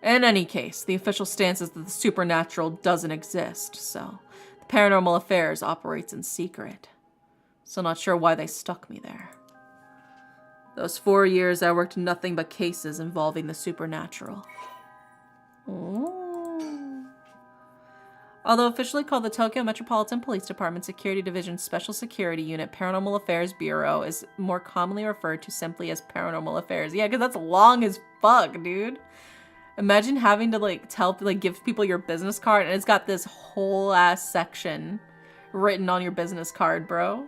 In any case, the official stance is that the supernatural doesn't exist, so the Paranormal Affairs operates in secret. So not sure why they stuck me there. Those 4 years I worked nothing but cases involving the supernatural. Ooh. Although officially called the Tokyo Metropolitan Police Department Security Division Special Security Unit, Paranormal Affairs Bureau is more commonly referred to simply as Paranormal Affairs. Yeah, because that's long as fuck, dude. Imagine having to give people your business card and it's got this whole ass section written on your business card, bro.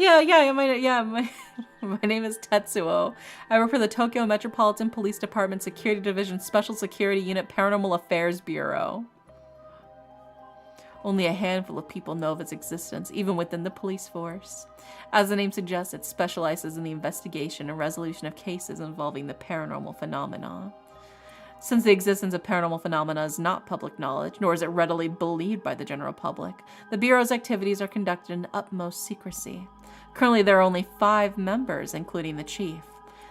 My name is Tetsuo. I work for the Tokyo Metropolitan Police Department Security Division Special Security Unit Paranormal Affairs Bureau. Only a handful of people know of its existence, even within the police force. As the name suggests, it specializes in the investigation and resolution of cases involving the paranormal phenomena. Since the existence of paranormal phenomena is not public knowledge, nor is it readily believed by the general public, the Bureau's activities are conducted in utmost secrecy. Currently, there are only 5 members, including the chief.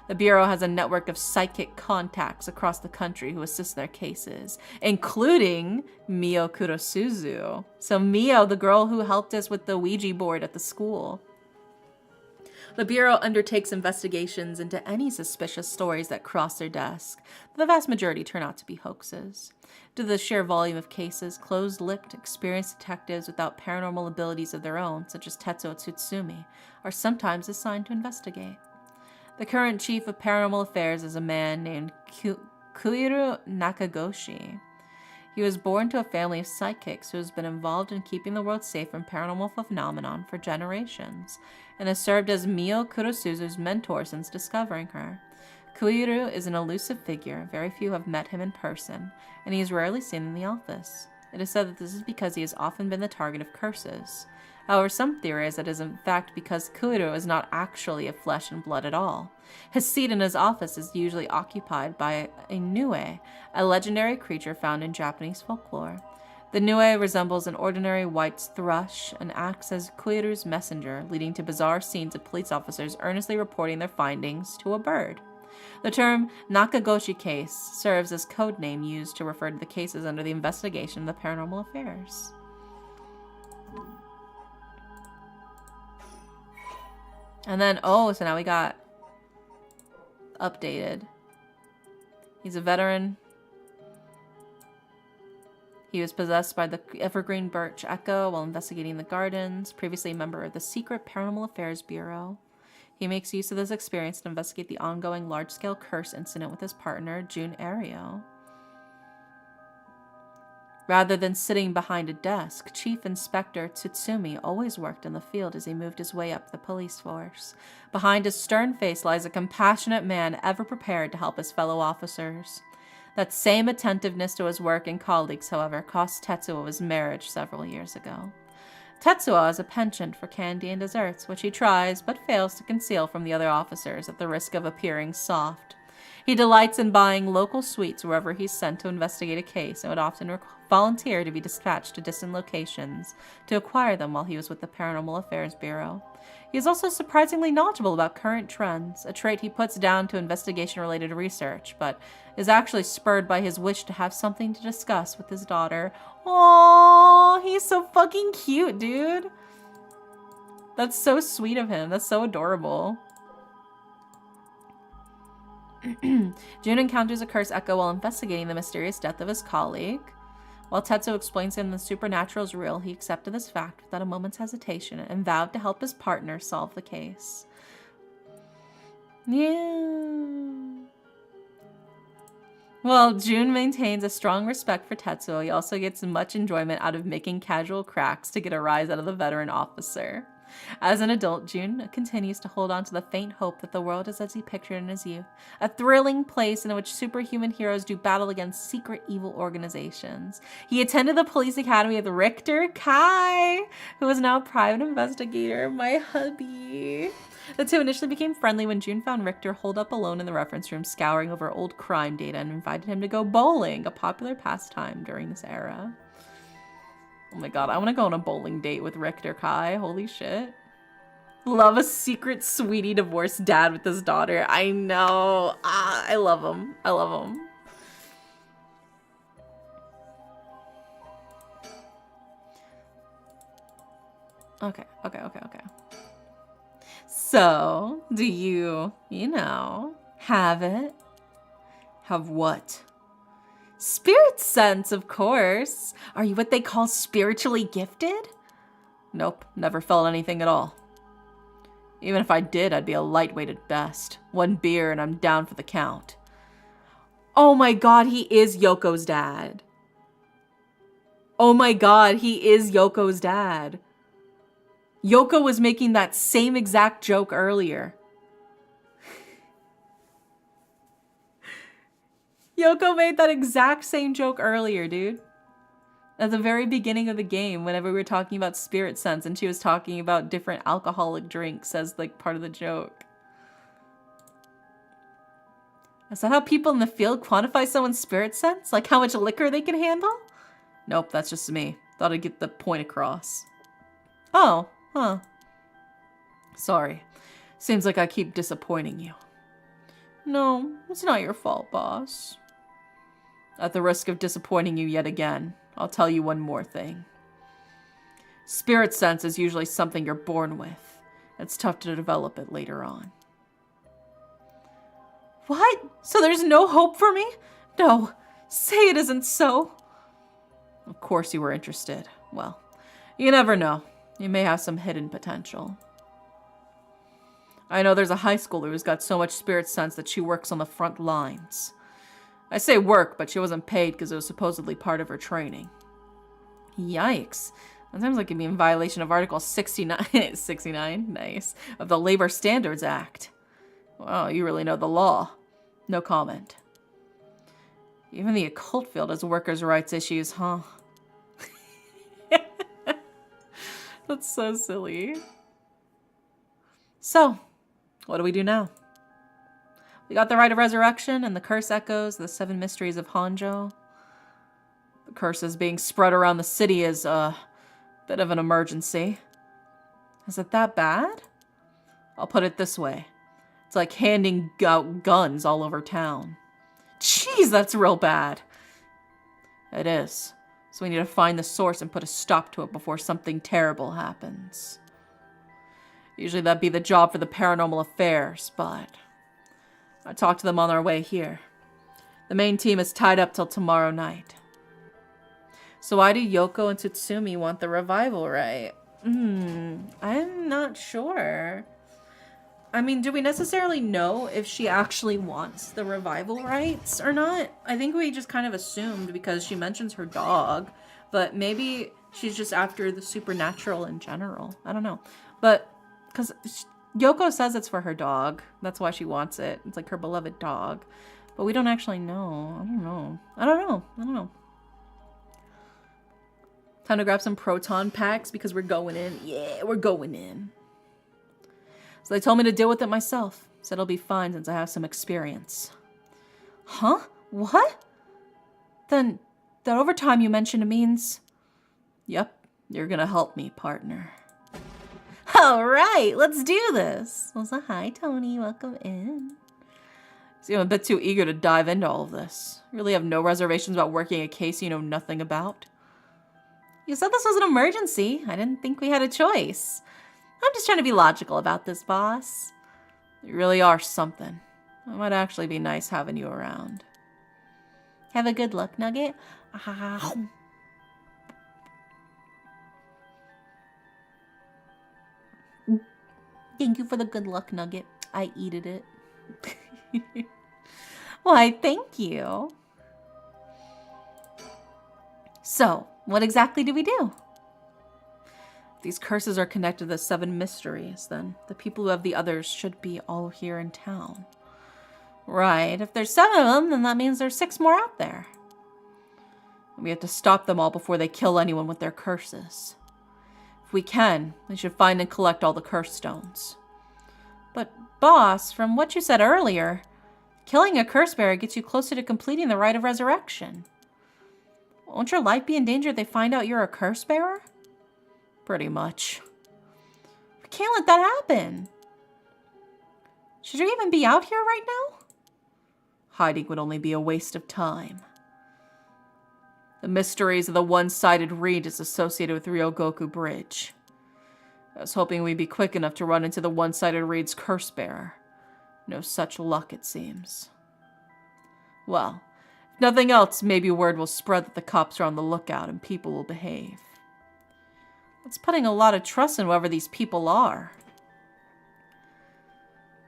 The Bureau has a network of psychic contacts across the country who assist their cases, including Mio Kurosuzu. So Mio, the girl who helped us with the Ouija board at the school. The Bureau undertakes investigations into any suspicious stories that cross their desk. The vast majority turn out to be hoaxes. Due to the sheer volume of cases, closed-lipped, experienced detectives without paranormal abilities of their own, such as Tetsuo Tsutsumi, are sometimes assigned to investigate. The current chief of paranormal affairs is a man named Kuiru Nakagoshi. He was born to a family of psychics who has been involved in keeping the world safe from paranormal phenomenon for generations, and has served as Mio Kurosuzu's mentor since discovering her. Kuiru is an elusive figure. Very few have met him in person, and he is rarely seen in the office. It is said that this is because he has often been the target of curses. However, some theorize that it is in fact because Kuiru is not actually of flesh and blood at all. His seat in his office is usually occupied by a Nue, a legendary creature found in Japanese folklore. The Nue resembles an ordinary white thrush and acts as Kuiru's messenger, leading to bizarre scenes of police officers earnestly reporting their findings to a bird. The term Nakagoshi case serves as code name used to refer to the cases under the investigation of the paranormal affairs. And then, so now we got updated. He's a veteran. He was possessed by the evergreen birch echo while investigating the gardens, previously a member of the secret Paranormal Affairs Bureau. He makes use of this experience to investigate the ongoing large-scale curse incident with his partner, Jun Ario. Rather than sitting behind a desk, Chief Inspector Tsutsumi always worked in the field as he moved his way up the police force. Behind his stern face lies a compassionate man ever prepared to help his fellow officers. That same attentiveness to his work and colleagues, however, cost Tetsuo his marriage several years ago. Tetsuo has a penchant for candy and desserts, which he tries but fails to conceal from the other officers at the risk of appearing soft. He delights in buying local sweets wherever he's sent to investigate a case and would often volunteer to be dispatched to distant locations to acquire them while he was with the Paranormal Affairs Bureau. He is also surprisingly knowledgeable about current trends, a trait he puts down to investigation-related research, but is actually spurred by his wish to have something to discuss with his daughter. Aww, he's so fucking cute, dude. That's so sweet of him. That's so adorable. Jun encounters a curse echo while investigating the mysterious death of his colleague. While Tetsuo explains to him the supernatural is real, he accepted this fact without a moment's hesitation and vowed to help his partner solve the case. Yeah. While Jun maintains a strong respect for Tetsuo, he also gets much enjoyment out of making casual cracks to get a rise out of the veteran officer. As an adult, June continues to hold on to the faint hope that the world is as he pictured in his youth, a thrilling place in which superhuman heroes do battle against secret evil organizations. He attended the police academy with Richter Kai, who is now a private investigator, my hubby. The two initially became friendly when June found Richter holed up alone in the reference room scouring over old crime data and invited him to go bowling, a popular pastime during this era. Oh my god, I want to go on a bowling date with Richter Kai. Holy shit. Love a secret sweetie divorced dad with his daughter. I know. I love him. I love him. Okay. So, do you know, have it? Have what? Spirit sense, of course. Are you what they call spiritually gifted? Nope, never felt anything at all. Even if I did, I'd be a lightweight at best. One beer and I'm down for the count. Oh my god, he is Yoko's dad. Oh my god, he is Yoko's dad. Yoko was making that same exact joke earlier. Yoko made that exact same joke earlier, dude. At the very beginning of the game, whenever we were talking about spirit sense, and she was talking about different alcoholic drinks as like part of the joke. Is that how people in the field quantify someone's spirit sense? Like how much liquor they can handle? Nope, that's just me. Thought I'd get the point across. Oh, huh. Sorry. Seems like I keep disappointing you. No, it's not your fault, boss. At the risk of disappointing you yet again, I'll tell you one more thing. Spirit sense is usually something you're born with. It's tough to develop it later on. What? So there's no hope for me? No, say it isn't so. Of course you were interested. Well, you never know. You may have some hidden potential. I know there's a high schooler who's got so much spirit sense that she works on the front lines. I say work, but she wasn't paid because it was supposedly part of her training. Yikes. That sounds like it'd be in violation of Article 69, 69, nice, of the Labor Standards Act. Wow, you really know the law. No comment. Even the occult field has workers' rights issues, huh? That's so silly. So, what do we do now? We got the Rite of Resurrection and the curse echoes, the Seven Mysteries of Honjo. The curses being spread around the city is a bit of an emergency. Is it that bad? I'll put it this way. It's like handing out guns all over town. Jeez, that's real bad. It is. So we need to find the source and put a stop to it before something terrible happens. Usually that'd be the job for the paranormal affairs, but I talked to them on our way here. The main team is tied up till tomorrow night. So why do Yoko and Tsutsumi want the revival right? I'm not sure. I mean, do we necessarily know if she actually wants the revival rights or not? I think we just kind of assumed because she mentions her dog, but maybe she's just after the supernatural in general. I don't know. But because Yoko says it's for her dog. That's why she wants it. It's like her beloved dog. But we don't actually know. I don't know. Time to grab some proton packs because we're going in. Yeah, we're going in. So they told me to deal with it myself. Said it'll be fine since I have some experience. Huh? What? Then that overtime you mentioned means... Yep, you're gonna help me, partner. All right, let's do this. Well, so hi, Tony. Welcome in. See, I'm a bit too eager to dive into all of this. You really have no reservations about working a case you know nothing about? You said this was an emergency. I didn't think we had a choice. I'm just trying to be logical about this, boss. You really are something. It might actually be nice having you around. Have a good luck, Nugget. Thank you for the good luck, Nugget. I eated it. Why, thank you. So, what exactly do we do? These curses are connected to the Seven Mysteries, then. The people who have the others should be all here in town. Right. If there's 7 of them, then that means there's 6 more out there. We have to stop them all before they kill anyone with their curses. If we can, we should find and collect all the curse stones. But, boss, from what you said earlier, killing a curse bearer gets you closer to completing the rite of resurrection. Won't your life be in danger if they find out you're a curse bearer? Pretty much. We can't let that happen. Should you even be out here right now? Hiding would only be a waste of time. The mysteries of the one-sided reed is associated with Ryogoku Bridge. I was hoping we'd be quick enough to run into the one-sided reed's curse bearer. No such luck, it seems. Well, if nothing else, maybe word will spread that the cops are on the lookout and people will behave. It's putting a lot of trust in whoever these people are.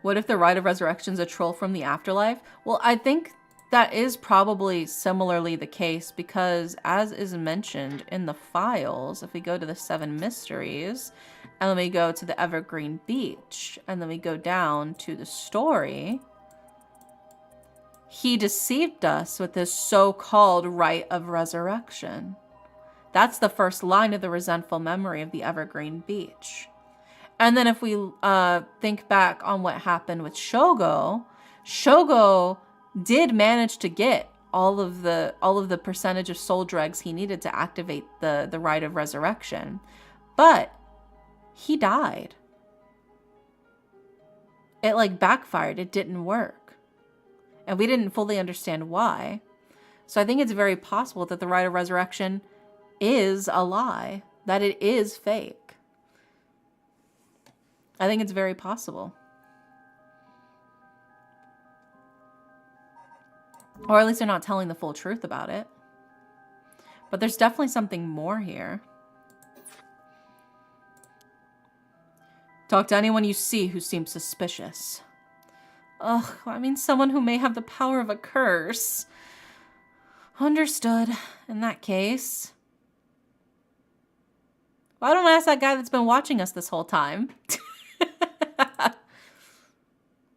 What if the Rite of Resurrection's a troll from the afterlife? Well, I think that is probably similarly the case because, as is mentioned in the files, if we go to the Seven Mysteries, and then we go to the Evergreen Beach, and then we go down to the story, he deceived us with this so-called Rite of Resurrection. That's the first line of the resentful memory of the Evergreen Beach. And then if we think back on what happened with Shogo, Shogo did manage to get all of the percentage of soul dregs he needed to activate the Rite of Resurrection. But he died. It like backfired. It didn't work. And we didn't fully understand why. So I think it's very possible that the Rite of Resurrection is a lie, that it is fake. I think it's very possible. Or at least they're not telling the full truth about it. But there's definitely something more here. Talk to anyone you see who seems suspicious. Ugh, I mean someone who may have the power of a curse. Understood. In that case, why don't I ask that guy that's been watching us this whole time?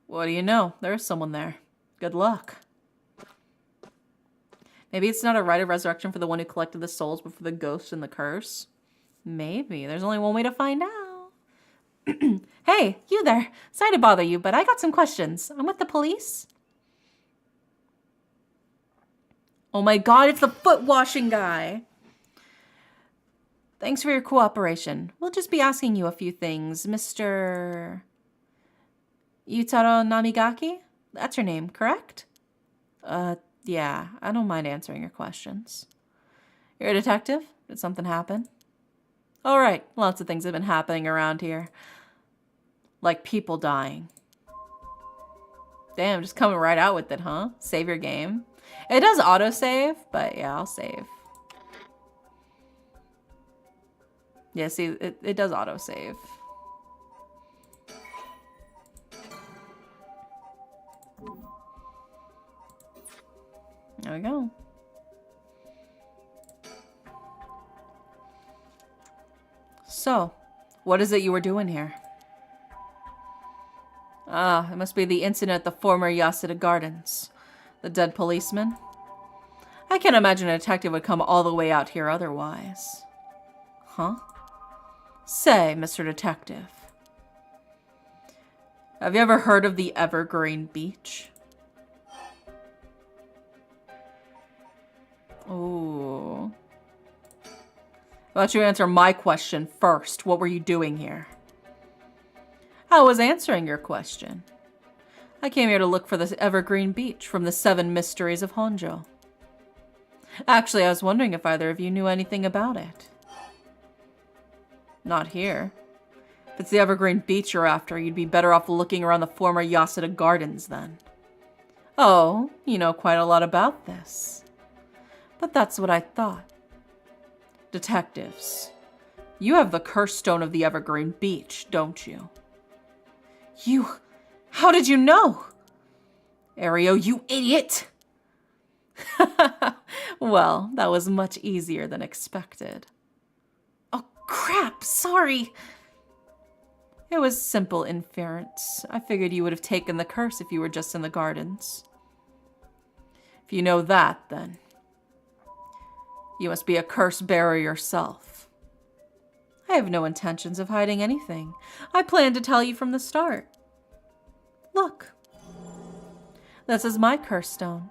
What do you know? There's someone there. Good luck. Maybe it's not a Rite of Resurrection for the one who collected the souls, but for the ghost and the curse. Maybe. There's only one way to find out. Hey, you there. Sorry to bother you, but I got some questions. I'm with the police. Oh my god, it's the foot washing guy. Thanks for your cooperation. We'll just be asking you a few things. Mr. Yutaro Namigaki? That's your name, correct? Yeah, I don't mind answering your questions. You're a detective? Did something happen? All right, lots of things have been happening around here. Like people dying. Damn, just coming right out with it, huh? Save your game. It does autosave, but yeah, I'll save. Yeah, see, it does autosave. There we go. So, what is it you were doing here? Ah, it must be the incident at the former Yasuda Gardens. The dead policeman? I can't imagine a detective would come all the way out here otherwise. Huh? Say, Mr. Detective. Have you ever heard of the Evergreen Beach? Ooh. Why don't you answer my question first? What were you doing here? I was answering your question. I came here to look for the Evergreen Beach from the Seven Mysteries of Honjo. Actually, I was wondering if either of you knew anything about it. Not here. If it's the Evergreen Beach you're after, you'd be better off looking around the former Yasuda Gardens then. Oh, you know quite a lot about this. But that's what I thought. Detectives, you have the curse stone of the Evergreen Beach, don't you? How did you know? Ario, you idiot! Well, that was much easier than expected. Oh, Crap, sorry. It was simple inference. I figured you would have taken the curse if you were just in the gardens. If you know that, then you must be a curse bearer yourself. I have no intentions of hiding anything. I planned to tell you from the start. Look. This is my curse stone.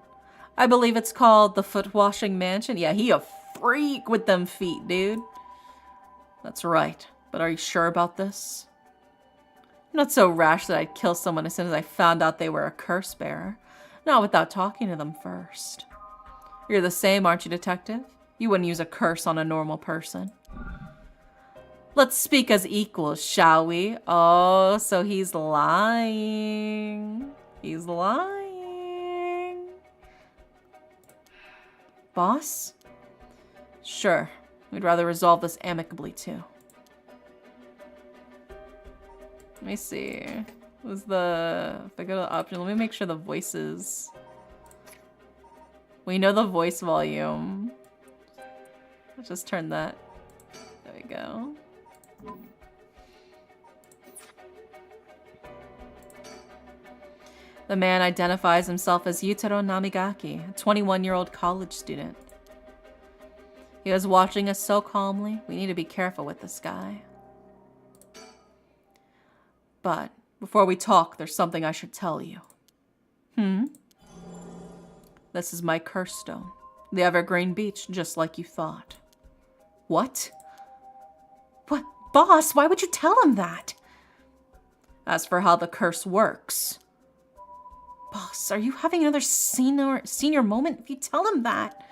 I believe it's called the Foot Washing Mansion. Yeah, he a freak with them feet, dude. That's right. But are you sure about this? I'm not so rash that I'd kill someone as soon as I found out they were a curse bearer. Not without talking to them first. You're the same, aren't you, detective? You wouldn't use a curse on a normal person. Let's speak as equals, shall we? Oh, so he's lying. He's lying. Boss? Sure. We'd rather resolve this amicably, too. Let me see. If I go to the option, let me make sure the voices. We know the voice volume. Let's just turn that. There we go. The man identifies himself as Yutaro Namigaki, a 21-year-old college student. He was watching us so calmly. We need to be careful with this guy. But before we talk, there's something I should tell you. This is my curse stone. The Evergreen Beach, just like you thought. What? What? Boss, why would you tell him that? As for how the curse works. Boss, are you having another senior moment if you tell him that?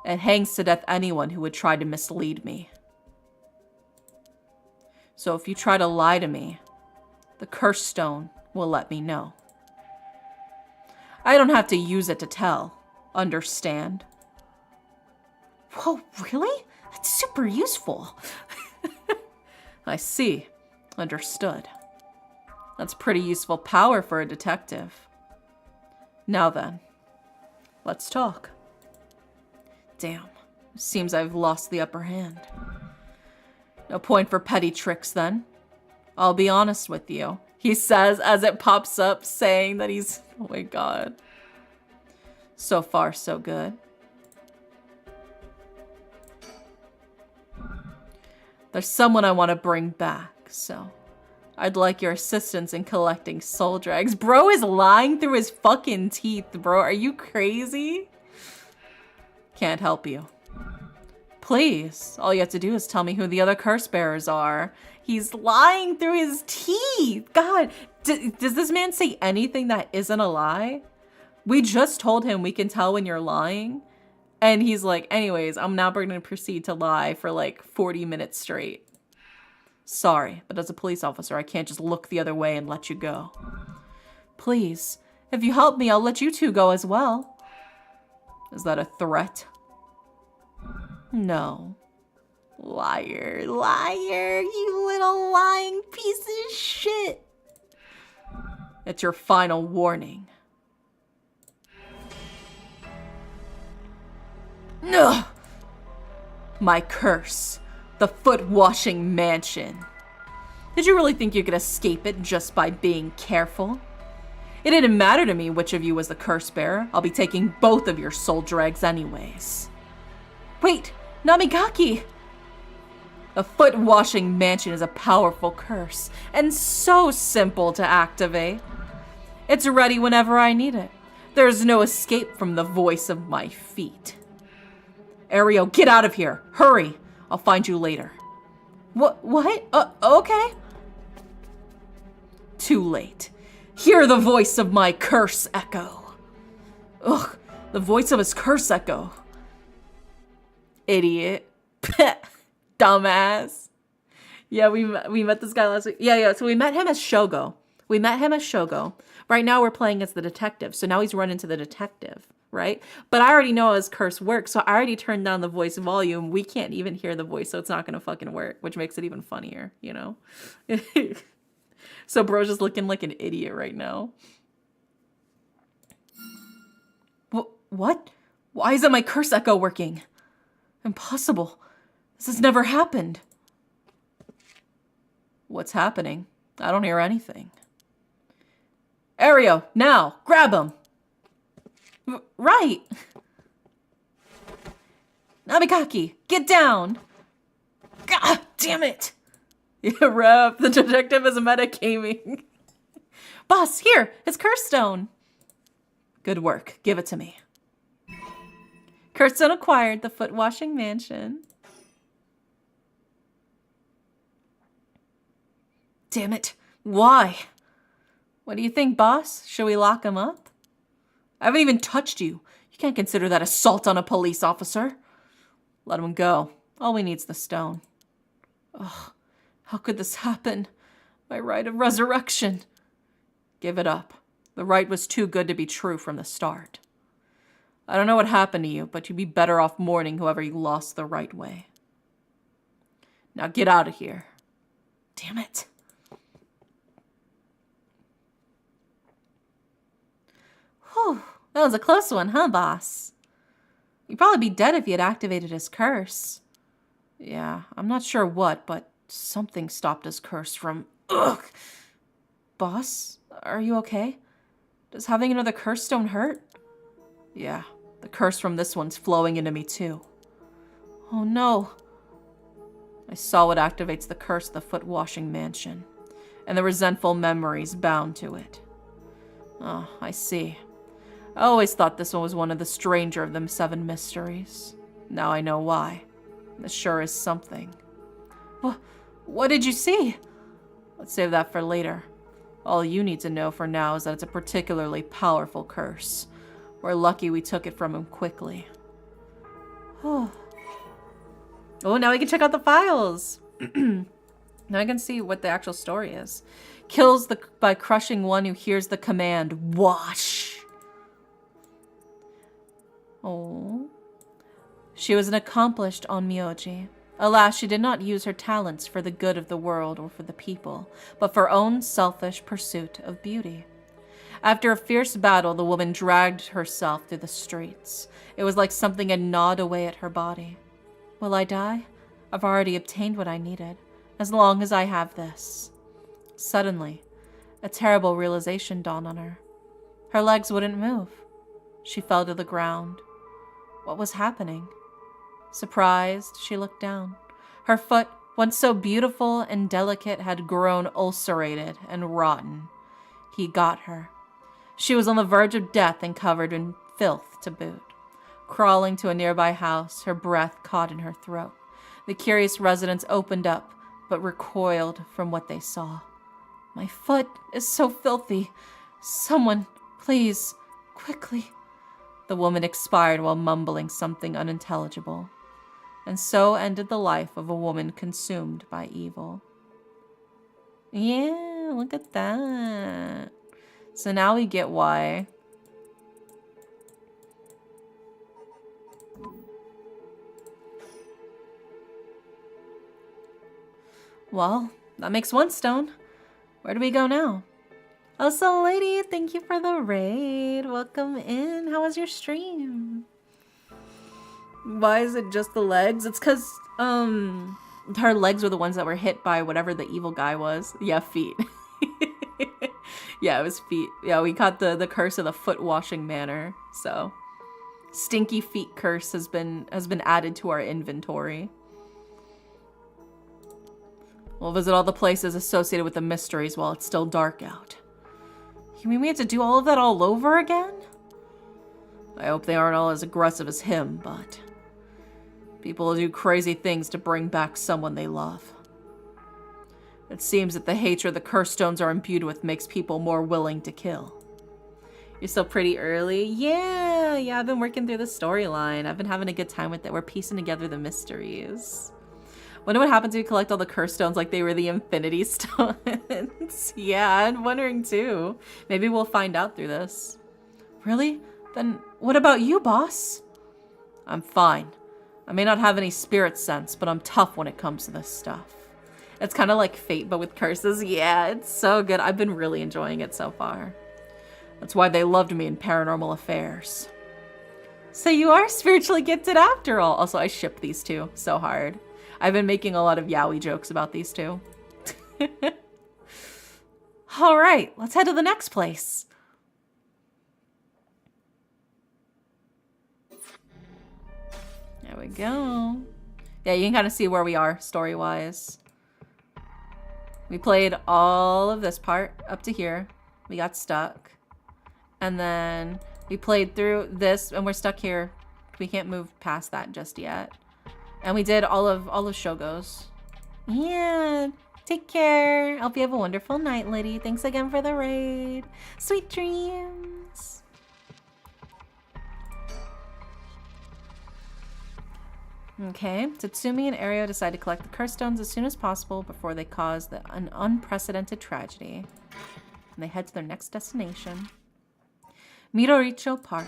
It hangs to death anyone who would try to mislead me. So if you try to lie to me, the curse stone will let me know. I don't have to use it to tell. Understand? Whoa, really? That's super useful. I see. Understood. That's pretty useful power for a detective. Now then, let's talk. Damn, seems I've lost the upper hand. No point for petty tricks then. I'll be honest with you. He says as it pops up saying that he's... Oh my god. So far, so good. There's someone I want to bring back, so... I'd like your assistance in collecting soul drags. Bro is lying through his fucking teeth, bro. Are you crazy? Can't help you. Please, all you have to do is tell me who the other curse bearers are. He's lying through his teeth. God, does this man say anything that isn't a lie? We just told him we can tell when you're lying. And he's like, anyways, I'm now going to proceed to lie for like 40 minutes straight. Sorry, but as a police officer, I can't just look the other way and let you go. Please, if you help me, I'll let you two go as well. Is that a threat? No. Liar, liar, you little lying piece of shit. It's your final warning. Ugh! My curse. The Foot Washing Mansion. Did you really think you could escape it just by being careful? It didn't matter to me which of you was the curse bearer. I'll be taking both of your soul dregs anyways. Wait, Namigaki! The Foot Washing Mansion is a powerful curse, and so simple to activate. It's ready whenever I need it. There's no escape from the voice of my feet. Ario, get out of here! Hurry! I'll find you later. What? Okay. Too late. Hear the voice of my curse echo. Ugh, the voice of his curse echo. Idiot. Dumbass. Yeah, we met this guy last week. Yeah, so we met him as Shogo. Right now we're playing as the detective, so now he's running to the detective. Right? But I already know how his curse works, so I already turned down the voice volume. We can't even hear the voice, so it's not gonna fucking work, which makes it even funnier, you know? So bro's just looking like an idiot right now. What? Why isn't my curse echo working? Impossible. This has never happened. What's happening? I don't hear anything. Ario, now! Grab him! Right! Nabikaki, get down! God damn it! Yeah, rep. The detective is metagaming. Boss, here! His curse stone! Good work. Give it to me. Curse stone acquired. The foot washing mansion. Damn it. Why? What do you think, boss? Should we lock him up? I haven't even touched you. You can't consider that assault on a police officer. Let him go. All we need's the stone. Ugh. How could this happen? My right of resurrection. Give it up. The right was too good to be true from the start. I don't know what happened to you, but you'd be better off mourning whoever you lost the right way. Now get out of here. Damn it. Whew. That was a close one, huh, boss? You'd probably be dead if he had activated his curse. Yeah, I'm not sure what, but something stopped his curse from... Ugh! Boss, are you okay? Does having another curse stone hurt? Yeah, the curse from this one's flowing into me too. Oh no. I saw what activates the curse of the foot washing mansion, and the resentful memories bound to it. Oh, I see. I always thought this one was one of the stranger of them 7 mysteries. Now I know why. This sure is something. What did you see? Let's save that for later. All you need to know for now is that it's a particularly powerful curse. We're lucky we took it from him quickly. Oh, now we can check out the files. Now I can see what the actual story is. Kills by crushing one who hears the command, wash. Oh. She was an accomplished onmyoji. Alas, she did not use her talents for the good of the world or for the people, but for her own selfish pursuit of beauty. After a fierce battle, the woman dragged herself through the streets. It was like something had gnawed away at her body. Will I die? I've already obtained what I needed, as long as I have this. Suddenly, a terrible realization dawned on her. Her legs wouldn't move. She fell to the ground. What was happening? Surprised, she looked down. Her foot, once so beautiful and delicate, had grown ulcerated and rotten. He got her. She was on the verge of death and covered in filth to boot. Crawling to a nearby house, her breath caught in her throat. The curious residents opened up, but recoiled from what they saw. My foot is so filthy. Someone, please, quickly. The woman expired while mumbling something unintelligible. And so ended the life of a woman consumed by evil. Yeah, look at that. So now we get why. Well, that makes one stone. Where do we go now? Oh, so lady, thank you for the raid. Welcome in. How was your stream? Why is it just the legs? It's because, her legs were the ones that were hit by whatever the evil guy was. Yeah, feet. Yeah, it was feet. Yeah, we caught the curse of the foot washing manor. So, stinky feet curse has been added to our inventory. We'll visit all the places associated with the mysteries while it's still dark out. You mean we have to do all of that all over again? I hope they aren't all as aggressive as him, but people do crazy things to bring back someone they love. It seems that the hatred the curse stones are imbued with makes people more willing to kill. You're still pretty early? Yeah, I've been working through the storyline. I've been having a good time with it. We're piecing together the mysteries. Wonder what happens if you collect all the curse stones like they were the infinity stones. Yeah, I'm wondering too. Maybe we'll find out through this. Really? Then what about you, boss? I'm fine. I may not have any spirit sense, but I'm tough when it comes to this stuff. It's kind of like Fate, but with curses. Yeah, it's so good. I've been really enjoying it so far. That's why they loved me in Paranormal Affairs. So you are spiritually gifted after all. Also, I ship these two so hard. I've been making a lot of yaoi jokes about these two. All right, let's head to the next place. There we go. Yeah, you can kind of see where we are story-wise. We played all of this part up to here. We got stuck. And then we played through this and we're stuck here. We can't move past that just yet. And we did all of Shogo's. Yeah, take care. Hope you have a wonderful night, Liddy. Thanks again for the raid. Sweet dreams. Okay, Tatsumi and Ario decide to collect the curse stones as soon as possible before they cause an unprecedented tragedy. And they head to their next destination. Midoricho Park.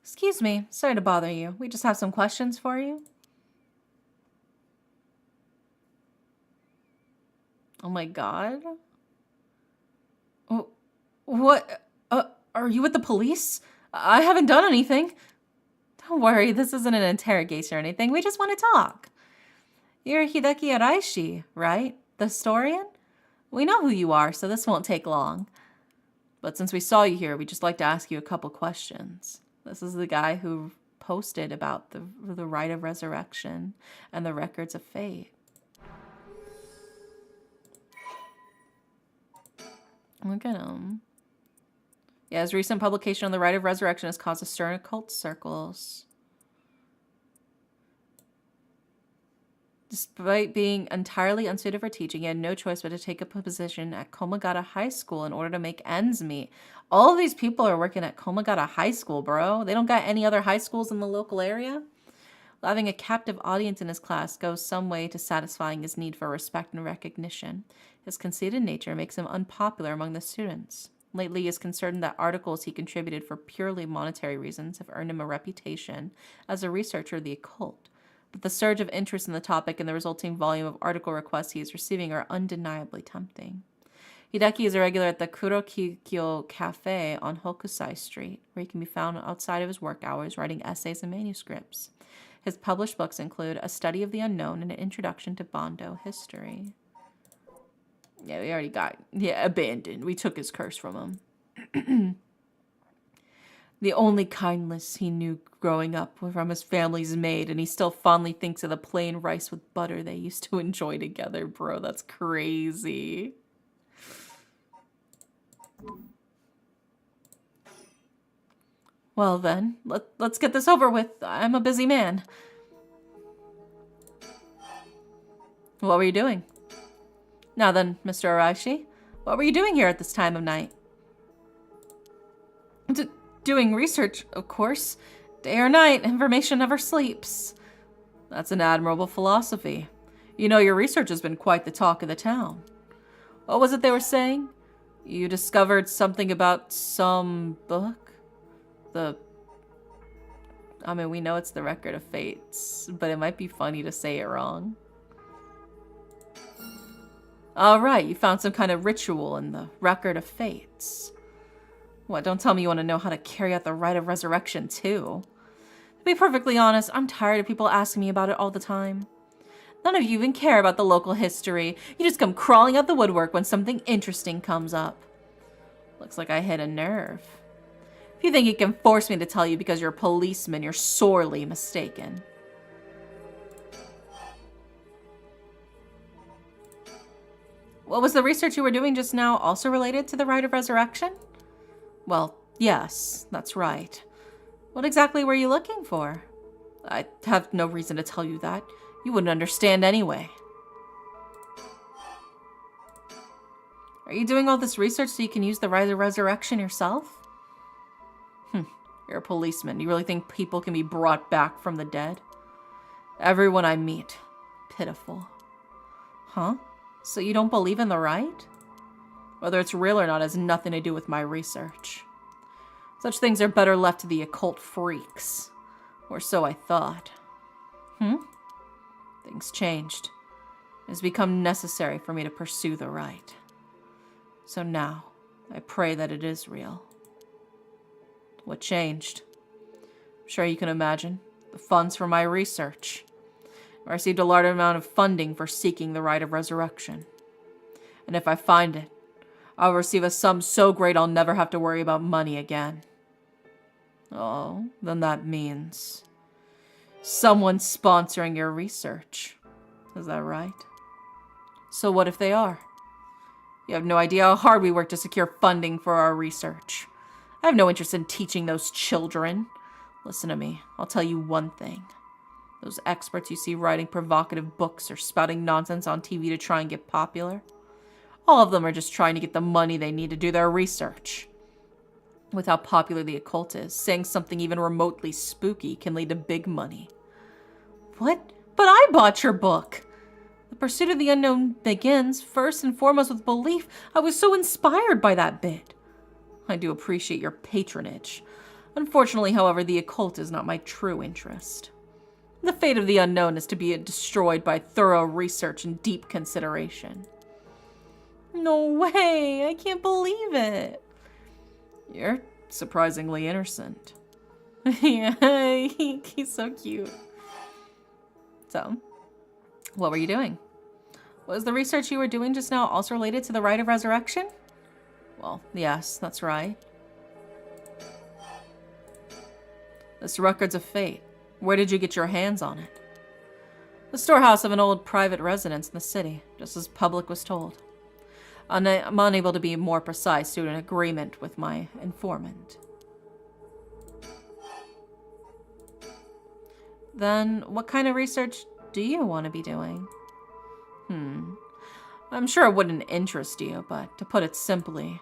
Excuse me, sorry to bother you. We just have some questions for you. Oh my god. Oh, what? Are you with the police? I haven't done anything. Don't worry, this isn't an interrogation or anything. We just want to talk. You're Hideki Araishi, right? The historian? We know who you are, so this won't take long. But since we saw you here, we'd just like to ask you a couple questions. This is the guy who posted about the rite of resurrection and the records of fate. Look at him. Yeah, his recent publication on the rite of resurrection has caused a stir in occult circles. Despite being entirely unsuited for teaching, he had no choice but to take up a position at Komagata High School in order to make ends meet. All of these people are working at Komagata High School, bro. They don't got any other high schools in the local area? Having a captive audience in his class goes some way to satisfying his need for respect and recognition. His conceited nature makes him unpopular among the students. Lately, he is concerned that articles he contributed for purely monetary reasons have earned him a reputation as a researcher of the occult. But the surge of interest in the topic and the resulting volume of article requests he is receiving are undeniably tempting. Hideki is a regular at the Kurokikyo Cafe on Hokusai Street, where he can be found outside of his work hours writing essays and manuscripts. His published books include A Study of the Unknown and an Introduction to Bondo History. Yeah, we already got... Yeah, abandoned. We took his curse from him. The only kindness he knew growing up was from his family's maid, and he still fondly thinks of the plain rice with butter they used to enjoy together, bro. That's crazy. Well then, let's get this over with. I'm a busy man. What were you doing? Now then, Mr. Araishi, what were you doing here at this time of night? Doing research, of course. Day or night, information never sleeps. That's an admirable philosophy. You know, your research has been quite the talk of the town. What was it they were saying? You discovered something about some book? I mean, we know it's the Record of Fates, but it might be funny to say it wrong. All right, you found some kind of ritual in the Record of Fates. What, don't tell me you want to know how to carry out the rite of resurrection, too. To be perfectly honest, I'm tired of people asking me about it all the time. None of you even care about the local history. You just come crawling out the woodwork when something interesting comes up. Looks like I hit a nerve. If you think you can force me to tell you because you're a policeman, you're sorely mistaken. What was the research you were doing just now also related to the rite of resurrection? Well, yes, that's right. What exactly were you looking for? I have no reason to tell you that. You wouldn't understand anyway. Are you doing all this research so you can use the rite of resurrection yourself? You're a policeman. You really think people can be brought back from the dead? Everyone I meet. Pitiful. Huh? So you don't believe in the rite? Whether it's real or not has nothing to do with my research. Such things are better left to the occult freaks. Or so I thought. They Things changed. It has become necessary for me to pursue the right. So now, I pray that it is real. What changed? I'm sure you can imagine. The funds for my research. I received a large amount of funding for seeking the right of resurrection. And if I find it, I'll receive a sum so great I'll never have to worry about money again. Oh, then that means someone's sponsoring your research. Is that right? So what if they are? You have no idea how hard we work to secure funding for our research. I have no interest in teaching those children. Listen to me. I'll tell you one thing. Those experts you see writing provocative books or spouting nonsense on TV to try and get popular, all of them are just trying to get the money they need to do their research. With how popular the occult is, saying something even remotely spooky can lead to big money. What? But I bought your book! The pursuit of the unknown begins, first and foremost, with belief. I was so inspired by that bit. I do appreciate your patronage. Unfortunately, however, the occult is not my true interest. The fate of the unknown is to be destroyed by thorough research and deep consideration. No way! I can't believe it! You're surprisingly innocent. Yeah, he's so cute. So, what were you doing? Was the research you were doing just now also related to the rite of resurrection? Well, yes, that's right. This Records of Fate. Where did you get your hands on it? The storehouse of an old private residence in the city, just as public was told. I'm unable to be more precise due to an agreement with my informant. Then, what kind of research do you want to be doing? I'm sure it wouldn't interest you, but to put it simply,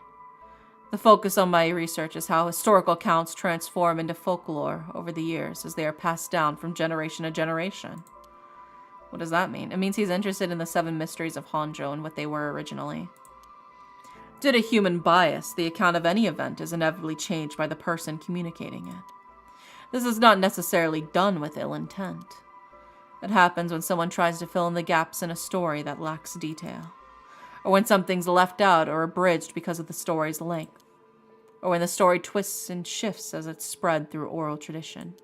the focus on my research is how historical accounts transform into folklore over the years as they are passed down from generation to generation. What does that mean? It means he's interested in the Seven Mysteries of Honjo and what they were originally. Due to human bias, the account of any event is inevitably changed by the person communicating it. This is not necessarily done with ill intent. It happens when someone tries to fill in the gaps in a story that lacks detail, or when something's left out or abridged because of the story's length, or when the story twists and shifts as it's spread through oral tradition.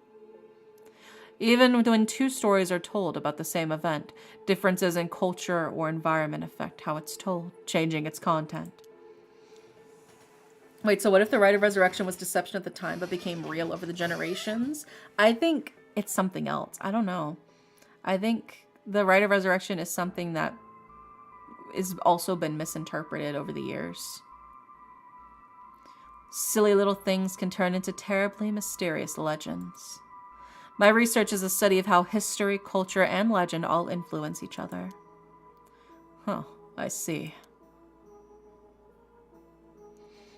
Even when two stories are told about the same event, differences in culture or environment affect how it's told, changing its content. Wait, so what if the rite of resurrection was deception at the time but became real over the generations? I think it's something else. I don't know. I think the rite of resurrection is something that has also been misinterpreted over the years. Silly little things can turn into terribly mysterious legends. My research is a study of how history, culture, and legend all influence each other. Huh, I see.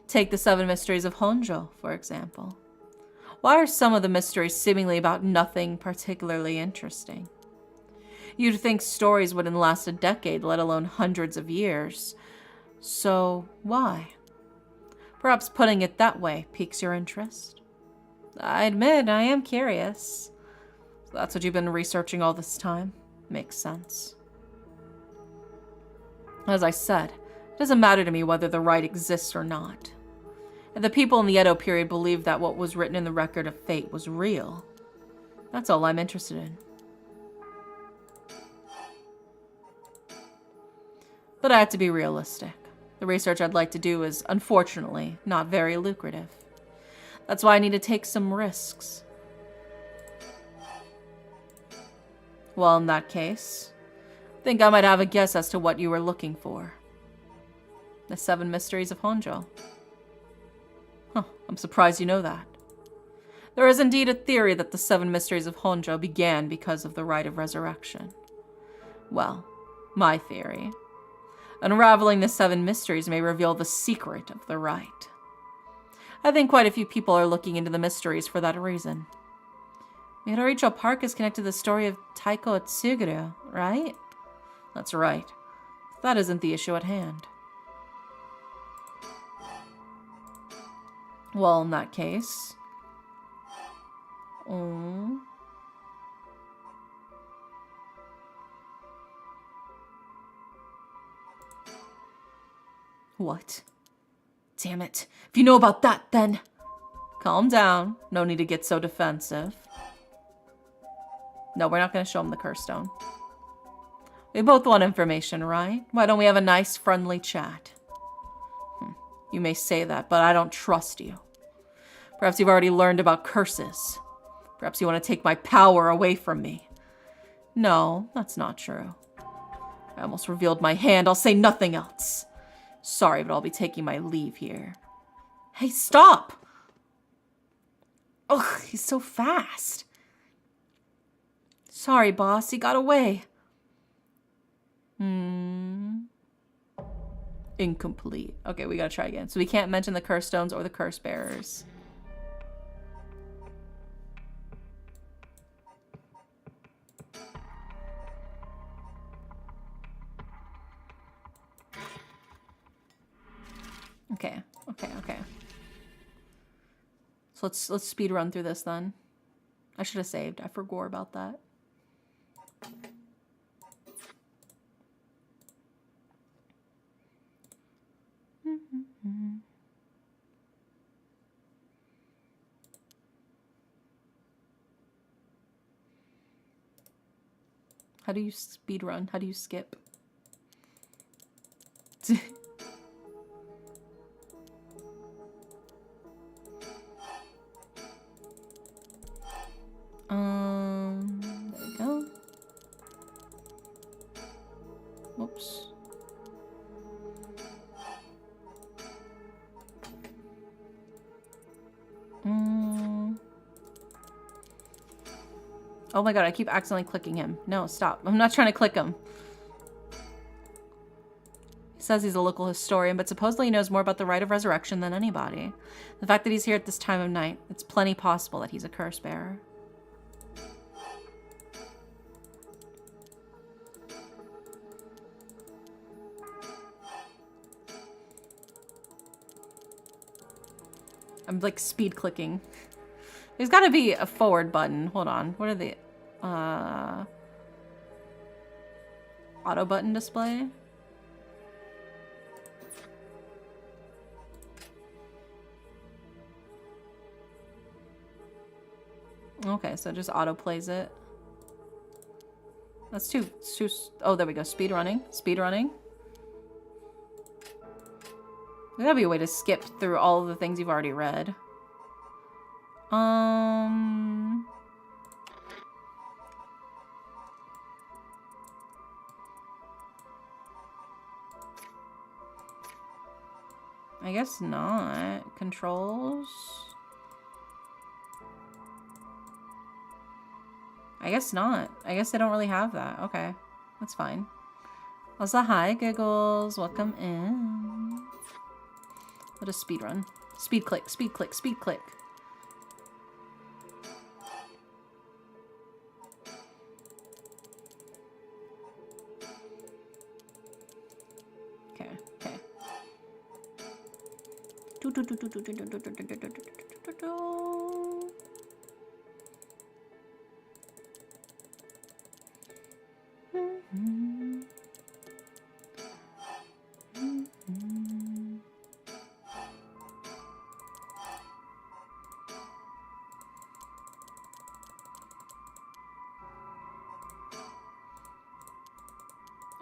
Take the Seven Mysteries of Honjo, for example. Why are some of the mysteries seemingly about nothing particularly interesting? You'd think stories wouldn't last a decade, let alone hundreds of years. So, why? Perhaps putting it that way piques your interest? I admit, I am curious. So that's what you've been researching all this time? Makes sense. As I said, it doesn't matter to me whether the right exists or not. If the people in the Edo period believed that what was written in the Record of Fate was real, that's all I'm interested in. But I have to be realistic. The research I'd like to do is, unfortunately, not very lucrative. That's why I need to take some risks. Well, in that case, I think I might have a guess as to what you were looking for. The Seven Mysteries of Honjo. Huh, I'm surprised you know that. There is indeed a theory that the Seven Mysteries of Honjo began because of the rite of resurrection. Well, my theory. Unraveling the Seven Mysteries may reveal the secret of the rite. I think quite a few people are looking into the mysteries for that reason. Midoricho Park is connected to the story of Taiko Tsuguru, right? That's right. That isn't the issue at hand. Well, in that case... What? Damn it. If you know about that, then... Calm down. No need to get so defensive. No, we're not going to show him the curse stone. We both want information, right? Why don't we have a nice, friendly chat? You may say that, but I don't trust you. Perhaps you've already learned about curses. Perhaps you want to take my power away from me. No, that's not true. I almost revealed my hand. I'll say nothing else. Sorry, but I'll be taking my leave here. Hey, stop! Ugh, he's so fast. Sorry, boss. He got away. Incomplete. Okay, we gotta try again. So we can't mention the curse stones or the curse bearers. Okay. So let's speed run through this then. I should have saved. I forgot about that. How do you speed run? How do you skip? There we go. Whoops. Oh my god, I keep accidentally clicking him. No, stop. I'm not trying to click him. He says he's a local historian, but supposedly he knows more about the rite of resurrection than anybody. The fact that he's here at this time of night, it's plenty possible that he's a curse bearer. I'm like speed clicking. There's got to be a forward button. Hold on. What are the auto button display? Okay, so it just auto plays it. That's too oh, there we go. Speed running. Speed running. There's gotta be a way to skip through all of the things you've already read. I guess not. Controls? I guess not. I guess they don't really have that. Okay. That's fine. Also, hi, Giggles. Welcome in. What a speed run. Speed click, speed click, speed click. Okay, okay.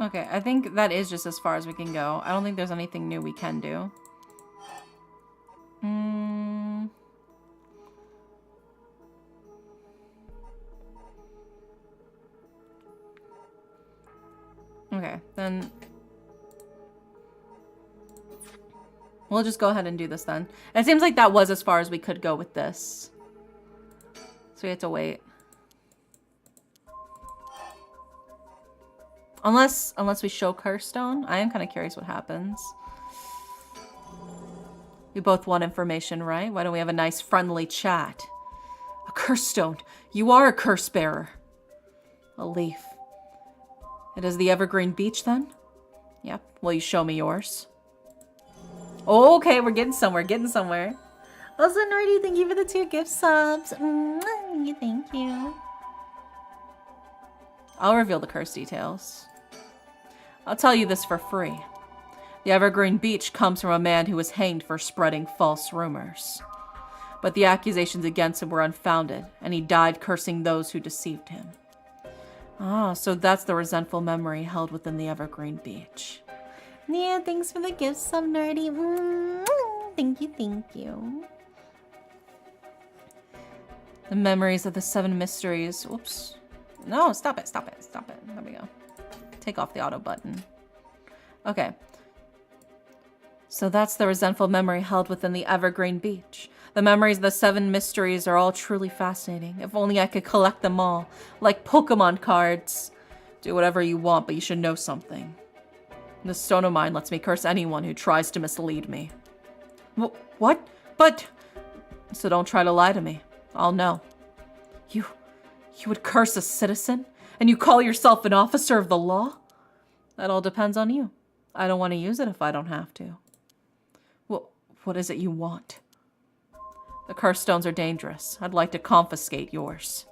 Okay, I think that is just as far as we can go. I don't think there's anything new we can do. Okay, then we'll just go ahead and do this then. It seems like that was as far as we could go with this. So we have to wait. Unless we show Curse Stone. I am kind of curious what happens. We both want information, right? Why don't we have a nice friendly chat? A Curse Stone. You are a curse bearer. A leaf. It is the Evergreen Beach then? Yep. Will you show me yours? Oh, okay, we're getting somewhere, getting somewhere. Also, Nordy, thank you for the 2 gift subs. Thank you. I'll reveal the curse details. I'll tell you this for free. The Evergreen Beach comes from a man who was hanged for spreading false rumors. But the accusations against him were unfounded, and he died cursing those who deceived him. Ah, so that's the resentful memory held within the Evergreen Beach. Yeah, thanks for the gifts, some nerdy. Thank you, thank you. The memories of the Seven Mysteries. Oops. No, stop it, stop it, stop it. There we go. Take off the auto button. Okay. So that's the resentful memory held within the Evergreen Beach. The memories of the Seven Mysteries are all truly fascinating. If only I could collect them all, like Pokemon cards. Do whatever you want, but you should know something. This stone of mine lets me curse anyone who tries to mislead me. What? But... So don't try to lie to me. I'll know. You would curse a citizen? And you call yourself an officer of the law? That all depends on you. I don't want to use it if I don't have to. What is it you want? The curse stones are dangerous. I'd like to confiscate yours.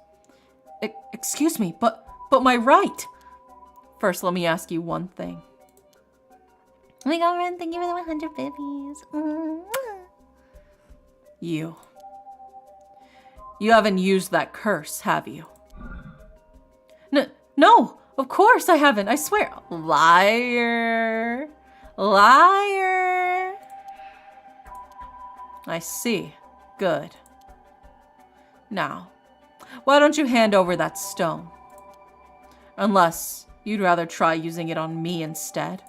Excuse me, but my right! First, let me ask you one thing. Oh my god, Ren, thank you for the 100 babies. You haven't used that curse, have you? No, of course I haven't, I swear. Liar. Liar. I see. Good. Now, why don't you hand over that stone? Unless you'd rather try using it on me instead.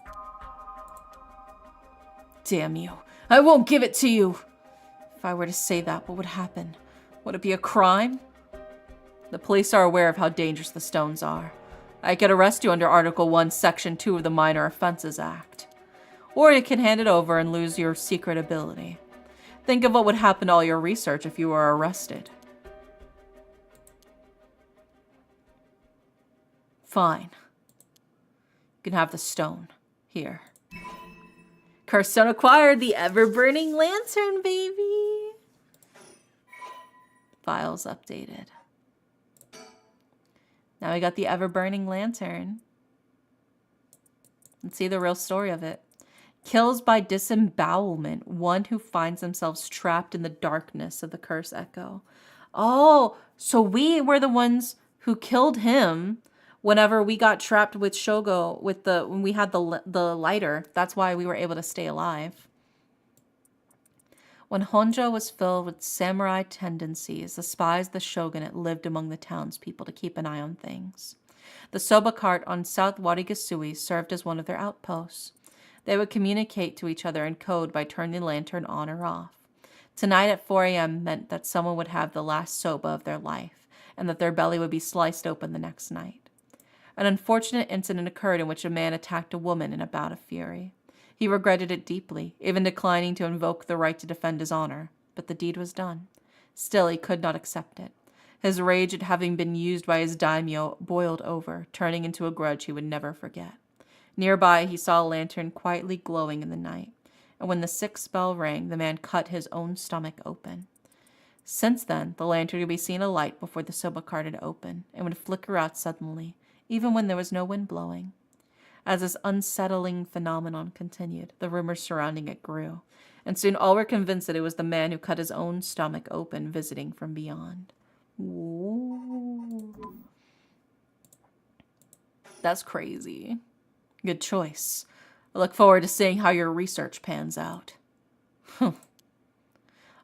Damn you. I won't give it to you. If I were to say that, what would happen? Would it be a crime? The police are aware of how dangerous the stones are. I could arrest you under Article 1, Section 2 of the Minor Offenses Act. Or you can hand it over and lose your secret ability. Think of what would happen to all your research if you were arrested. Fine. You can have the stone. Here. Curse stone acquired, the ever-burning lantern, baby! Files updated. Now we got the ever-burning lantern. Let's see the real story of it. Kills by disembowelment one who finds themselves trapped in the darkness of the curse echo. Oh, so we were the ones who killed him whenever we got trapped with Shogo when we had the lighter. That's why we were able to stay alive. When Honjo was filled with samurai tendencies, the spies of the shogunate lived among the townspeople to keep an eye on things. The soba cart on South Warigasui served as one of their outposts. They would communicate to each other in code by turning the lantern on or off. Tonight at 4 a.m. meant that someone would have the last soba of their life, and that their belly would be sliced open the next night. An unfortunate incident occurred in which a man attacked a woman in a bout of fury. He regretted it deeply, even declining to invoke the right to defend his honor, but the deed was done. Still, he could not accept it. His rage at having been used by his daimyo boiled over, turning into a grudge he would never forget. Nearby, he saw a lantern quietly glowing in the night, and when the 6th bell rang, the man cut his own stomach open. Since then, the lantern could be seen alight before the soba cart had opened, and would flicker out suddenly, even when there was no wind blowing. As this unsettling phenomenon continued, the rumors surrounding it grew, and soon all were convinced that it was the man who cut his own stomach open visiting from beyond. Ooh. That's crazy. Good choice. I look forward to seeing how your research pans out.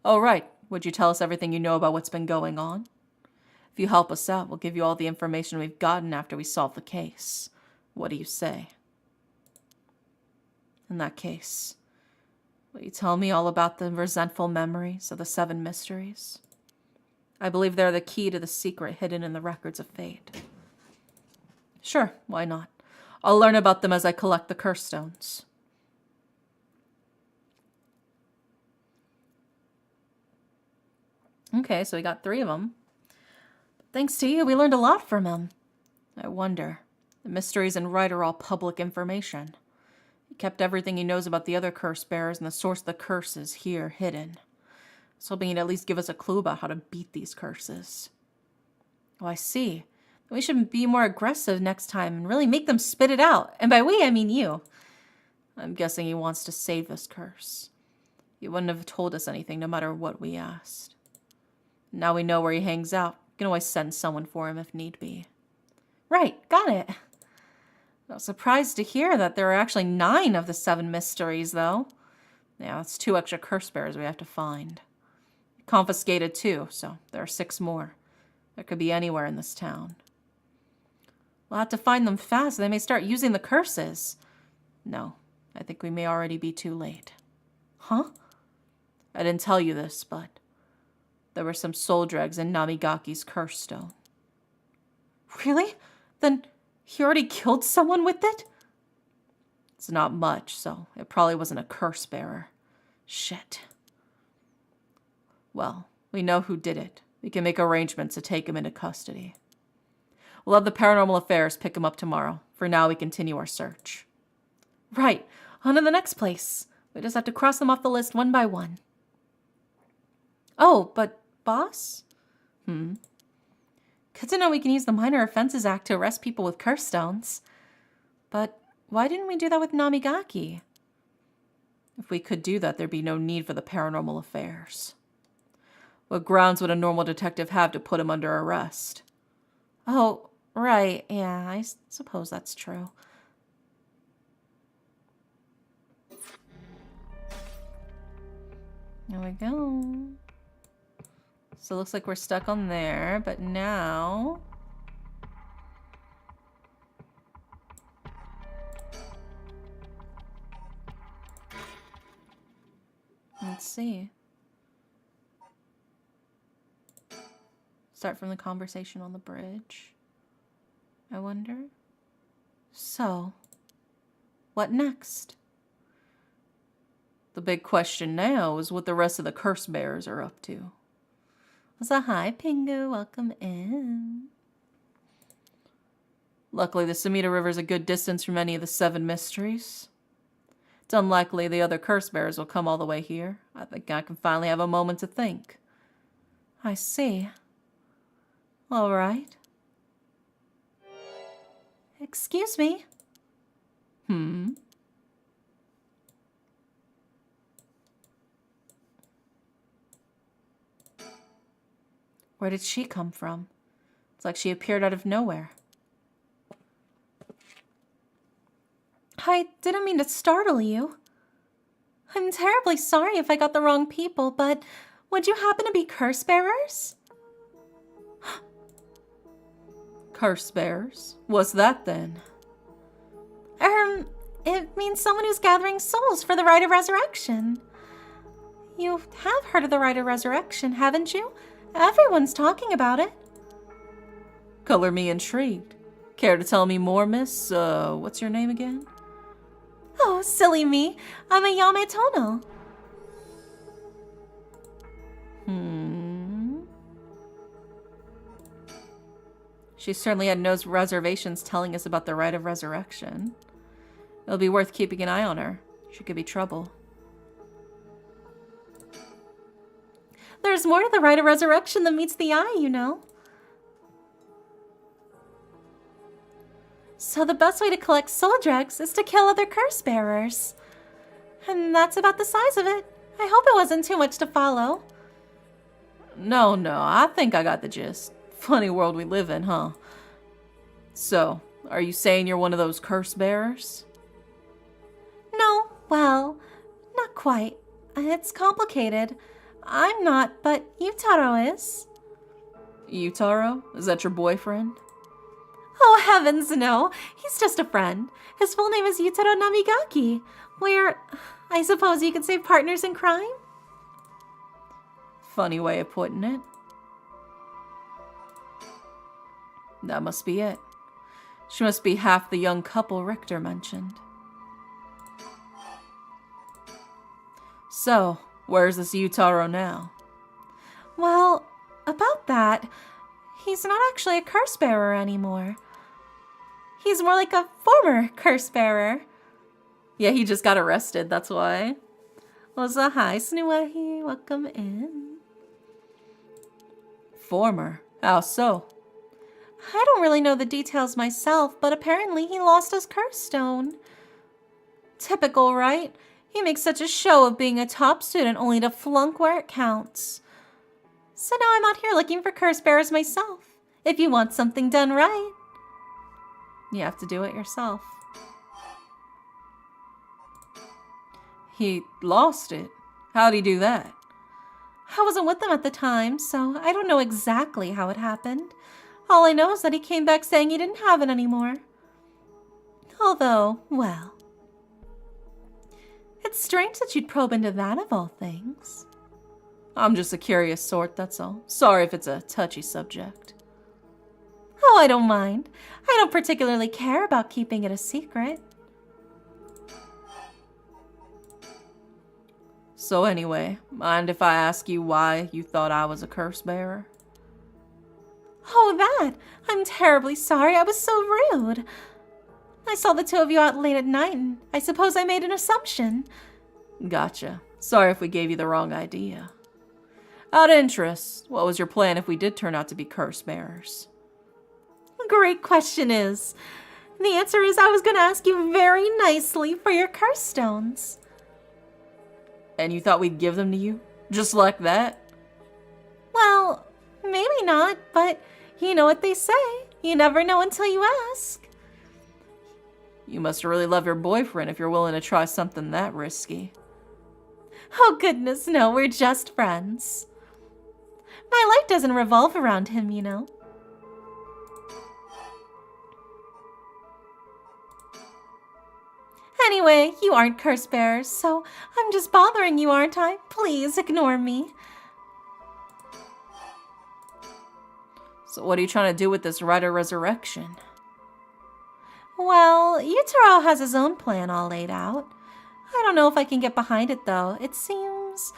Oh, right. Would you tell us everything you know about what's been going on? If you help us out, we'll give you all the information we've gotten after we solve the case. What do you say? In that case, will you tell me all about the resentful memories of the 7 mysteries? I believe they're the key to the secret hidden in the records of fate. Sure, why not? I'll learn about them as I collect the curse stones. Okay, so we got 3 of them. Thanks to you, we learned a lot from him. I wonder. The mysteries and right are all public information. He kept everything he knows about the other curse bearers and the source of the curses here hidden. I was hoping he'd at least give us a clue about how to beat these curses. Oh, I see. We should be more aggressive next time and really make them spit it out. And by we, I mean you. I'm guessing he wants to save this curse. He wouldn't have told us anything no matter what we asked. Now we know where he hangs out. We can always send someone for him if need be. Right, got it. I was surprised to hear that there are actually 9 of the 7 mysteries, though. Yeah, that's 2 extra curse bearers we have to find. Confiscated, too, so there are 6 more. There could be anywhere in this town. We'll have to find them fast, or they may start using the curses. No, I think we may already be too late. Huh? I didn't tell you this, but there were some soul dregs in Namigaki's curse stone. Really? Then he already killed someone with it? It's not much, so it probably wasn't a curse bearer. Shit. Well, we know who did it. We can make arrangements to take him into custody. We'll have the paranormal affairs pick him up tomorrow. For now, we continue our search. Right. On to the next place. We just have to cross them off the list one by one. Oh, but boss? Good to know we can use the Minor Offenses Act to arrest people with curse stones. But why didn't we do that with Namigaki? If we could do that, there'd be no need for the paranormal affairs. What grounds would a normal detective have to put him under arrest? Oh, right. Yeah, I suppose that's true. There we go. So it looks like we're stuck on there, but now... Let's see. Start from the conversation on the bridge. I wonder. So, what next? The big question now is what the rest of the curse bearers are up to. So hi, Pingu. Welcome in. Luckily, the Sumida River is a good distance from any of the 7 mysteries. It's unlikely the other curse bearers will come all the way here. I think I can finally have a moment to think. I see. All right. Excuse me. Where did she come from? It's like she appeared out of nowhere. I didn't mean to startle you. I'm terribly sorry if I got the wrong people, but would you happen to be curse bearers? Curse bearers? What's that then? It means someone who's gathering souls for the rite of resurrection. You have heard of the rite of resurrection, haven't you? Everyone's talking about it. Color me intrigued. Care to tell me more, miss? What's your name again? Oh, silly me. I'm a Yame Tono. She certainly had no reservations telling us about the rite of resurrection. It'll be worth keeping an eye on her. She could be trouble. There's more to the rite of resurrection than meets the eye, you know. So the best way to collect soul dregs is to kill other curse bearers. And that's about the size of it. I hope it wasn't too much to follow. No, I think I got the gist. Funny world we live in, huh? So, are you saying you're one of those curse bearers? No, well, not quite. It's complicated. I'm not, but Yutaro is. Yutaro? Is that your boyfriend? Oh, heavens no. He's just a friend. His full name is Yutaro Namigaki. We're, I suppose you could say, partners in crime? Funny way of putting it. That must be it. She must be half the young couple Richter mentioned. So, where's this Yutaro now? Well, about that, he's not actually a curse bearer anymore. He's more like a former curse bearer. Yeah, he just got arrested, that's why. Well, so hi, Snuahi. Welcome in. Former? How so? I don't really know the details myself, but apparently he lost his curse stone. Typical, right? He makes such a show of being a top student only to flunk where it counts. So now I'm out here looking for curse bearers myself. If you want something done right, you have to do it yourself. He lost it. How'd he do that? I wasn't with them at the time, so I don't know exactly how it happened. All I know is that he came back saying he didn't have it anymore. Although, well, it's strange that you'd probe into that of all things. I'm just a curious sort, that's all. Sorry if it's a touchy subject. Oh, I don't mind. I don't particularly care about keeping it a secret. So anyway, mind if I ask you why you thought I was a curse bearer? Oh, that! I'm terribly sorry. I was so rude. I saw the two of you out late at night, and I suppose I made an assumption. Gotcha. Sorry if we gave you the wrong idea. Out of interest, what was your plan if we did turn out to be curse bearers? Great question is. The answer is I was going to ask you very nicely for your curse stones. And you thought we'd give them to you? Just like that? Well, maybe not, but you know what they say. You never know until you ask. You must really love your boyfriend if you're willing to try something that risky. Oh goodness, no, we're just friends. My life doesn't revolve around him, you know. Anyway, you aren't curse bearers, so I'm just bothering you, aren't I? Please ignore me. So what are you trying to do with this rite of resurrection? Well, Yutaro has his own plan all laid out. I don't know if I can get behind it, though. It seems,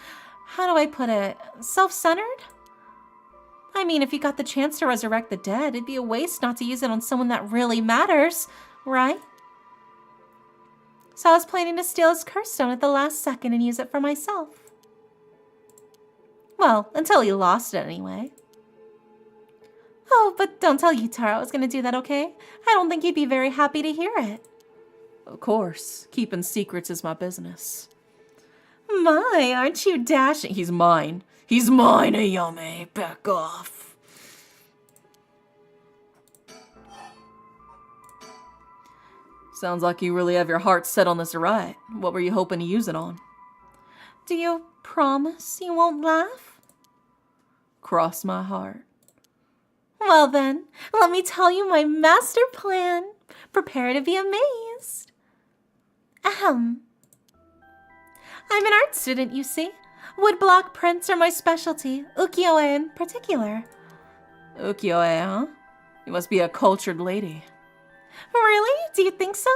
how do I put it, self-centered? I mean, if you got the chance to resurrect the dead, it'd be a waste not to use it on someone that really matters, right? So I was planning to steal his curse stone at the last second and use it for myself. Well, until he lost it anyway. Oh, but don't tell Yutaro I was going to do that, okay? I don't think he'd be very happy to hear it. Of course. Keeping secrets is my business. My, aren't you dashing? He's mine. He's mine, Ayame. Back off. Sounds like you really have your heart set on this rite. What were you hoping to use it on? Do you promise you won't laugh? Cross my heart. Well then, let me tell you my master plan. Prepare to be amazed. Ahem. I'm an art student, you see. Woodblock prints are my specialty, ukiyo-e in particular. Ukiyo-e, huh? You must be a cultured lady. Really? Do you think so?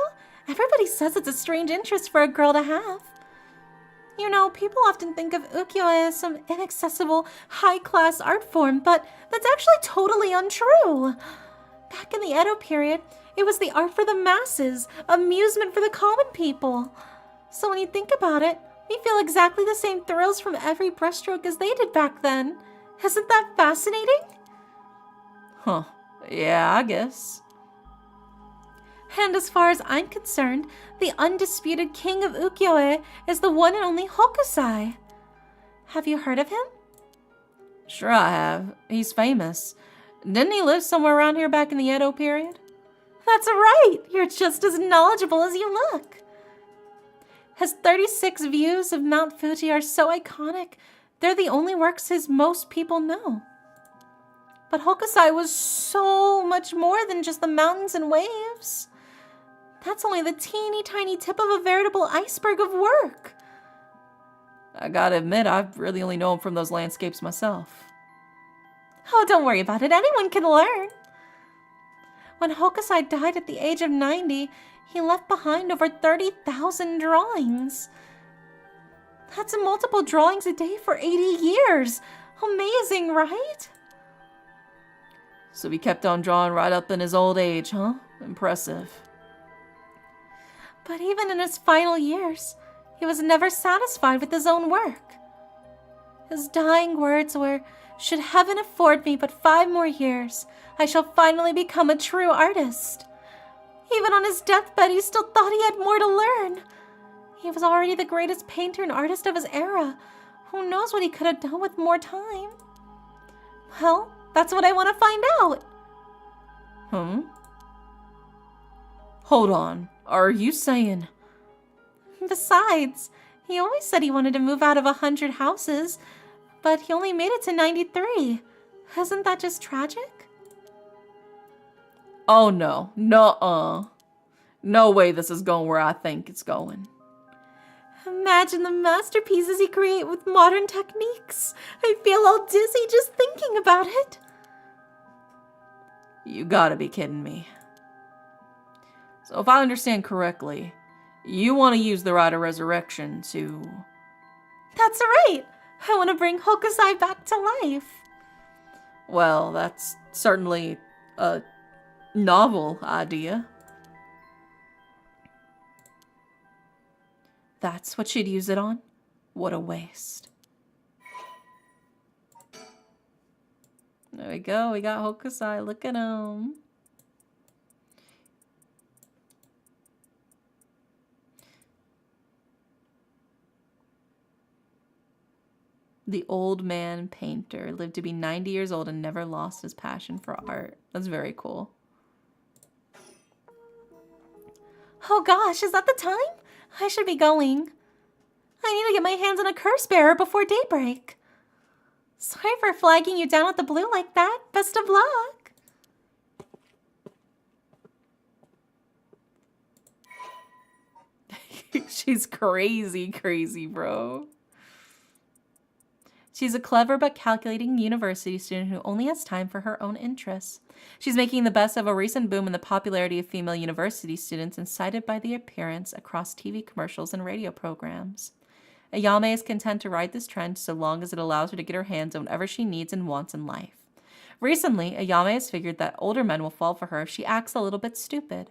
Everybody says it's a strange interest for a girl to have. You know, people often think of ukiyo-e as some inaccessible, high-class art form, but that's actually totally untrue. Back in the Edo period, it was the art for the masses, amusement for the common people. So when you think about it, we feel exactly the same thrills from every brushstroke as they did back then. Isn't that fascinating? Huh. Yeah, I guess. And as far as I'm concerned, the undisputed king of ukiyo-e is the one and only Hokusai. Have you heard of him? Sure I have. He's famous. Didn't he live somewhere around here back in the Edo period? That's right! You're just as knowledgeable as you look. His 36 views of Mount Fuji are so iconic, they're the only works his most people know. But Hokusai was so much more than just the mountains and waves. That's only the teeny tiny tip of a veritable iceberg of work. I gotta admit, I really only know him from those landscapes myself. Oh, don't worry about it. Anyone can learn. When Hokusai died at the age of 90, he left behind over 30,000 drawings. That's multiple drawings a day for 80 years. Amazing, right? So he kept on drawing right up in his old age, huh? Impressive. But even in his final years, he was never satisfied with his own work. His dying words were, "Should heaven afford me but 5 more years, I shall finally become a true artist." Even on his deathbed, he still thought he had more to learn. He was already the greatest painter and artist of his era. Who knows what he could have done with more time? Well, that's what I want to find out. Hold on. Are you saying... Besides, he always said he wanted to move out of 100 houses, but he only made it to 93. Isn't that just tragic? Oh no. Nuh-uh. No way this is going where I think it's going. Imagine the masterpieces he creates with modern techniques. I feel all dizzy just thinking about it. You gotta be kidding me. So if I understand correctly, you want to use the Rite of Resurrection to... That's right! I want to bring Hokusai back to life. Well, that's certainly a novel idea. That's what she'd use it on? What a waste. There we go, we got Hokusai, look at him. The old man painter lived to be 90 years old and never lost his passion for art. That's very cool. Oh gosh, is that the time? I should be going. I need to get my hands on a curse bearer before daybreak. Sorry for flagging you down with the blue like that. Best of luck. She's crazy, bro. She's a clever but calculating university student who only has time for her own interests. She's making the best of a recent boom in the popularity of female university students and cited by the appearance across TV commercials and radio programs. Ayame is content to ride this trend so long as it allows her to get her hands on whatever she needs and wants in life. Recently, Ayame has figured that older men will fall for her if she acts a little bit stupid.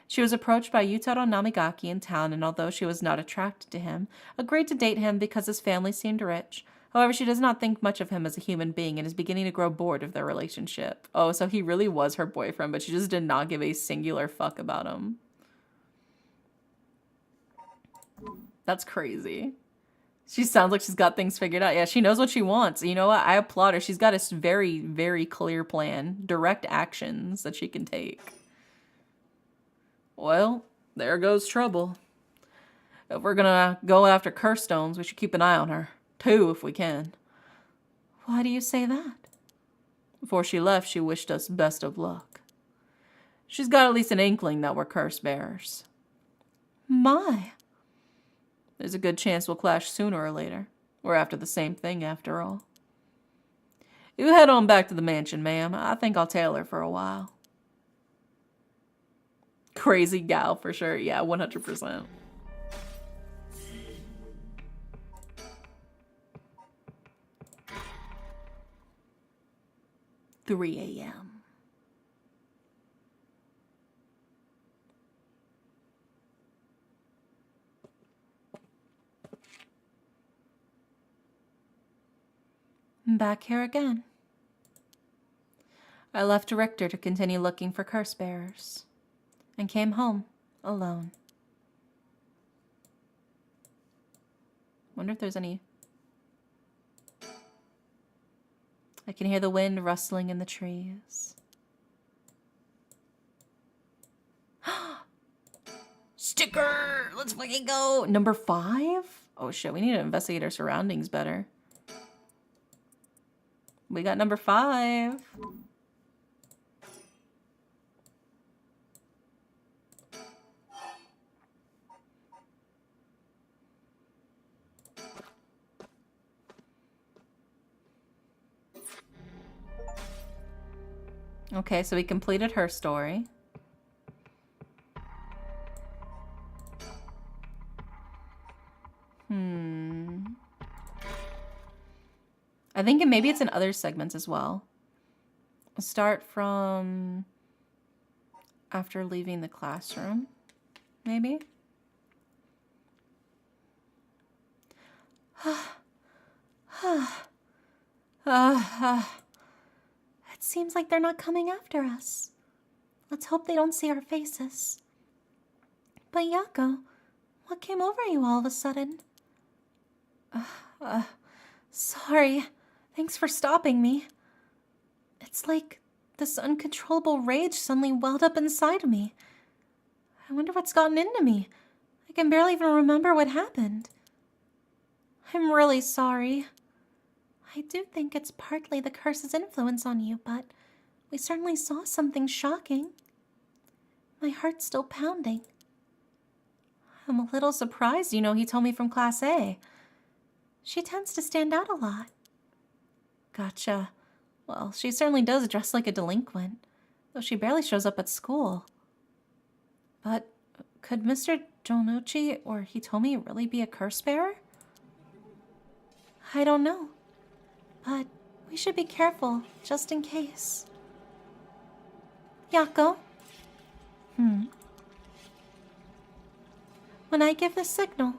She was approached by Yutaro Namigaki in town, and although she was not attracted to him, agreed to date him because his family seemed rich. However, she does not think much of him as a human being and is beginning to grow bored of their relationship. Oh, so he really was her boyfriend, but she just did not give a singular fuck about him. That's crazy. She sounds like she's got things figured out. Yeah, she knows what she wants. You know what? I applaud her. She's got a very, very clear plan. Direct actions that she can take. Well, there goes trouble. If we're gonna go after curse stones, we should keep an eye on her. 2, if we can. Why do you say that? Before she left, she wished us best of luck. She's got at least an inkling that we're curse bearers. My. There's a good chance we'll clash sooner or later. We're after the same thing, after all. You head on back to the mansion, ma'am. I think I'll tail her for a while. Crazy gal, for sure. Yeah, 100%. "3 a.m. Back here again. I left Richter to continue looking for curse bearers, and came home alone. Wonder if there's any... I can hear the wind rustling in the trees. Sticker! Let's fucking go! Number 5? Oh shit, we need to investigate our surroundings better. We got number 5. Okay, so we completed her story. I think maybe it's in other segments as well. We'll start from after leaving the classroom, maybe? It seems like they're not coming after us. Let's hope they don't see our faces. But Yako, What came over you all of a sudden? Sorry. Thanks for stopping me. It's like this uncontrollable rage suddenly welled up inside me. I wonder what's gotten into me. I can barely even remember what happened. I'm really sorry. I do think it's partly the curse's influence on you, but we certainly saw something shocking. My heart's still pounding. I'm a little surprised, he told me from Class A. She tends to stand out a lot. Gotcha. Well, she certainly does dress like a delinquent, though she barely shows up at school. But could Mr. Jonucci or Hitomi really be a curse bearer? I don't know, but we should be careful, just in case. Yako? When I give the signal,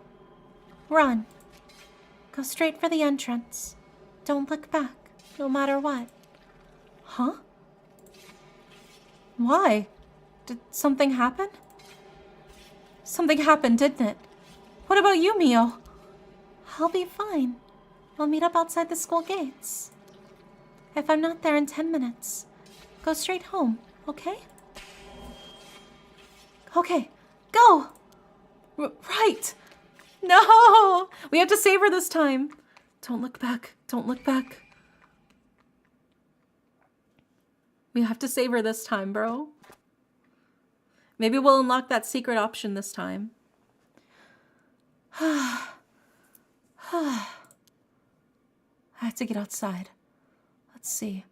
run. Go straight for the entrance. Don't look back, no matter what. Huh? Why? Did something happen? Something happened, didn't it? What about you, Mio? I'll be fine. We'll meet up outside the school gates. If I'm not there in 10 minutes, go straight home, okay? Okay, go! Right! No! We have to save her this time. Don't look back. Don't look back. We have to save her this time, bro. Maybe we'll unlock that secret option this time. I have to get outside. Let's see.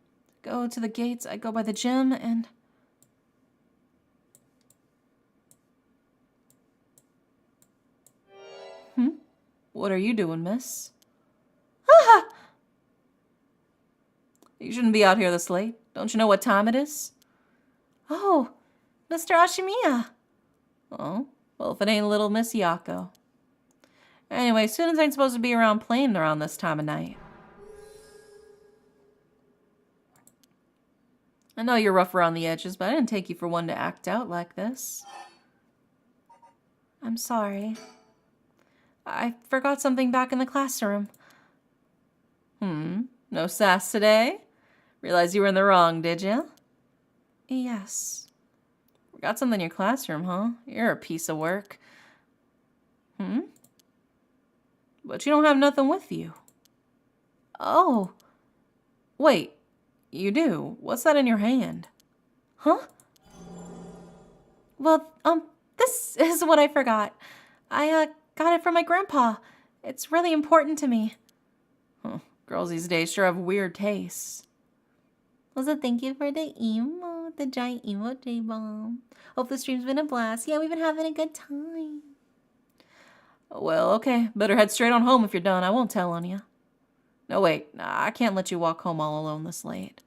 Go to the gates. I go by the gym and... What are you doing, miss? Ah! You shouldn't be out here this late. Don't you know what time it is? Oh, Mr. Ashimiya. Oh, well, if it ain't little Miss Yako. Anyway, students ain't supposed to be around playing around this time of night. I know you're rough around the edges, but I didn't take you for one to act out like this. I'm sorry. I forgot something back in the classroom. No sass today? Realized you were in the wrong, did you? Yes. Forgot something in your classroom, huh? You're a piece of work. But you don't have nothing with you. Oh. Wait. You do? What's that in your hand? Huh? Well, this is what I forgot. I, got it from my grandpa. It's really important to me. Girls these days sure have weird tastes. Also, thank you for the emote, the giant emote, J-Bomb. Hope the stream's been a blast. Yeah, we've been having a good time. Well, okay. Better head straight on home if you're done. I won't tell on you. No, wait. I can't let you walk home all alone this late.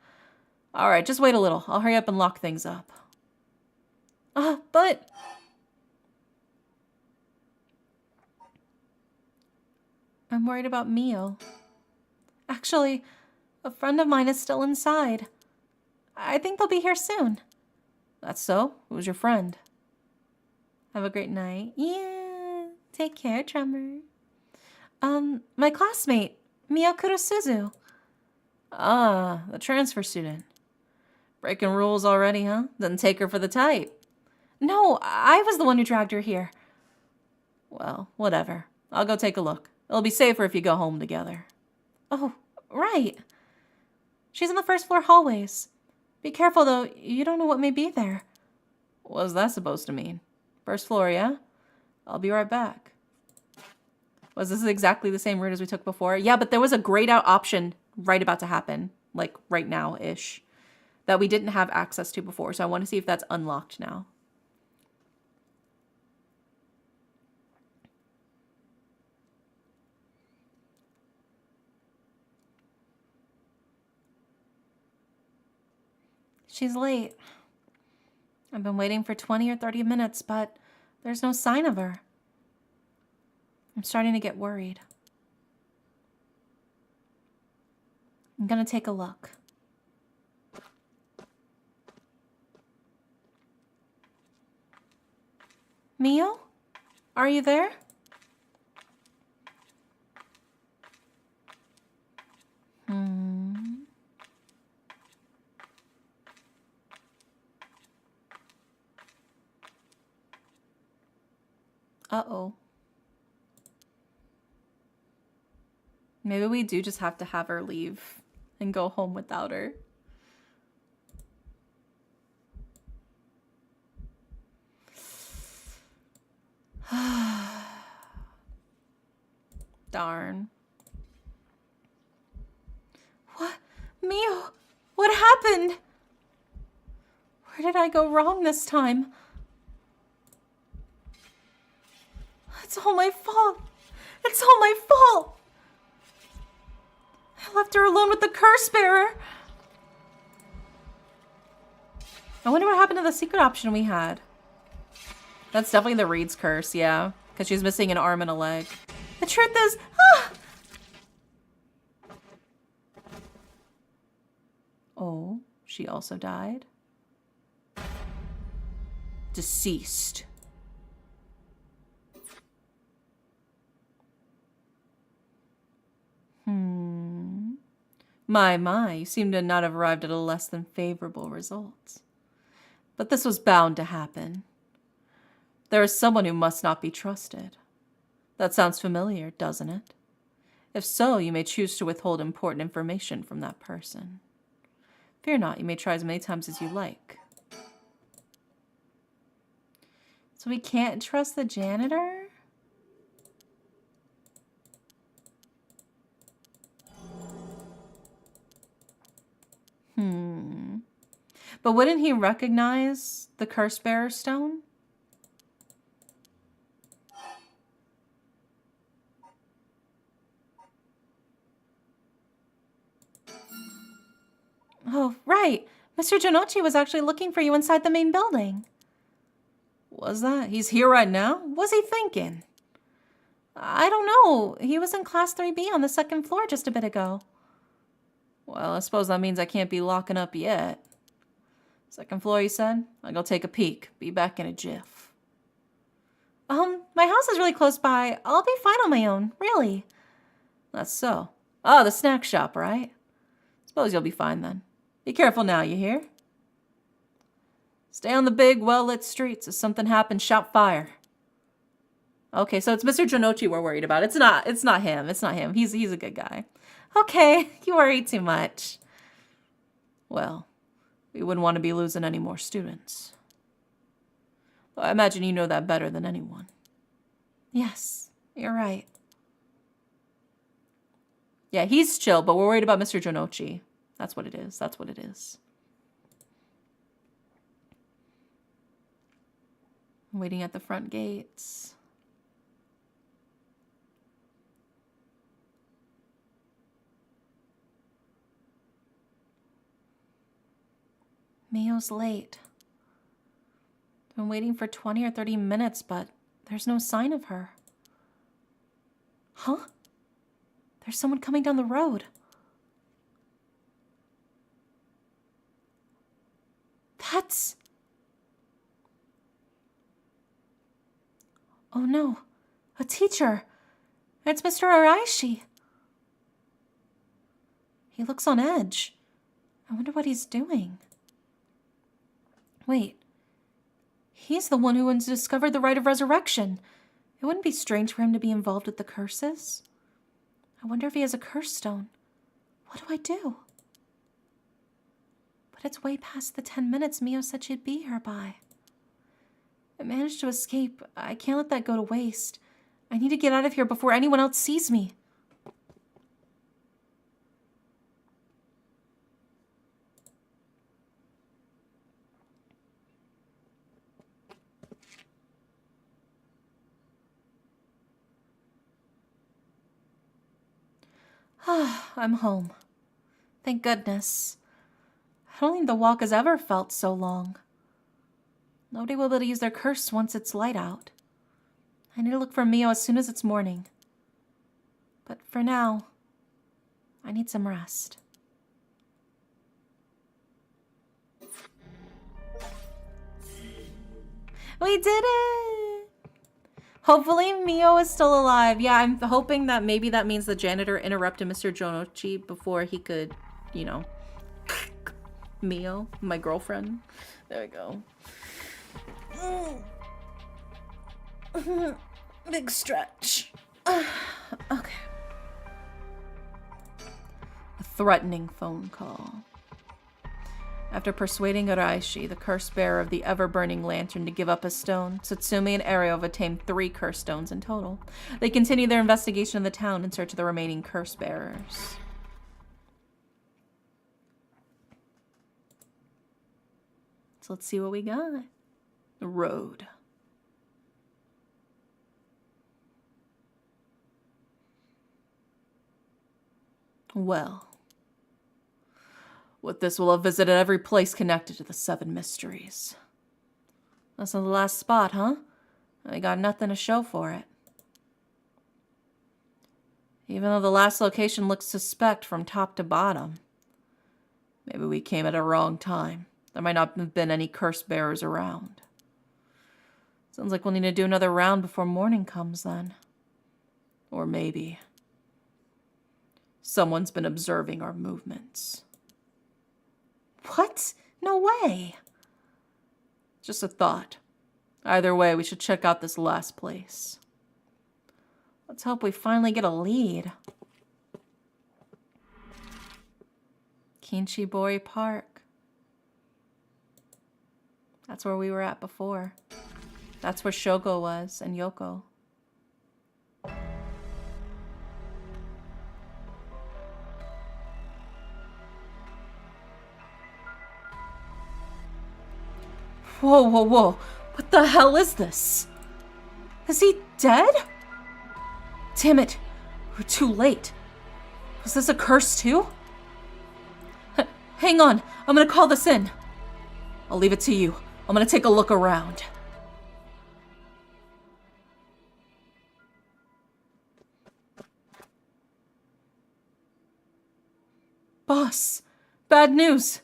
All right, just wait a little. I'll hurry up and lock things up. But... I'm worried about Mio. Actually, a friend of mine is still inside. I think they'll be here soon. That's so? Who's your friend? Have a great night. Yeah, take care, Tremor. My classmate, Mio Kurosuzu. Ah, the transfer student. Breaking rules already, huh? Didn't take her for the type. No, I was the one who dragged her here. Well, whatever. I'll go take a look. It'll be safer if you go home together. Oh, right. She's in the first floor hallways. Be careful, though. You don't know what may be there. What's that supposed to mean? First floor, yeah? I'll be right back. Was this exactly the same route as we took before? Yeah, but there was a grayed out option right about to happen. Like, right now-ish. That we didn't have access to before. So I want to see if that's unlocked now. She's late. I've been waiting for 20 or 30 minutes, but there's no sign of her. I'm starting to get worried. I'm gonna take a look. Mio? Are you there? Uh-oh. Maybe we do just have to have her leave and go home without her. Darn. What? Mio, what happened? Where did I go wrong this time? It's all my fault. It's all my fault. I left her alone with the curse bearer. I wonder what happened to the secret option we had. That's definitely the Reed's curse, yeah. Because she's missing an arm and a leg. The truth is, Oh, she also died? Deceased. My, you seem to not have arrived at a less than favorable result. But this was bound to happen. There is someone who must not be trusted. That sounds familiar, doesn't it? If so, you may choose to withhold important information from that person. Fear not, you may try as many times as you like. So we can't trust the janitor? But wouldn't he recognize the curse bearer stone? Oh, right. Mr. Janochi was actually looking for you inside the main building. Was that? He's here right now? What's he thinking? I don't know. He was in class 3B on the second floor just a bit ago. Well, I suppose that means I can't be locking up yet. Second floor, you said? I'll go take a peek. Be back in a jiff. My house is really close by. I'll be fine on my own, really. That's so. Oh, the snack shop, right? Suppose you'll be fine then. Be careful now, you hear? Stay on the big, well-lit streets. If something happens, shout fire. Okay, so it's Mr. Janochi we're worried about. It's not him. It's not him. He's a good guy. Okay, you worry too much. Well, we wouldn't want to be losing any more students. I imagine you know that better than anyone. Yes, you're right. Yeah, he's chill, but we're worried about Mr. Janochi. That's what it is. That's what it is. I'm waiting at the front gates. Mio's late. I've been waiting for 20 or 30 minutes, but there's no sign of her. Huh? There's someone coming down the road. That's... Oh no, a teacher. It's Mr. Araishi. He looks on edge. I wonder what he's doing. Wait. He's the one who discovered the rite of resurrection. It wouldn't be strange for him to be involved with the curses. I wonder if he has a curse stone. What do I do? But it's way past the 10 minutes Mio said she'd be here by. I managed to escape. I can't let that go to waste. I need to get out of here before anyone else sees me. I'm home. Thank goodness. I don't think the walk has ever felt so long. Nobody will be able to use their curse once it's light out. I need to look for Mio as soon as it's morning. But for now, I need some rest. We did it! Hopefully Mio is still alive. Yeah, I'm hoping that maybe that means the janitor interrupted Mr. Jonochi before he could, you know, Mio, my girlfriend. There we go. Big stretch. Okay. A threatening phone call. After persuading Araishi, the curse bearer of the ever-burning lantern, to give up a stone, Tsutsumi and Ario have obtained 3 curse stones in total. They continue their investigation of the town in search of the remaining curse bearers. So let's see what we got. The road. Well, with this, we'll have visited every place connected to the Seven Mysteries. That's the last spot, huh? I got nothing to show for it. Even though the last location looks suspect from top to bottom. Maybe we came at a wrong time. There might not have been any curse bearers around. Sounds like we'll need to do another round before morning comes then. Or maybe someone's been observing our movements. What? No way. Just a thought. Either way, we should check out this last place. Let's hope we finally get a lead. Kinchibori Park. That's where we were at before. That's where Shogo was and Yoko. Whoa, whoa, whoa. What the hell is this? Is he dead? Damn it. We're too late. Was this a curse too? Hang on. I'm gonna call this in. I'll leave it to you. I'm gonna take a look around. Boss, bad news.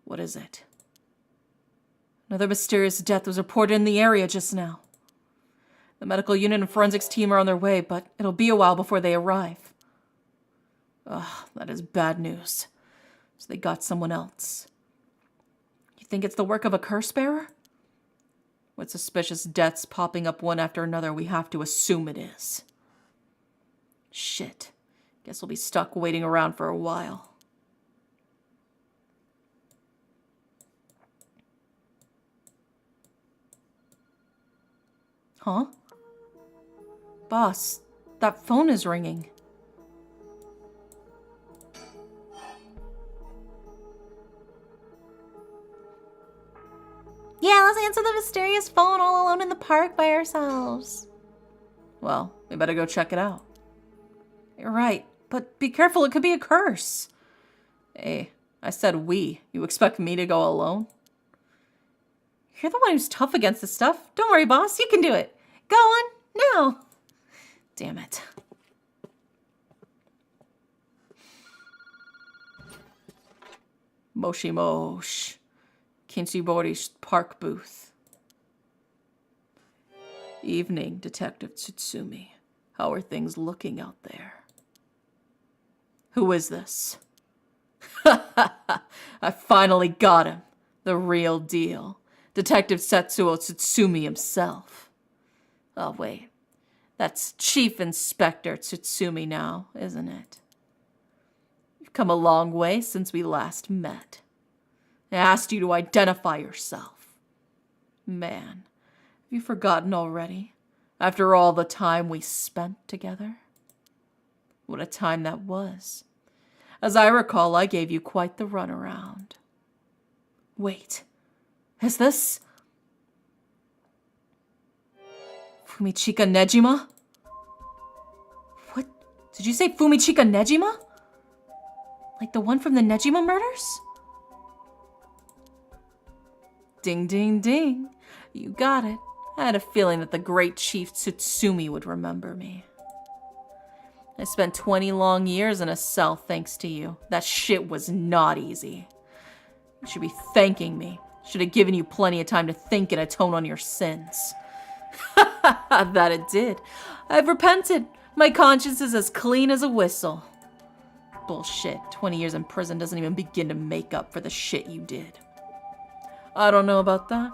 What is it? Another mysterious death was reported in the area just now. The medical unit and forensics team are on their way, but it'll be a while before they arrive. Ugh, that is bad news. So they got someone else. You think it's the work of a curse bearer? With suspicious deaths popping up one after another, we have to assume it is. Shit. Guess we'll be stuck waiting around for a while. Huh? Boss, that phone is ringing. Yeah, let's answer the mysterious phone all alone in the park by ourselves. Well, we better go check it out. You're right, but be careful, it could be a curse. Hey, I said we. You expect me to go alone? You're the one who's tough against this stuff. Don't worry, boss, you can do it. Go on, now. Damn it. Moshi Mosh. Kinchibori's park booth. Evening, Detective Tsutsumi. How are things looking out there? Who is this? I finally got him. The real deal. Detective Setsuo Tsutsumi himself. Oh, wait. That's Chief Inspector Tsutsumi now, isn't it? You've come a long way since we last met. I asked you to identify yourself. Man, have you forgotten already? After all the time we spent together? What a time that was. As I recall, I gave you quite the runaround. Wait, is this Fumichika Nejima? What? Did you say Fumichika Nejima? Like the one from the Nejima murders? Ding, ding, ding. You got it. I had a feeling that the great Chief Tsutsumi would remember me. I spent 20 long years in a cell thanks to you. That shit was not easy. You should be thanking me. Should have given you plenty of time to think and atone on your sins. That it did. I've repented. My conscience is as clean as a whistle. Bullshit. 20 years in prison doesn't even begin to make up for the shit you did. I don't know about that.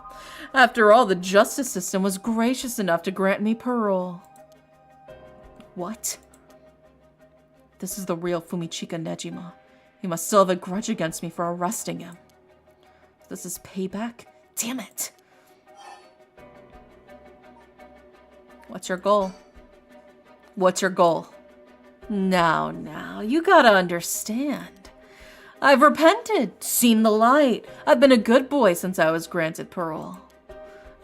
After all, the justice system was gracious enough to grant me parole. What? This is the real Fumichika Nejima. He must still have a grudge against me for arresting him. This is payback? Damn it. What's your goal? What's your goal? Now, you gotta understand. I've repented, seen the light. I've been a good boy since I was granted parole.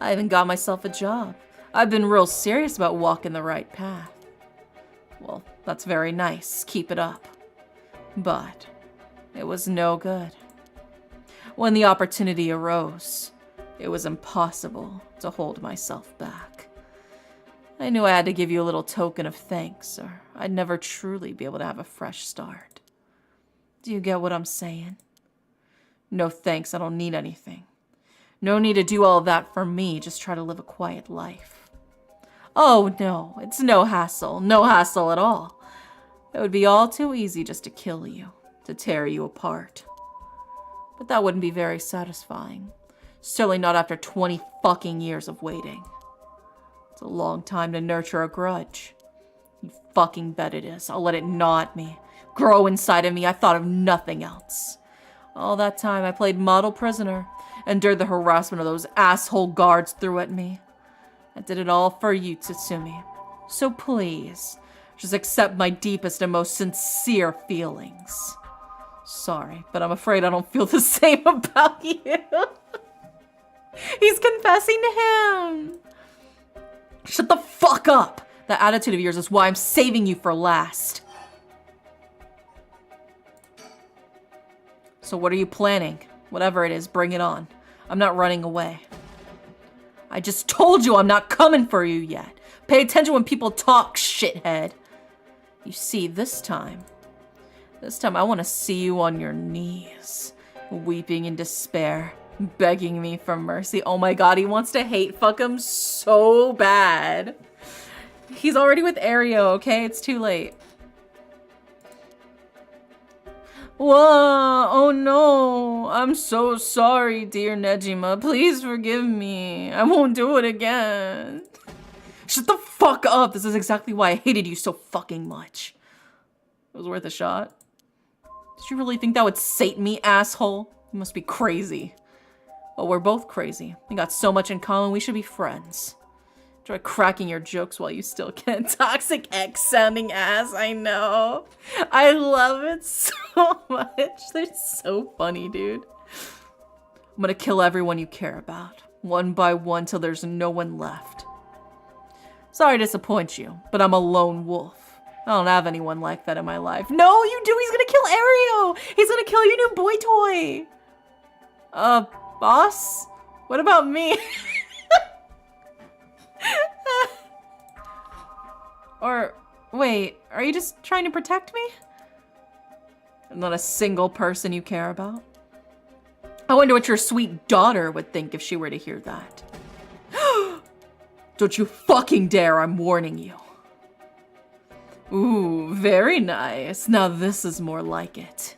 I even got myself a job. I've been real serious about walking the right path. Well, that's very nice. Keep it up. But it was no good. When the opportunity arose, it was impossible to hold myself back. I knew I had to give you a little token of thanks, or I'd never truly be able to have a fresh start. Do you get what I'm saying? No thanks, I don't need anything. No need to do all of that for me, just try to live a quiet life. Oh no, it's no hassle at all. It would be all too easy just to kill you, to tear you apart. But that wouldn't be very satisfying. Certainly not after 20 fucking years of waiting. It's a long time to nurture a grudge. You fucking bet it is. I'll let it gnaw at me. Grow inside of me. I thought of nothing else. All that time I played model prisoner, endured the harassment of those asshole guards threw at me. I did it all for you, Tatsumi. So please, just accept my deepest and most sincere feelings. Sorry, but I'm afraid I don't feel the same about you. He's confessing to him. Shut the fuck up. That attitude of yours is why I'm saving you for last. So what are you planning? Whatever it is, bring it on. I'm not running away. I just told you I'm not coming for you yet. Pay attention when people talk, shithead. You see, this time I want to see you on your knees, weeping in despair, begging me for mercy. Oh my god, he wants to hate fuck him so bad. He's already with Ario, okay? It's too late. Whoa, oh no. I'm so sorry, dear Nejima. Please forgive me. I won't do it again. Shut the fuck up. This is exactly why I hated you so fucking much. It was worth a shot. Did you really think that would sate me, asshole? You must be crazy. Oh, we're both crazy. We got so much in common, we should be friends. Try cracking your jokes while you still can. Toxic X-sounding ass, I know. I love it so much. They're so funny, dude. I'm gonna kill everyone you care about. One by one till there's no one left. Sorry to disappoint you, but I'm a lone wolf. I don't have anyone like that in my life. No, you do! He's gonna kill Ario! He's gonna kill your new boy toy! Boss? What about me? Or, wait, are you just trying to protect me? I'm not a single person you care about. I wonder what your sweet daughter would think if she were to hear that. Don't you fucking dare, I'm warning you. Ooh, very nice. Now this is more like it.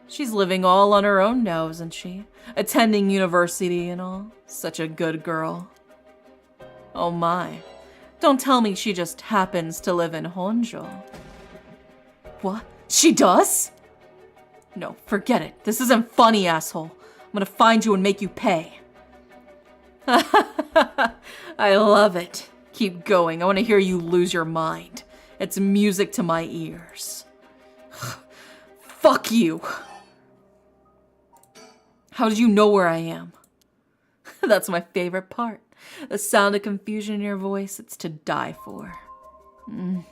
She's living all on her own now, isn't she? Attending university and all. Such a good girl. Oh my. Don't tell me she just happens to live in Honjo. What? She does? No, forget it. This isn't funny, asshole. I'm gonna find you and make you pay. I love it. Keep going. I want to hear you lose your mind. It's music to my ears. Fuck you. How did you know where I am? That's my favorite part. The sound of confusion in your voice, it's to die for.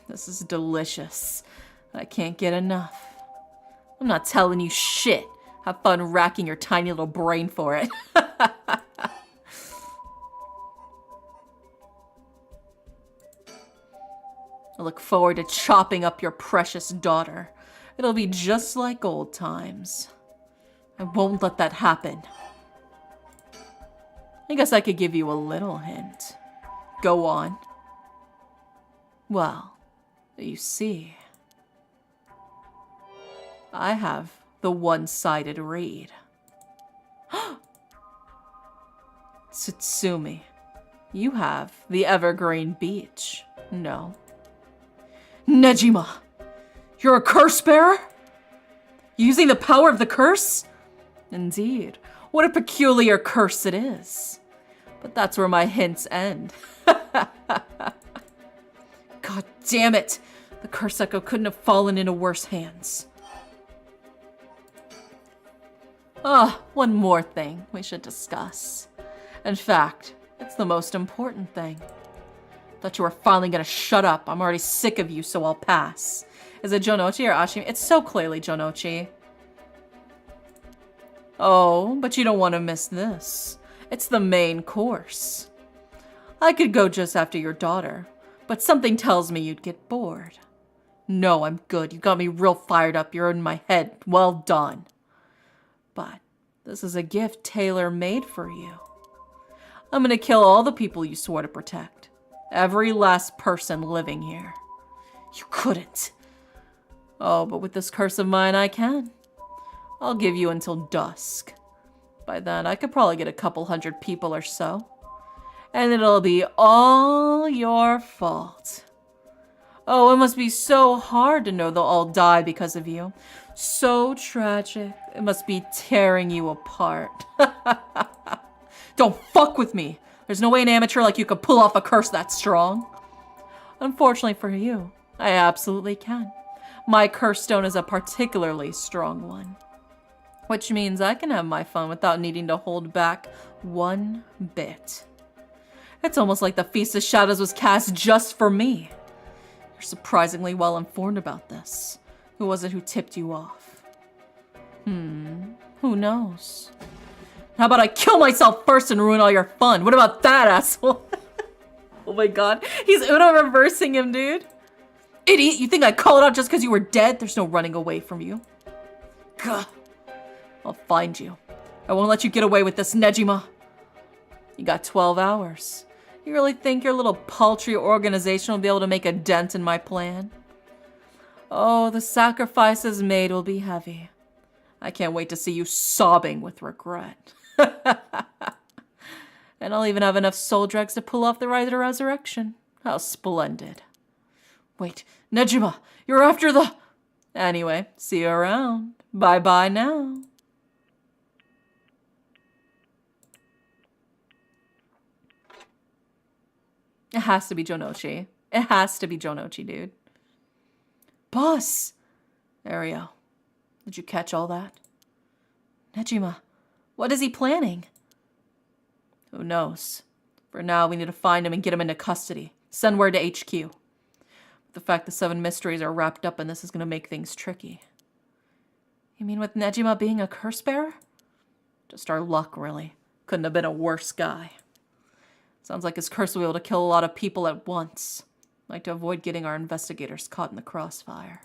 This is delicious. I can't get enough. I'm not telling you shit. Have fun racking your tiny little brain for it. I look forward to chopping up your precious daughter. It'll be just like old times. I won't let that happen. I guess I could give you a little hint. Go on. Well, you see, I have the one-sided read. Tsutsumi, you have the Evergreen Beach. No. Nejima, you're a curse bearer? Using the power of the curse? Indeed, what a peculiar curse it is. But that's where my hints end. God damn it! The curse echo couldn't have fallen into worse hands. One more thing we should discuss. In fact, it's the most important thing. Thought you were finally gonna shut up. I'm already sick of you, so I'll pass. Is it Jonochi or Ashimi? It's so clearly Jonochi. Oh, but you don't want to miss this. It's the main course. I could go just after your daughter, but something tells me you'd get bored. No, I'm good. You got me real fired up. You're in my head. Well done. But this is a gift tailor-made for you. I'm gonna kill all the people you swore to protect. Every last person living here. You couldn't. Oh, but with this curse of mine, I can. I'll give you until dusk. By then, I could probably get a couple hundred people or so. And it'll be all your fault. Oh, it must be so hard to know they'll all die because of you. So tragic. It must be tearing you apart. Don't fuck with me. There's no way an amateur like you could pull off a curse that strong. Unfortunately for you, I absolutely can. My curse stone is a particularly strong one. Which means I can have my fun without needing to hold back one bit. It's almost like the Feast of Shadows was cast just for me. You're surprisingly well informed about this. Who was it who tipped you off? Who knows? How about I kill myself first and ruin all your fun? What about that, asshole? Oh my god. He's Uno reversing him, dude. Idiot, you think I call it out just because you were dead? There's no running away from you. Gah. I'll find you. I won't let you get away with this, Nejima. You got 12 hours. You really think your little paltry organization will be able to make a dent in my plan? Oh, the sacrifices made will be heavy. I can't wait to see you sobbing with regret. And I'll even have enough soul dregs to pull off the rite of resurrection. How splendid. Wait, Nejima, you're after the... Anyway, see you around. Bye-bye now. It has to be Jonochi. It has to be Jonochi, dude. Boss! Ariel, did you catch all that? Nejima, what is he planning? Who knows? For now, we need to find him and get him into custody. Send word to HQ. The fact the Seven Mysteries are wrapped up in this is going to make things tricky. You mean with Nejima being a curse bearer? Just our luck, really. Couldn't have been a worse guy. Sounds like his curse will be able to kill a lot of people at once. I'd like to avoid getting our investigators caught in the crossfire.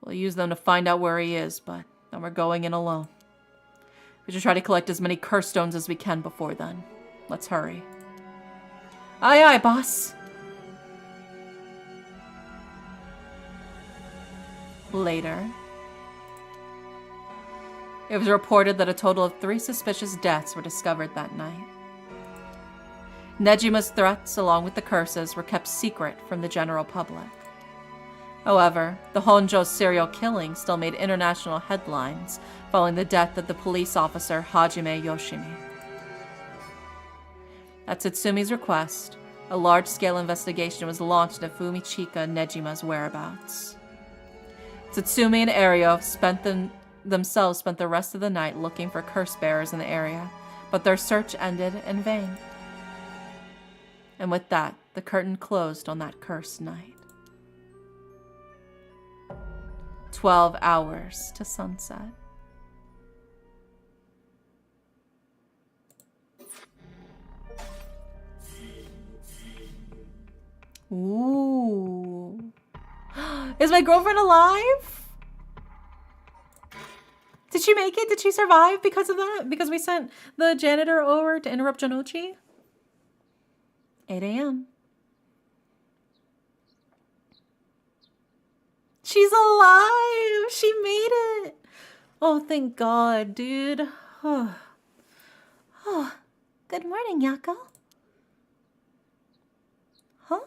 We'll use them to find out where he is, but then we're going in alone. We should try to collect as many curse stones as we can before then. Let's hurry. Aye, aye, boss. Later. It was reported that a total of 3 suspicious deaths were discovered that night. Nejima's threats, along with the curses, were kept secret from the general public. However, the Honjo serial killing still made international headlines following the death of the police officer Hajime Yoshimi. At Tsutsumi request, a large-scale investigation was launched into Fumichika Nejima's whereabouts. Tsutsumi and Ario themselves spent the rest of the night looking for curse bearers in the area, but their search ended in vain. And with that, the curtain closed on that cursed night. 12 hours to sunset. Ooh. Is my girlfriend alive? Did she make it? Did she survive because of that? Because we sent the janitor over to interrupt Janochi? 8 a.m. She's alive! She made it! Oh, thank God, dude. Oh. Good morning, Yako. Huh?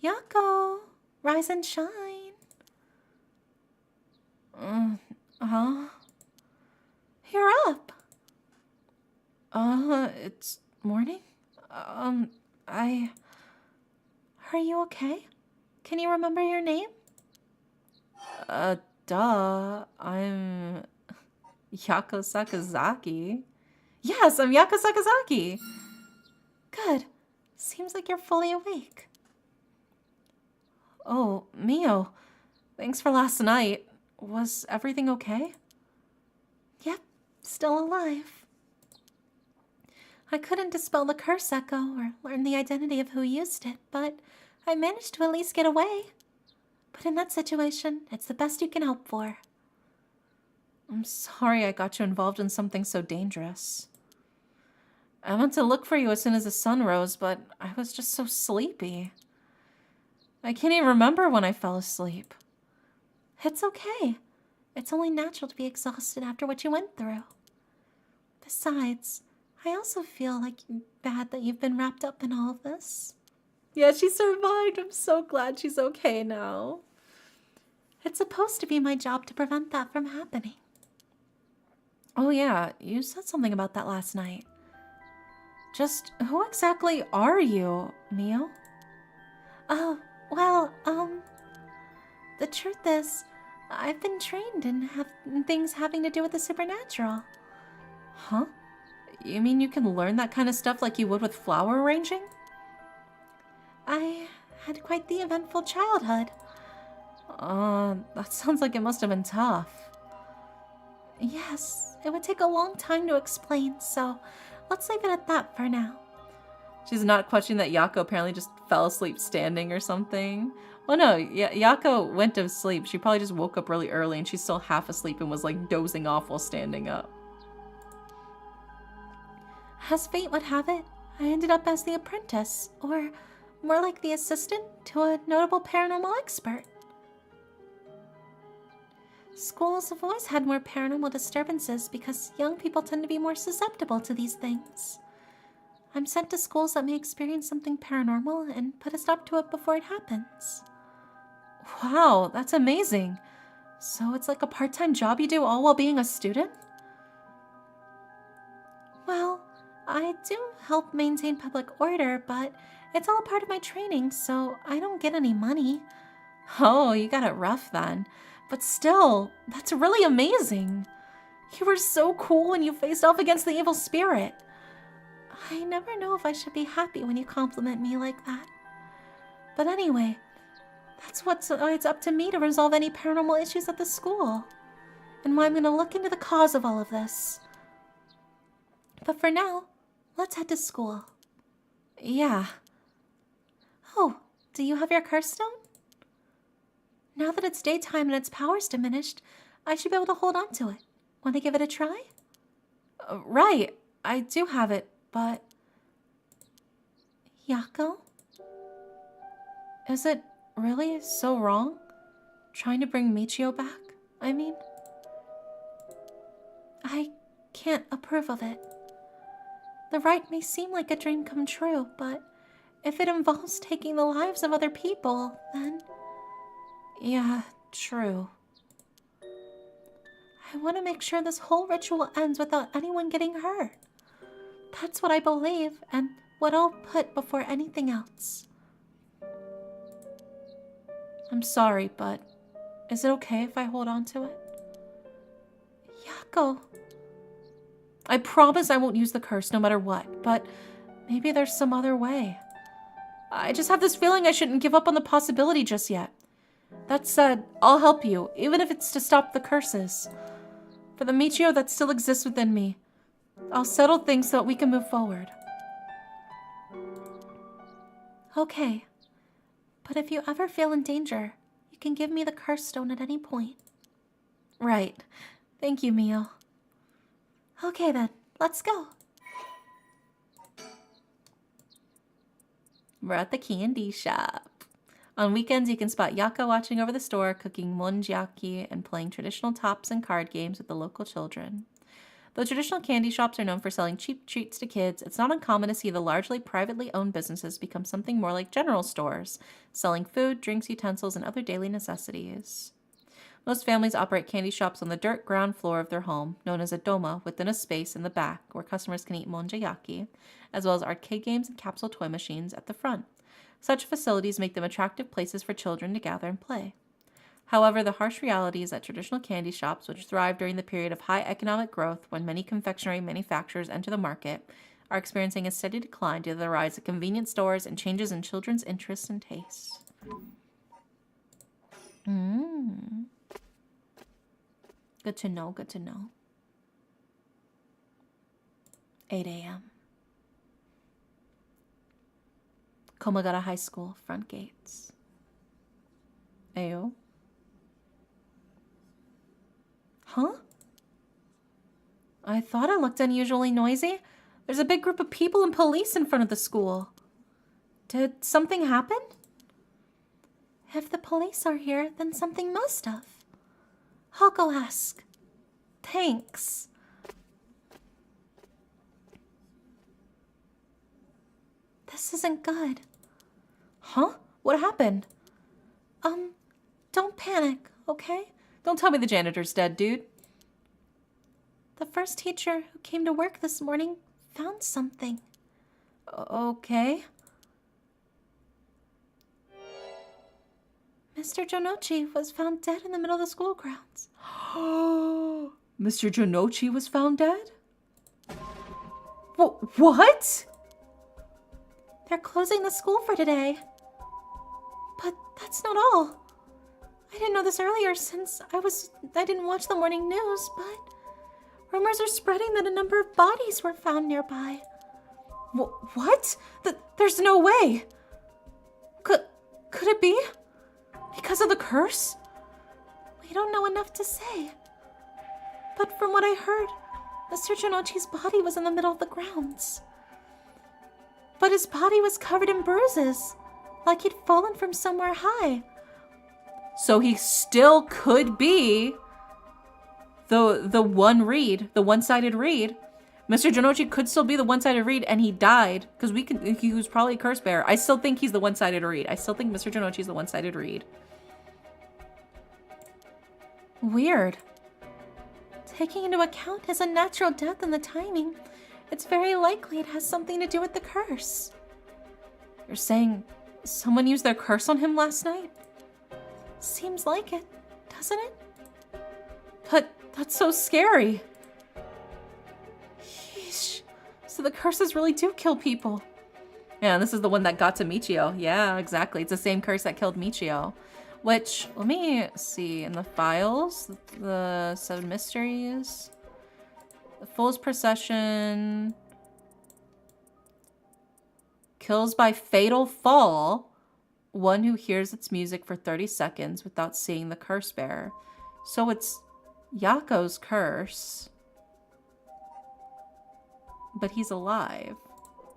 Yako, rise and shine. Huh? You're up. It's morning? Are you okay? Can you remember your name? Duh. I'm Yako Sakazaki. Yes, I'm Yako Sakazaki. Good. Seems like you're fully awake. Oh, Mio. Thanks for last night. Was everything okay? Yep, still alive. I couldn't dispel the curse echo or learn the identity of who used it, but I managed to at least get away. But in that situation, it's the best you can hope for. I'm sorry I got you involved in something so dangerous. I went to look for you as soon as the sun rose, but I was just so sleepy. I can't even remember when I fell asleep. It's okay. It's only natural to be exhausted after what you went through. Besides, I also feel like bad that you've been wrapped up in all of this. Yeah, she survived. I'm so glad she's okay now. It's supposed to be my job to prevent that from happening. Oh yeah, you said something about that last night. Just who exactly are you, Mio? Oh, well, the truth is, I've been trained in things having to do with the supernatural. Huh? You mean you can learn that kind of stuff like you would with flower arranging? I had quite the eventful childhood. That sounds like it must have been tough. Yes, it would take a long time to explain, so let's leave it at that for now. She's not questioning that Yako apparently just fell asleep standing or something. Well, no, Yako went to sleep. She probably just woke up really early and she's still half asleep and was like dozing off while standing up. As fate would have it, I ended up as the apprentice, or more like the assistant to a notable paranormal expert. Schools have always had more paranormal disturbances because young people tend to be more susceptible to these things. I'm sent to schools that may experience something paranormal and put a stop to it before it happens. Wow, that's amazing. So it's like a part-time job you do all while being a student? Well, I do help maintain public order, but it's all a part of my training, so I don't get any money. Oh, you got it rough then. But still, that's really amazing. You were so cool when you faced off against the evil spirit. I never know if I should be happy when you compliment me like that. But anyway, that's why it's up to me to resolve any paranormal issues at the school. And why I'm going to look into the cause of all of this. But for now, let's head to school. Yeah. Oh, do you have your curse stone? Now that it's daytime and its power's diminished, I should be able to hold on to it. Want to give it a try? Right, I do have it, but... Yako? Is it really so wrong? Trying to bring Michio back, I mean? I can't approve of it. The rite may seem like a dream come true, but if it involves taking the lives of other people, then... Yeah, true. I want to make sure this whole ritual ends without anyone getting hurt. That's what I believe, and what I'll put before anything else. I'm sorry, but is it okay if I hold on to it? Yako. I promise I won't use the curse no matter what, but maybe there's some other way. I just have this feeling I shouldn't give up on the possibility just yet. That said, I'll help you, even if it's to stop the curses. For the Michio that still exists within me, I'll settle things so that we can move forward. Okay. But if you ever feel in danger, you can give me the curse stone at any point. Right. Thank you, Mio. Okay then, let's go. We're at the candy shop. On weekends, you can spot Yaka watching over the store, cooking monjiaki, and playing traditional tops and card games with the local children. Though traditional candy shops are known for selling cheap treats to kids, it's not uncommon to see the largely privately owned businesses become something more like general stores, selling food, drinks, utensils, and other daily necessities. Most families operate candy shops on the dirt ground floor of their home, known as a doma, within a space in the back where customers can eat monjayaki, as well as arcade games and capsule toy machines at the front. Such facilities make them attractive places for children to gather and play. However, the harsh reality is that traditional candy shops, which thrived during the period of high economic growth when many confectionery manufacturers enter the market, are experiencing a steady decline due to the rise of convenience stores and changes in children's interests and tastes. Good to know, good to know. 8 a.m. Komagata High School, front gates. Ayo. Huh? I thought it looked unusually noisy. There's a big group of people and police in front of the school. Did something happen? If the police are here, then something must have. I'll go ask. Thanks. This isn't good. Huh? What happened? Don't panic, okay? Don't tell me the janitor's dead, dude. The first teacher who came to work this morning found something. Okay. Mr. Jonochi was found dead in the middle of the school grounds. Mr. Jonochi was found dead? What? They're closing the school for today. But that's not all. I didn't know this earlier since I didn't watch the morning news, but rumors are spreading that a number of bodies were found nearby. What? There's no way. Could it be? Because of the curse? We don't know enough to say. But from what I heard, Mr. Jonochi's body was in the middle of the grounds. But his body was covered in bruises, like he'd fallen from somewhere high. So he still could be the one-sided reed. Mr. Jonochi could still be the one-sided reed, and he died because he was probably a curse bearer. I still think he's the one-sided reed. I still think Mr. Jonochi is the one-sided reed. Weird. Taking into account his unnatural death and the timing, it's very likely it has something to do with the curse. You're saying someone used their curse on him last night? Seems like it, doesn't it? But that's so scary. Yeesh. So the curses really do kill people. Yeah, this is the one that got to Michio. Yeah, exactly. It's the same curse that killed Michio. Which, let me see, in the files, the Seven Mysteries, the Fool's Procession, kills by fatal fall one who hears its music for 30 seconds without seeing the curse bearer. So it's Yako's curse, but he's alive.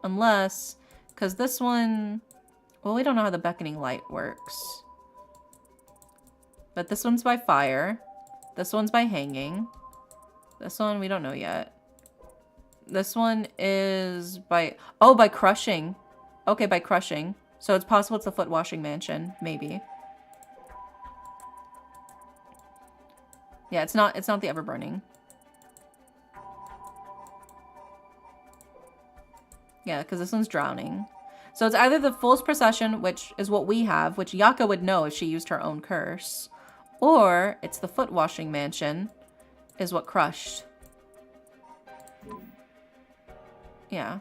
Unless, because this one, well, we don't know how the beckoning light works. But this one's by fire. This one's by hanging. This one, we don't know yet. This one is by, oh, by crushing. Okay, by crushing. So it's possible it's the foot washing mansion, maybe. Yeah, it's not the ever burning. Yeah, because this one's drowning. So it's either the Fool's Procession, which is what we have, which Yaka would know if she used her own curse. Or it's the foot washing mansion, is what crushed. Yeah.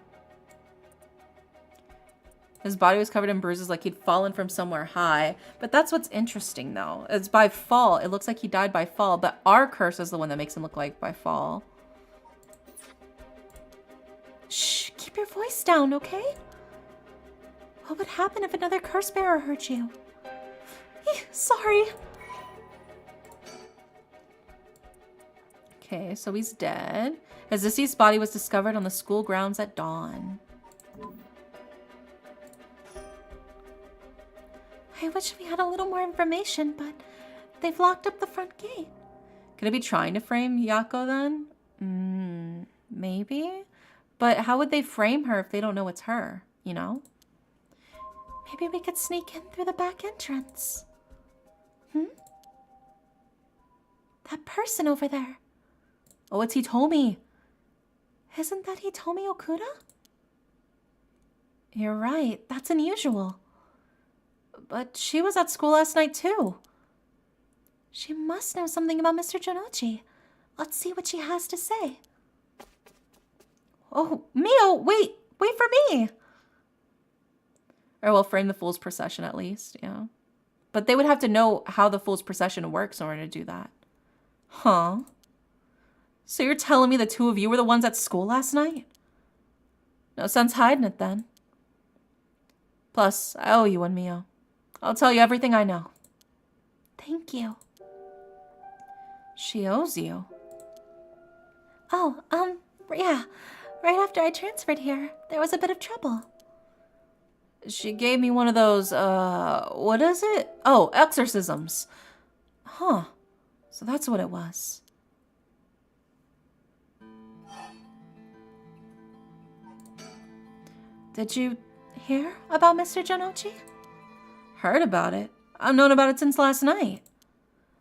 His body was covered in bruises like he'd fallen from somewhere high. But that's what's interesting, though. It's by fall. It looks like he died by fall, but our curse is the one that makes him look like by fall. Shh, keep your voice down, okay? What would happen if another curse bearer hurt you? Sorry. Okay, so he's dead. His deceased body was discovered on the school grounds at dawn. I wish we had a little more information, but they've locked up the front gate. Could it be trying to frame Yako then? Maybe. But how would they frame her if they don't know it's her, you know? Maybe we could sneak in through the back entrance. That person over there. Oh, it's Hitomi. Isn't that Hitomi Okuda? You're right, that's unusual. But she was at school last night too. She must know something about Mr. Jonochi. Let's see what she has to say. Oh, Mio, wait for me. Or we'll frame the Fool's Procession at least, yeah. But they would have to know how the Fool's Procession works in order to do that. Huh? So you're telling me the two of you were the ones at school last night? No sense hiding it then. Plus, I owe you one, Mio. I'll tell you everything I know. Thank you. She owes you. Oh, yeah. Right after I transferred here, there was a bit of trouble. She gave me one of those, what is it? Oh, exorcisms. Huh. So that's what it was. Did you hear about Mr. Jonochi? Heard about it. I've known about it since last night.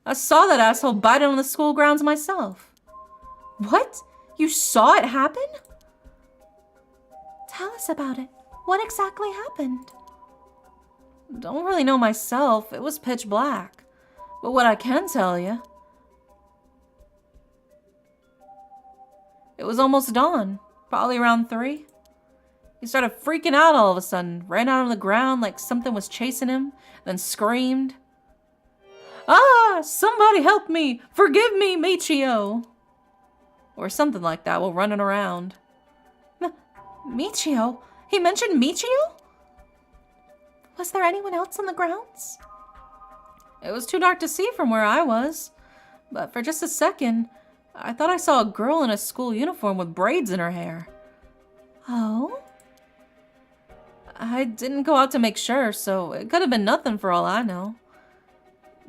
I saw that asshole bite it on the school grounds myself. What? You saw it happen? Tell us about it. What exactly happened? Don't really know myself. It was pitch black. But what I can tell you, it was almost dawn. Probably around 3. He started freaking out all of a sudden, ran out on the ground like something was chasing him, then screamed, "Ah, somebody help me! Forgive me, Michio!" Or something like that while running around. Michio? He mentioned Michio? Was there anyone else on the grounds? It was too dark to see from where I was, but for just a second, I thought I saw a girl in a school uniform with braids in her hair. Oh? I didn't go out to make sure, so it could have been nothing for all I know.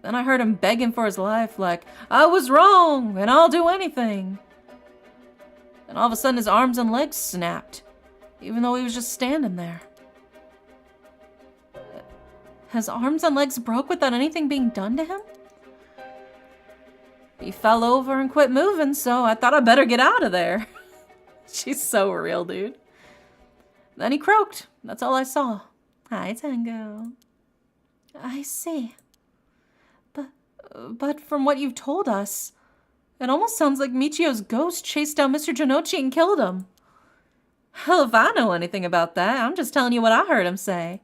Then I heard him begging for his life, like, I was wrong, and I'll do anything. And all of a sudden his arms and legs snapped, even though he was just standing there. His arms and legs broke without anything being done to him? He fell over and quit moving, so I thought I'd better get out of there. She's so real, dude. Then he croaked. That's all I saw. Hi, Tango. I see. But from what you've told us, it almost sounds like Michio's ghost chased down Mr. Jonochi and killed him. Hell if I know anything about that. I'm just telling you what I heard him say.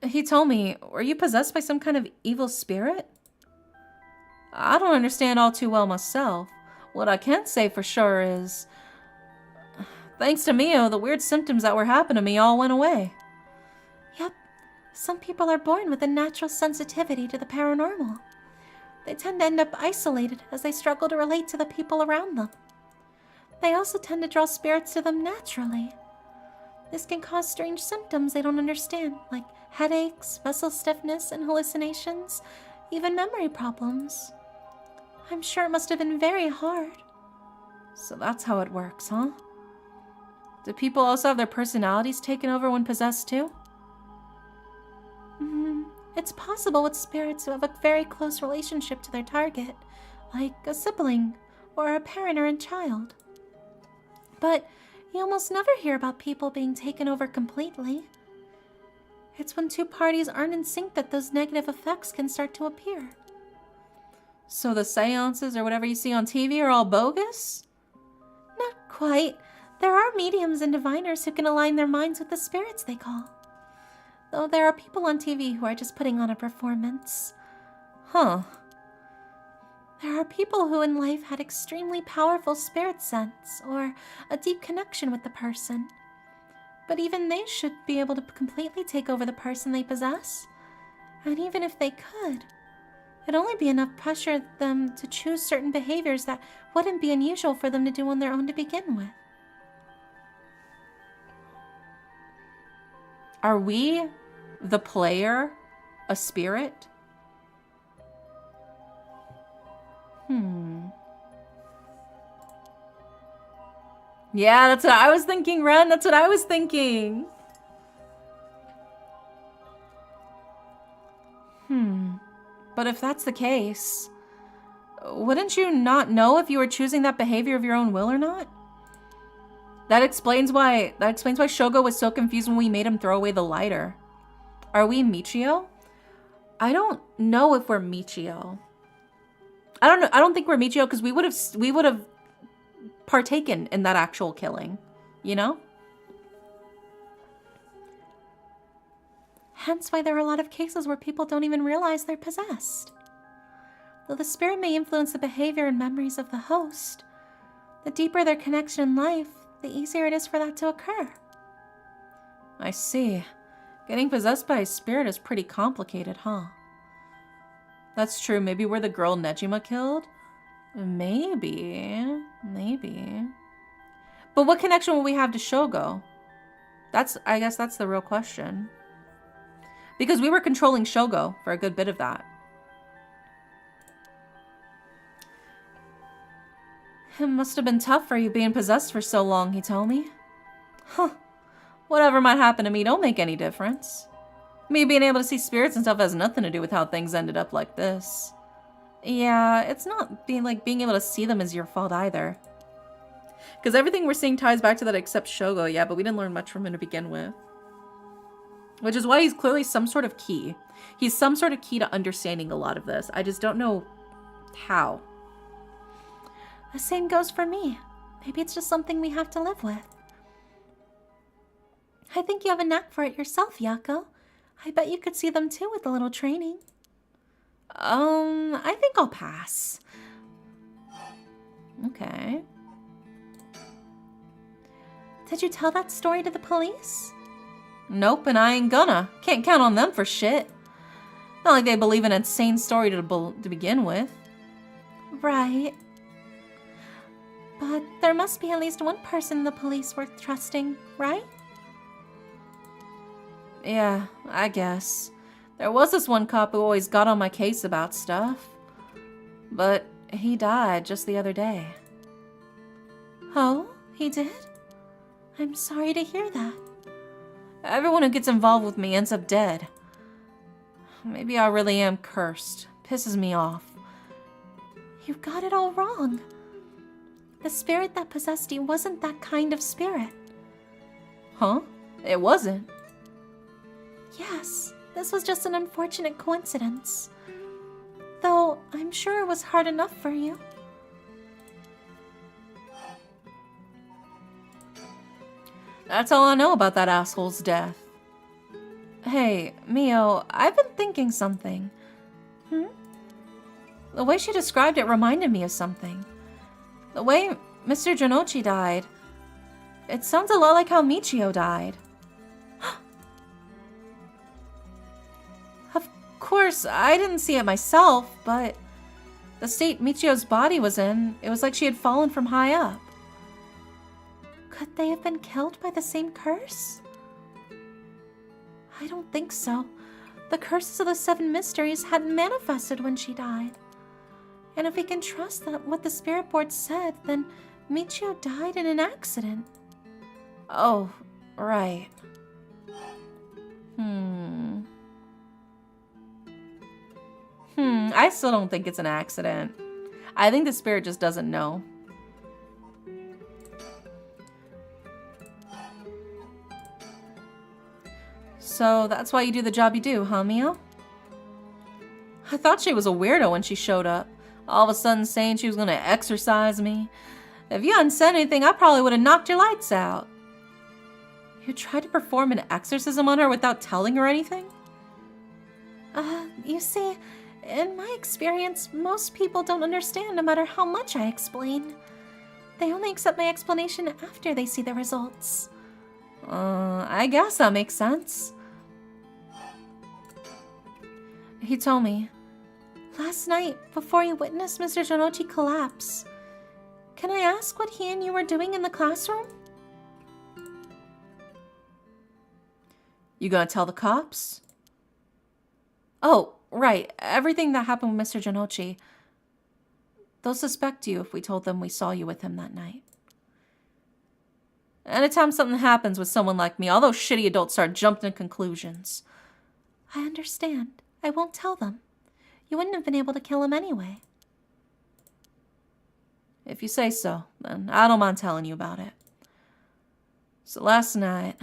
He told me, were you possessed by some kind of evil spirit? I don't understand all too well myself. What I can say for sure is, thanks to Mio, the weird symptoms that were happening to me all went away. Yep, some people are born with a natural sensitivity to the paranormal. They tend to end up isolated as they struggle to relate to the people around them. They also tend to draw spirits to them naturally. This can cause strange symptoms they don't understand, like headaches, muscle stiffness, and hallucinations, even memory problems. I'm sure it must have been very hard. So that's how it works, huh? Do people also have their personalities taken over when possessed too? It's possible with spirits who have a very close relationship to their target, like a sibling or a parent or a child. But you almost never hear about people being taken over completely. It's when two parties aren't in sync that those negative effects can start to appear. So the seances or whatever you see on TV are all bogus? Not quite. There are mediums and diviners who can align their minds with the spirits they call. Though there are people on TV who are just putting on a performance. Huh. There are people who in life had extremely powerful spirit sense or a deep connection with the person. But even they should be able to completely take over the person they possess. And even if they could, it'd only be enough pressure them to choose certain behaviors that wouldn't be unusual for them to do on their own to begin with. Are we, the player, a spirit? Yeah, that's what I was thinking, Ren. That's what I was thinking. But if that's the case, wouldn't you not know if you were choosing that behavior of your own will or not? That explains why Shogo was so confused when we made him throw away the lighter. Are we Michio? I don't know if we're Michio. I don't know. I don't think we're Michio because we would have partaken in that actual killing, you know? Hence why there are a lot of cases where people don't even realize they're possessed. Though the spirit may influence the behavior and memories of the host, the deeper their connection in life, the easier it is for that to occur. I see. Getting possessed by a spirit is pretty complicated, huh? That's true. Maybe we're the girl Nejima killed? Maybe. But what connection will we have to Shogo? I guess that's the real question. Because we were controlling Shogo for a good bit of that. It must have been tough for you being possessed for so long, he told me. Huh. Whatever might happen to me don't make any difference. Me being able to see spirits and stuff has nothing to do with how things ended up like this. Yeah, it's not being able to see them is your fault either. Because everything we're seeing ties back to that except Shogo, yeah, but we didn't learn much from him to begin with. Which is why he's clearly some sort of key. He's some sort of key to understanding a lot of this. I just don't know how. The same goes for me. Maybe it's just something we have to live with. I think you have a knack for it yourself, Yako. I bet you could see them too with a little training. I think I'll pass. Okay. Did you tell that story to the police? Nope, and I ain't gonna. Can't count on them for shit. Not like they believe an insane story to begin with. Right. But there must be at least one person in the police worth trusting, right? Yeah, I guess. There was this one cop who always got on my case about stuff. But he died just the other day. Oh, he did? I'm sorry to hear that. Everyone who gets involved with me ends up dead. Maybe I really am cursed. Pisses me off. You got it all wrong. The spirit that possessed you wasn't that kind of spirit. Huh? It wasn't? Yes, this was just an unfortunate coincidence. Though, I'm sure it was hard enough for you. That's all I know about that asshole's death. Hey, Mio, I've been thinking something. The way she described it reminded me of something. The way Mr. Janochi died, it sounds a lot like how Michio died. Of course, I didn't see it myself, but the state Michio's body was in, it was like she had fallen from high up. Could they have been killed by the same curse? I don't think so. The curses of the Seven Mysteries hadn't manifested when she died. And if we can trust that what the spirit board said, then Michio died in an accident. Oh, right. I still don't think it's an accident. I think the spirit just doesn't know. So that's why you do the job you do, huh, Mio? I thought she was a weirdo when she showed up. All of a sudden saying she was going to exorcise me. If you hadn't said anything, I probably would have knocked your lights out. You tried to perform an exorcism on her without telling her anything? You see, in my experience, most people don't understand no matter how much I explain. They only accept my explanation after they see the results. I guess that makes sense. He told me. Last night, before he witnessed Mr. Jonochi collapse. Can I ask what he and you were doing in the classroom? You gonna tell the cops? Oh, right. Everything that happened with Mr. Jonochi. They'll suspect you if we told them we saw you with him that night. Anytime something happens with someone like me, all those shitty adults start jumping to conclusions. I understand. I won't tell them. You wouldn't have been able to kill him anyway. If you say so, then I don't mind telling you about it. So last night,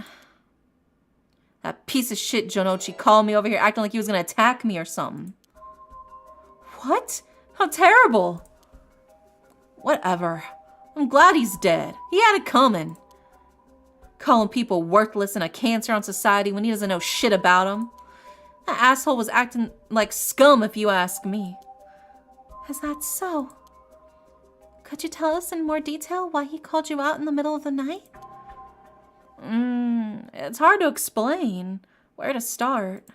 that piece of shit Jonochi called me over here acting like he was gonna attack me or something. What? How terrible. Whatever. I'm glad he's dead. He had it coming. Calling people worthless and a cancer on society when he doesn't know shit about them. That asshole was acting like scum if you ask me. Is that so? Could you tell us in more detail why he called you out in the middle of the night? It's hard to explain. Where to start?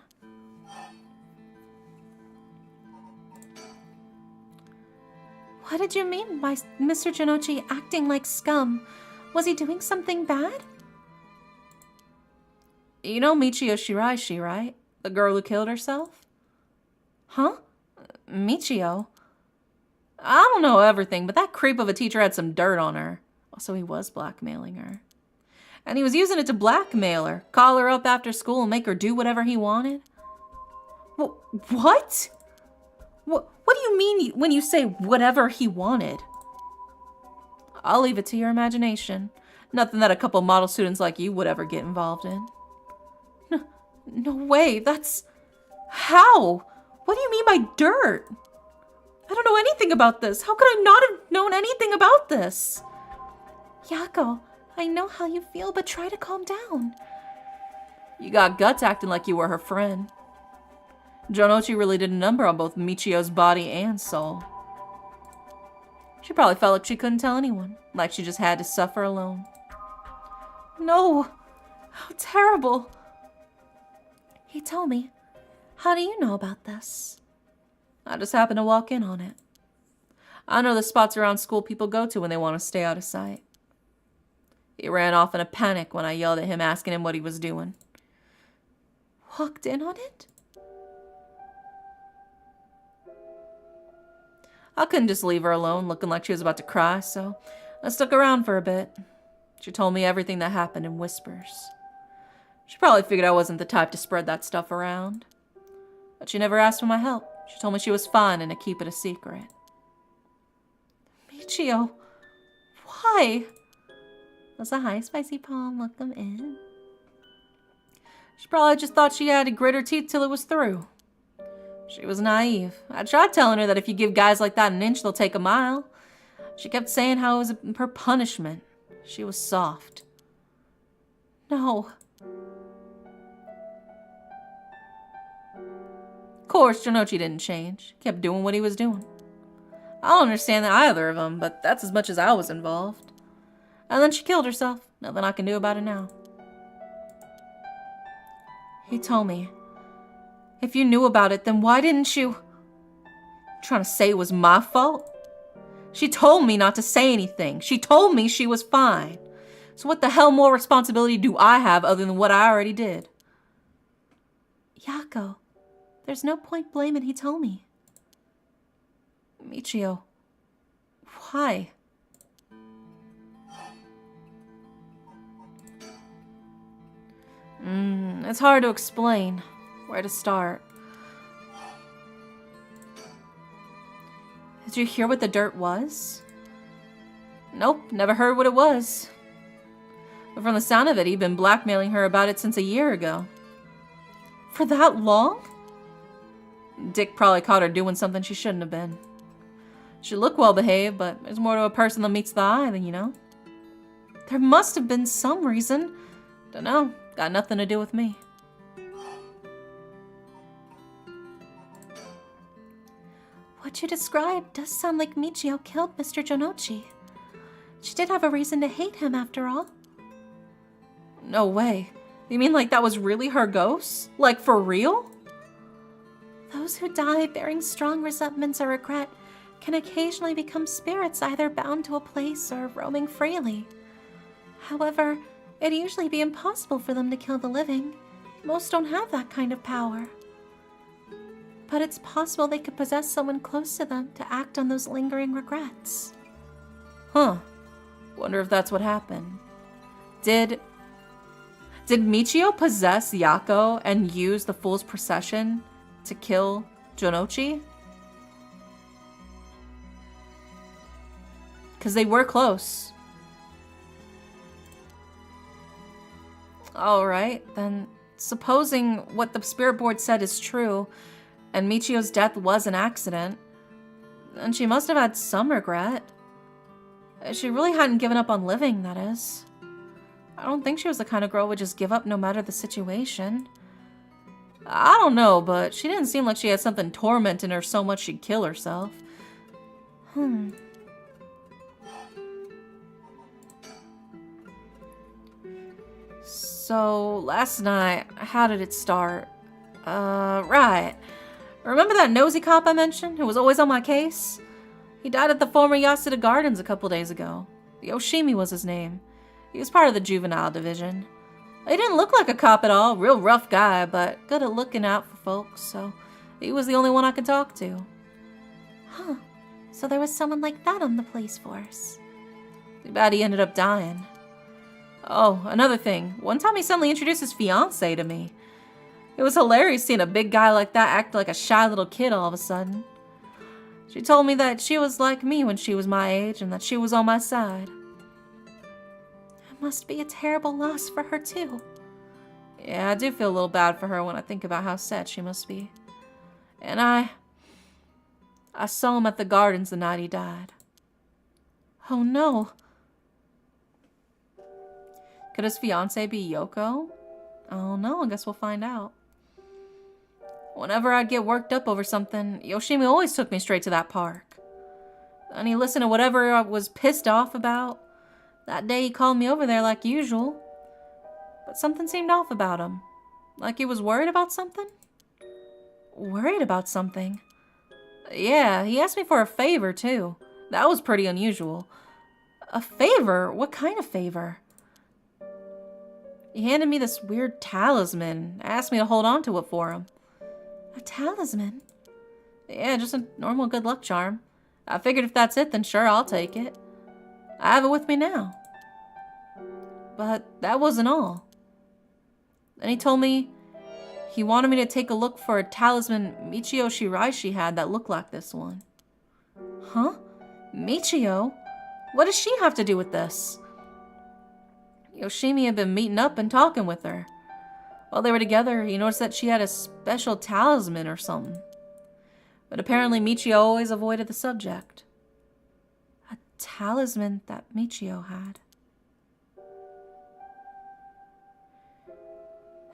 What did you mean by Mr. Jonochi acting like scum? Was he doing something bad? You know Michio Shiraishi, right? The girl who killed herself? Huh? Michio? I don't know everything, but that creep of a teacher had some dirt on her. So he was blackmailing her. And he was using it to blackmail her. Call her up after school and make her do whatever he wanted. What? What do you mean when you say whatever he wanted? I'll leave it to your imagination. Nothing that a couple model students like you would ever get involved in. No way, that's... How? What do you mean by dirt? I don't know anything about this. How could I not have known anything about this? Yako, I know how you feel, but try to calm down. You got guts acting like you were her friend. Jonochi really did a number on both Michio's body and soul. She probably felt like she couldn't tell anyone, like she just had to suffer alone. No, how terrible. He told me. How do you know about this? I just happened to walk in on it. I know the spots around school people go to when they want to stay out of sight. He ran off in a panic when I yelled at him asking him what he was doing. Walked in on it? I couldn't just leave her alone looking like she was about to cry, so I stuck around for a bit. She told me everything that happened in whispers. She probably figured I wasn't the type to spread that stuff around. But she never asked for my help. She told me she was fine and to keep it a secret. Michio, why? Was a high spicy palm, welcome in. She probably just thought she had to grit her teeth till it was through. She was naive. I tried telling her that if you give guys like that an inch, they'll take a mile. She kept saying how it was her punishment. She was soft. No. Of course, Jonochi didn't change. He kept doing what he was doing. I don't understand either of them, but that's as much as I was involved. And then she killed herself. Nothing I can do about it now. He told me, if you knew about it, then why didn't you... Trying to say it was my fault? She told me not to say anything. She told me she was fine. So what the hell more responsibility do I have other than what I already did? Yako, there's no point blaming, he told me. Michio, why? It's hard to explain. Where to start? Did you hear what the dirt was? Nope, never heard what it was. But from the sound of it, he'd been blackmailing her about it since a year ago. For that long? Dick probably caught her doing something she shouldn't have been. She looked well behaved, but there's more to a person than meets the eye than you know. There must have been some reason. Dunno, got nothing to do with me. What you described does sound like Michio killed Mr. Jonochi. She did have a reason to hate him after all. No way. You mean like that was really her ghost? Like for real? Those who die bearing strong resentments or regret can occasionally become spirits either bound to a place or roaming freely. However, it'd usually be impossible for them to kill the living. Most don't have that kind of power. But it's possible they could possess someone close to them to act on those lingering regrets. Huh. Wonder if that's what happened. Did Michio possess Yako and use the Fool's Procession to kill Jonochi? Because they were close. Alright, then supposing what the spirit board said is true, and Michio's death was an accident, then she must have had some regret. She really hadn't given up on living, that is. I don't think she was the kind of girl who would just give up no matter the situation. I don't know, but she didn't seem like she had something tormenting her so much she'd kill herself. So, last night, how did it start? Right. Remember that nosy cop I mentioned, who was always on my case? He died at the former Yasuda Gardens a couple days ago. Yoshimi was his name. He was part of the juvenile division. He didn't look like a cop at all, real rough guy, but good at looking out for folks, so he was the only one I could talk to. Huh, so there was someone like that on the police force. Too bad he ended up dying. Oh, another thing. One time he suddenly introduced his fiancée to me. It was hilarious seeing a big guy like that act like a shy little kid all of a sudden. She told me that she was like me when she was my age and that she was on my side. It must be a terrible loss for her too. Yeah, I do feel a little bad for her when I think about how sad she must be. And I saw him at the gardens the night he died. Oh no. Could his fiancée be Yoko? Oh no, I guess we'll find out. Whenever I'd get worked up over something, Yoshimi always took me straight to that park. And he listened to whatever I was pissed off about. That day he called me over there like usual. But something seemed off about him. Like he was worried about something? Worried about something? Yeah, he asked me for a favor too. That was pretty unusual. A favor? What kind of favor? He handed me this weird talisman, asked me to hold on to it for him. A talisman? Yeah, just a normal good luck charm. I figured if that's it, then sure, I'll take it. I have it with me now. But that wasn't all. Then he told me he wanted me to take a look for a talisman Michio Shiraishi had that looked like this one. Huh? Michio? What does she have to do with this? Yoshimi had been meeting up and talking with her. While they were together, he noticed that she had a special talisman or something. But apparently Michio always avoided the subject. A talisman that Michio had.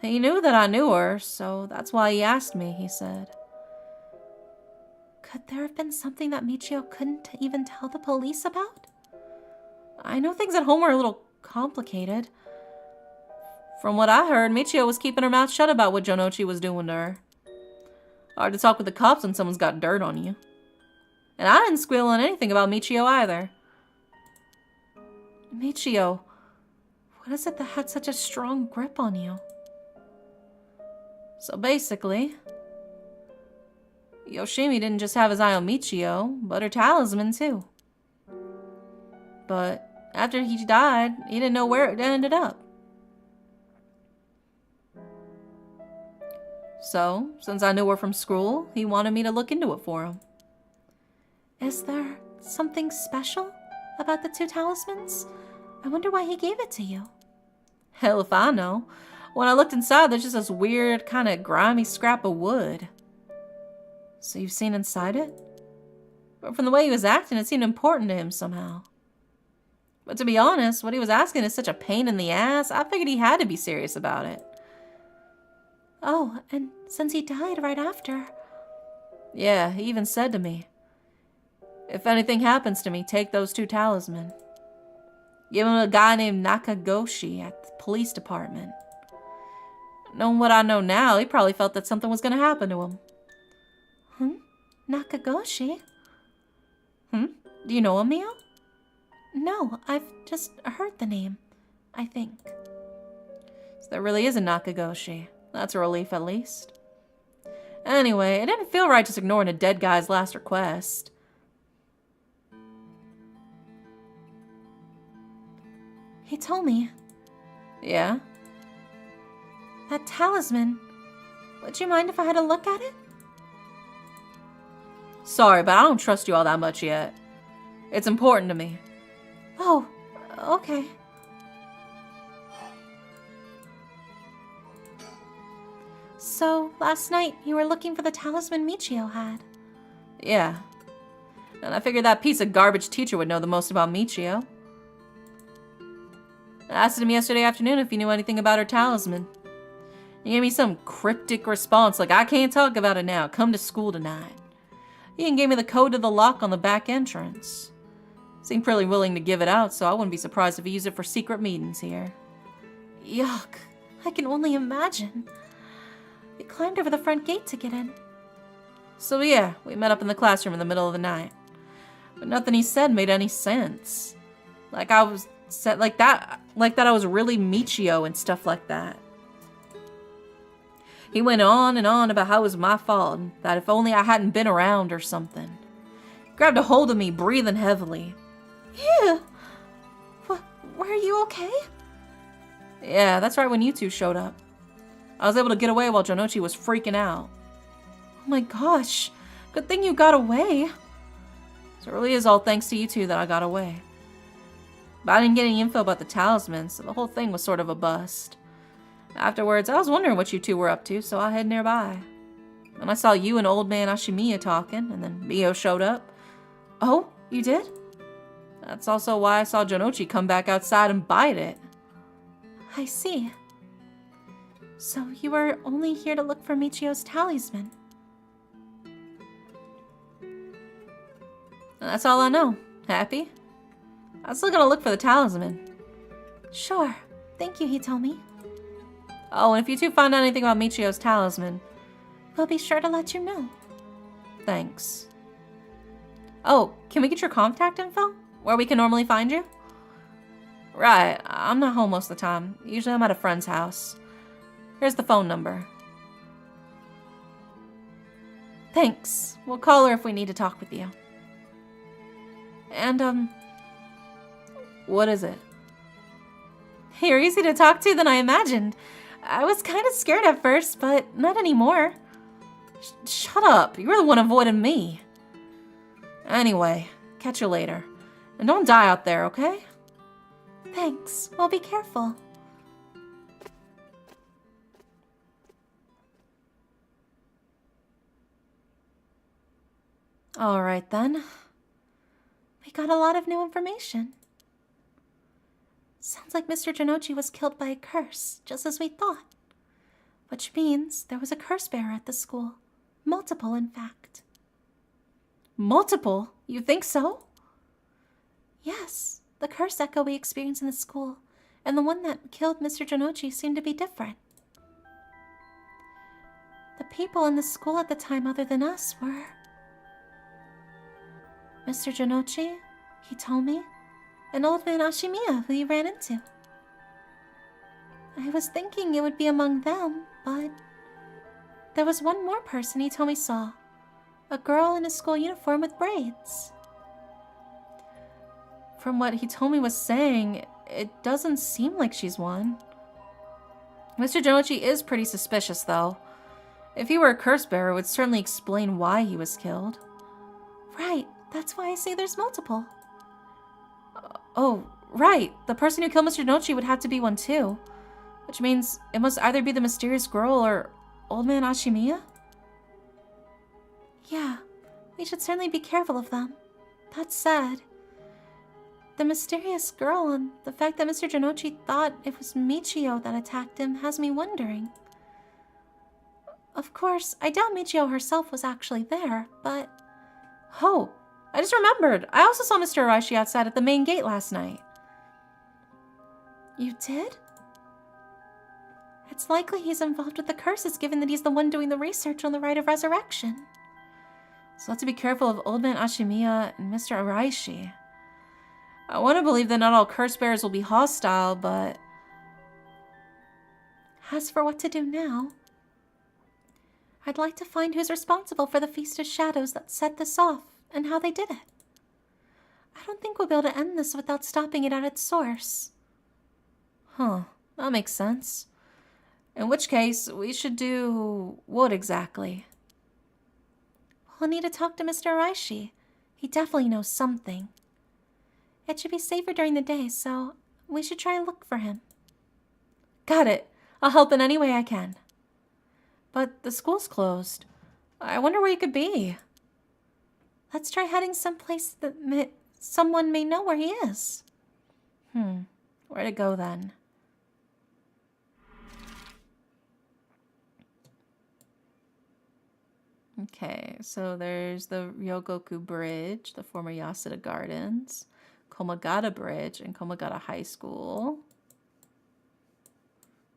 He knew that I knew her, so that's why he asked me, he said. Could there have been something that Michio couldn't even tell the police about? I know things at home are a little complicated. From what I heard, Michio was keeping her mouth shut about what Jonochi was doing to her. Hard to talk with the cops when someone's got dirt on you. And I didn't squeal on anything about Michio either. Michio, what is it that had such a strong grip on you? So basically, Yoshimi didn't just have his eye on Michio, but her talisman too. But after he died, he didn't know where it ended up. So, since I knew her from school, he wanted me to look into it for him. Is there something special about the two talismans? I wonder why he gave it to you. Hell if I know. When I looked inside, there's just this weird, kind of grimy scrap of wood. So you've seen inside it? But from the way he was acting, it seemed important to him somehow. But to be honest, what he was asking is such a pain in the ass, I figured he had to be serious about it. Oh, and since he died right after... Yeah, he even said to me, if anything happens to me, take those two talismen. Give them to a guy named Nakagoshi at the police department. Knowing what I know now, he probably felt that something was going to happen to him. Nakagoshi? Do you know him, Mio? No, I've just heard the name, I think. So there really is a Nakagoshi. That's a relief, at least. Anyway, it didn't feel right just ignoring a dead guy's last request. He told me. Yeah? That talisman. Would you mind if I had a look at it? Sorry, but I don't trust you all that much yet. It's important to me. Oh, okay. So, last night, you were looking for the talisman Michio had. Yeah. And I figured that piece of garbage teacher would know the most about Michio. I asked him yesterday afternoon if he knew anything about her talisman. He gave me some cryptic response like, I can't talk about it now, come to school tonight. He even gave me the code to the lock on the back entrance. Seemed pretty willing to give it out, so I wouldn't be surprised if he used it for secret meetings here. Yuck, I can only imagine. We climbed over the front gate to get in. So yeah, we met up in the classroom in the middle of the night. But nothing he said made any sense. Like I was said like that I was really Michio and stuff like that. He went on and on about how it was my fault, that if only I hadn't been around or something. He grabbed a hold of me, breathing heavily. Ew. Were you okay? Yeah, that's right when you two showed up. I was able to get away while Jonochi was freaking out. Oh my gosh, good thing you got away. So it really is all thanks to you two that I got away. But I didn't get any info about the talisman, so the whole thing was sort of a bust. Afterwards, I was wondering what you two were up to, so I headed nearby. And I saw you and Old Man Ashimiya talking, and then Mio showed up. Oh, you did? That's also why I saw Jonochi come back outside and bite it. I see. So you were only here to look for Michio's talisman. And that's all I know. Happy? I'm still gonna look for the talisman. Sure. Thank you, Hitomi. Oh, and if you two find out anything about Michio's talisman, we'll be sure to let you know. Thanks. Oh, can we get your contact info? Where we can normally find you? Right, I'm not home most of the time. Usually I'm at a friend's house. Here's the phone number. Thanks. We'll call her if we need to talk with you. And, what is it? You're easy to talk to than I imagined. I was kind of scared at first, but not anymore. Shut up. You were the one avoiding me. Anyway, catch you later. And don't die out there, okay? Thanks. Well, be careful. Alright then. We got a lot of new information. Sounds like Mr. Jonochi was killed by a curse, just as we thought. Which means there was a curse bearer at the school. Multiple, in fact. Multiple? You think so? Yes. The curse echo we experienced in the school and the one that killed Mr. Jonochi seemed to be different. The people in the school at the time other than us were Mr. Jonochi, Hitomi, and Old Man Ashimiya, who you ran into. I was thinking it would be among them, but there was one more person Hitomi saw. A girl in a school uniform with braids. From what Hitomi was saying, it doesn't seem like she's one. Mr. Jonochi is pretty suspicious, though. If he were a curse bearer, it would certainly explain why he was killed. Right, that's why I say there's multiple. Oh, right. The person who killed Mr. Jonochi would have to be one too. Which means it must either be the mysterious girl or Old Man Ashimiya? Yeah, we should certainly be careful of them. That said, the mysterious girl and the fact that Mr. Jonochi thought it was Michio that attacked him has me wondering. Of course, I doubt Michio herself was actually there, but... Oh, I just remembered. I also saw Mr. Araishi outside at the main gate last night. You did? It's likely he's involved with the curses given that he's the one doing the research on the rite of resurrection. So let's be careful of Old Man Ashimiya and Mr. Araishi. I want to believe that not all curse bearers will be hostile, but... As for what to do now, I'd like to find who's responsible for the Feast of Shadows that set this off, and how they did it. I don't think we'll be able to end this without stopping it at its source. Huh, that makes sense. In which case, we should do what exactly? We'll need to talk to Mr. Araishi. He definitely knows something. It should be safer during the day, so we should try and look for him. Got it. I'll help in any way I can. But the school's closed. I wonder where he could be. Let's try heading someplace that someone may know where he is. Where to go then? Okay, so there's the Ryogoku Bridge, the former Yasuda Gardens, Komagata Bridge, and Komagata High School.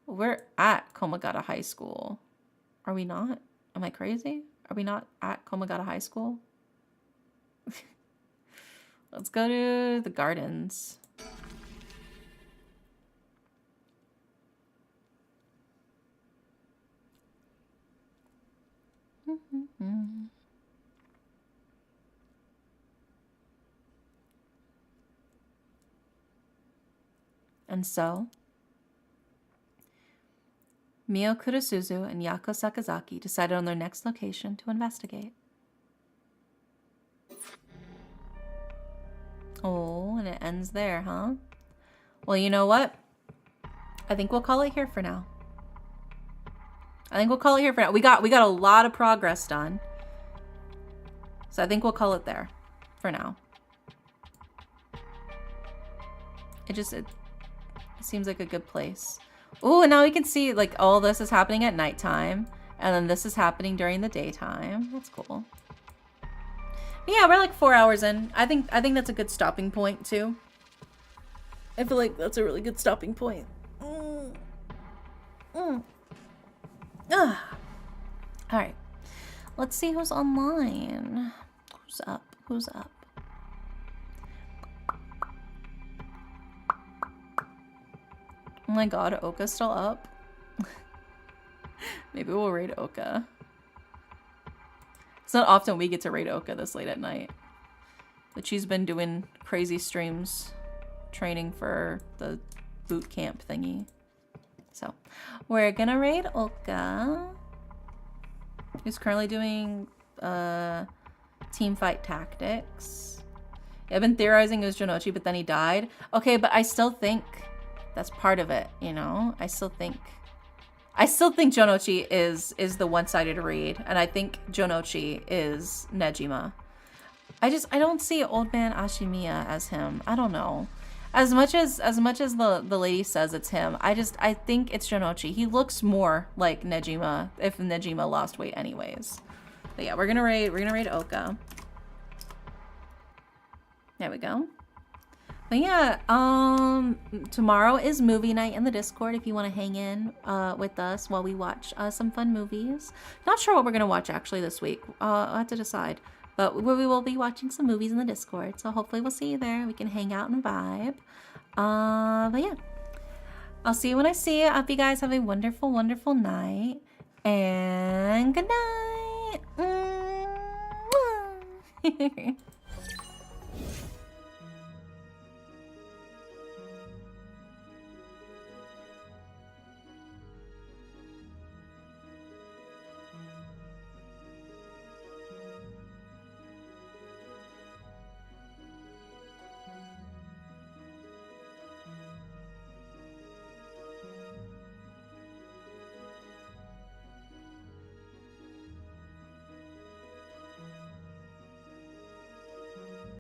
We're at Komagata High School. Are we not? Am I crazy? Are we not at Komagata High School? Let's go to the gardens. And so, Mio Kurasuzu and Yako Sakazaki decided on their next location to investigate. Oh, and it ends there, huh? Well, you know what? I think we'll call it here for now. We got a lot of progress done. So I think we'll call it there for now. It seems like a good place. Ooh, and now we can see like all this is happening at nighttime, and then this is happening during the daytime. That's cool. Yeah, we're like 4 hours in. I think that's a good stopping point too. I feel like that's a really good stopping point. Alright. Let's see who's online. Who's up? Who's up? Oh my god, Oka's still up? Maybe we'll raid Oka. It's not often we get to raid Oka this late at night. But she's been doing crazy streams, training for the boot camp thingy. So, we're gonna raid Oka, who's currently doing team fight tactics. I've been theorizing it was Jonochi, but then he died. Okay, but I still think that's part of it, you know? I still think Jonochi is the one-sided raid, and I think Jonochi is Nejima. I don't see Old Man Ashimiya as him. I don't know. As much as the lady says it's him, I think it's Jonochi. He looks more like Nejima if Nejima lost weight anyways. But yeah, we're gonna raid Oka. There we go. But yeah, tomorrow is movie night in the Discord if you want to hang in with us while we watch some fun movies. Not sure what we're gonna watch actually this week. I'll have to decide. But we will be watching some movies in the Discord, so hopefully we'll see you there. We can hang out and vibe. But yeah, I'll see you when I see you. I hope you guys have a wonderful, wonderful night. And good night.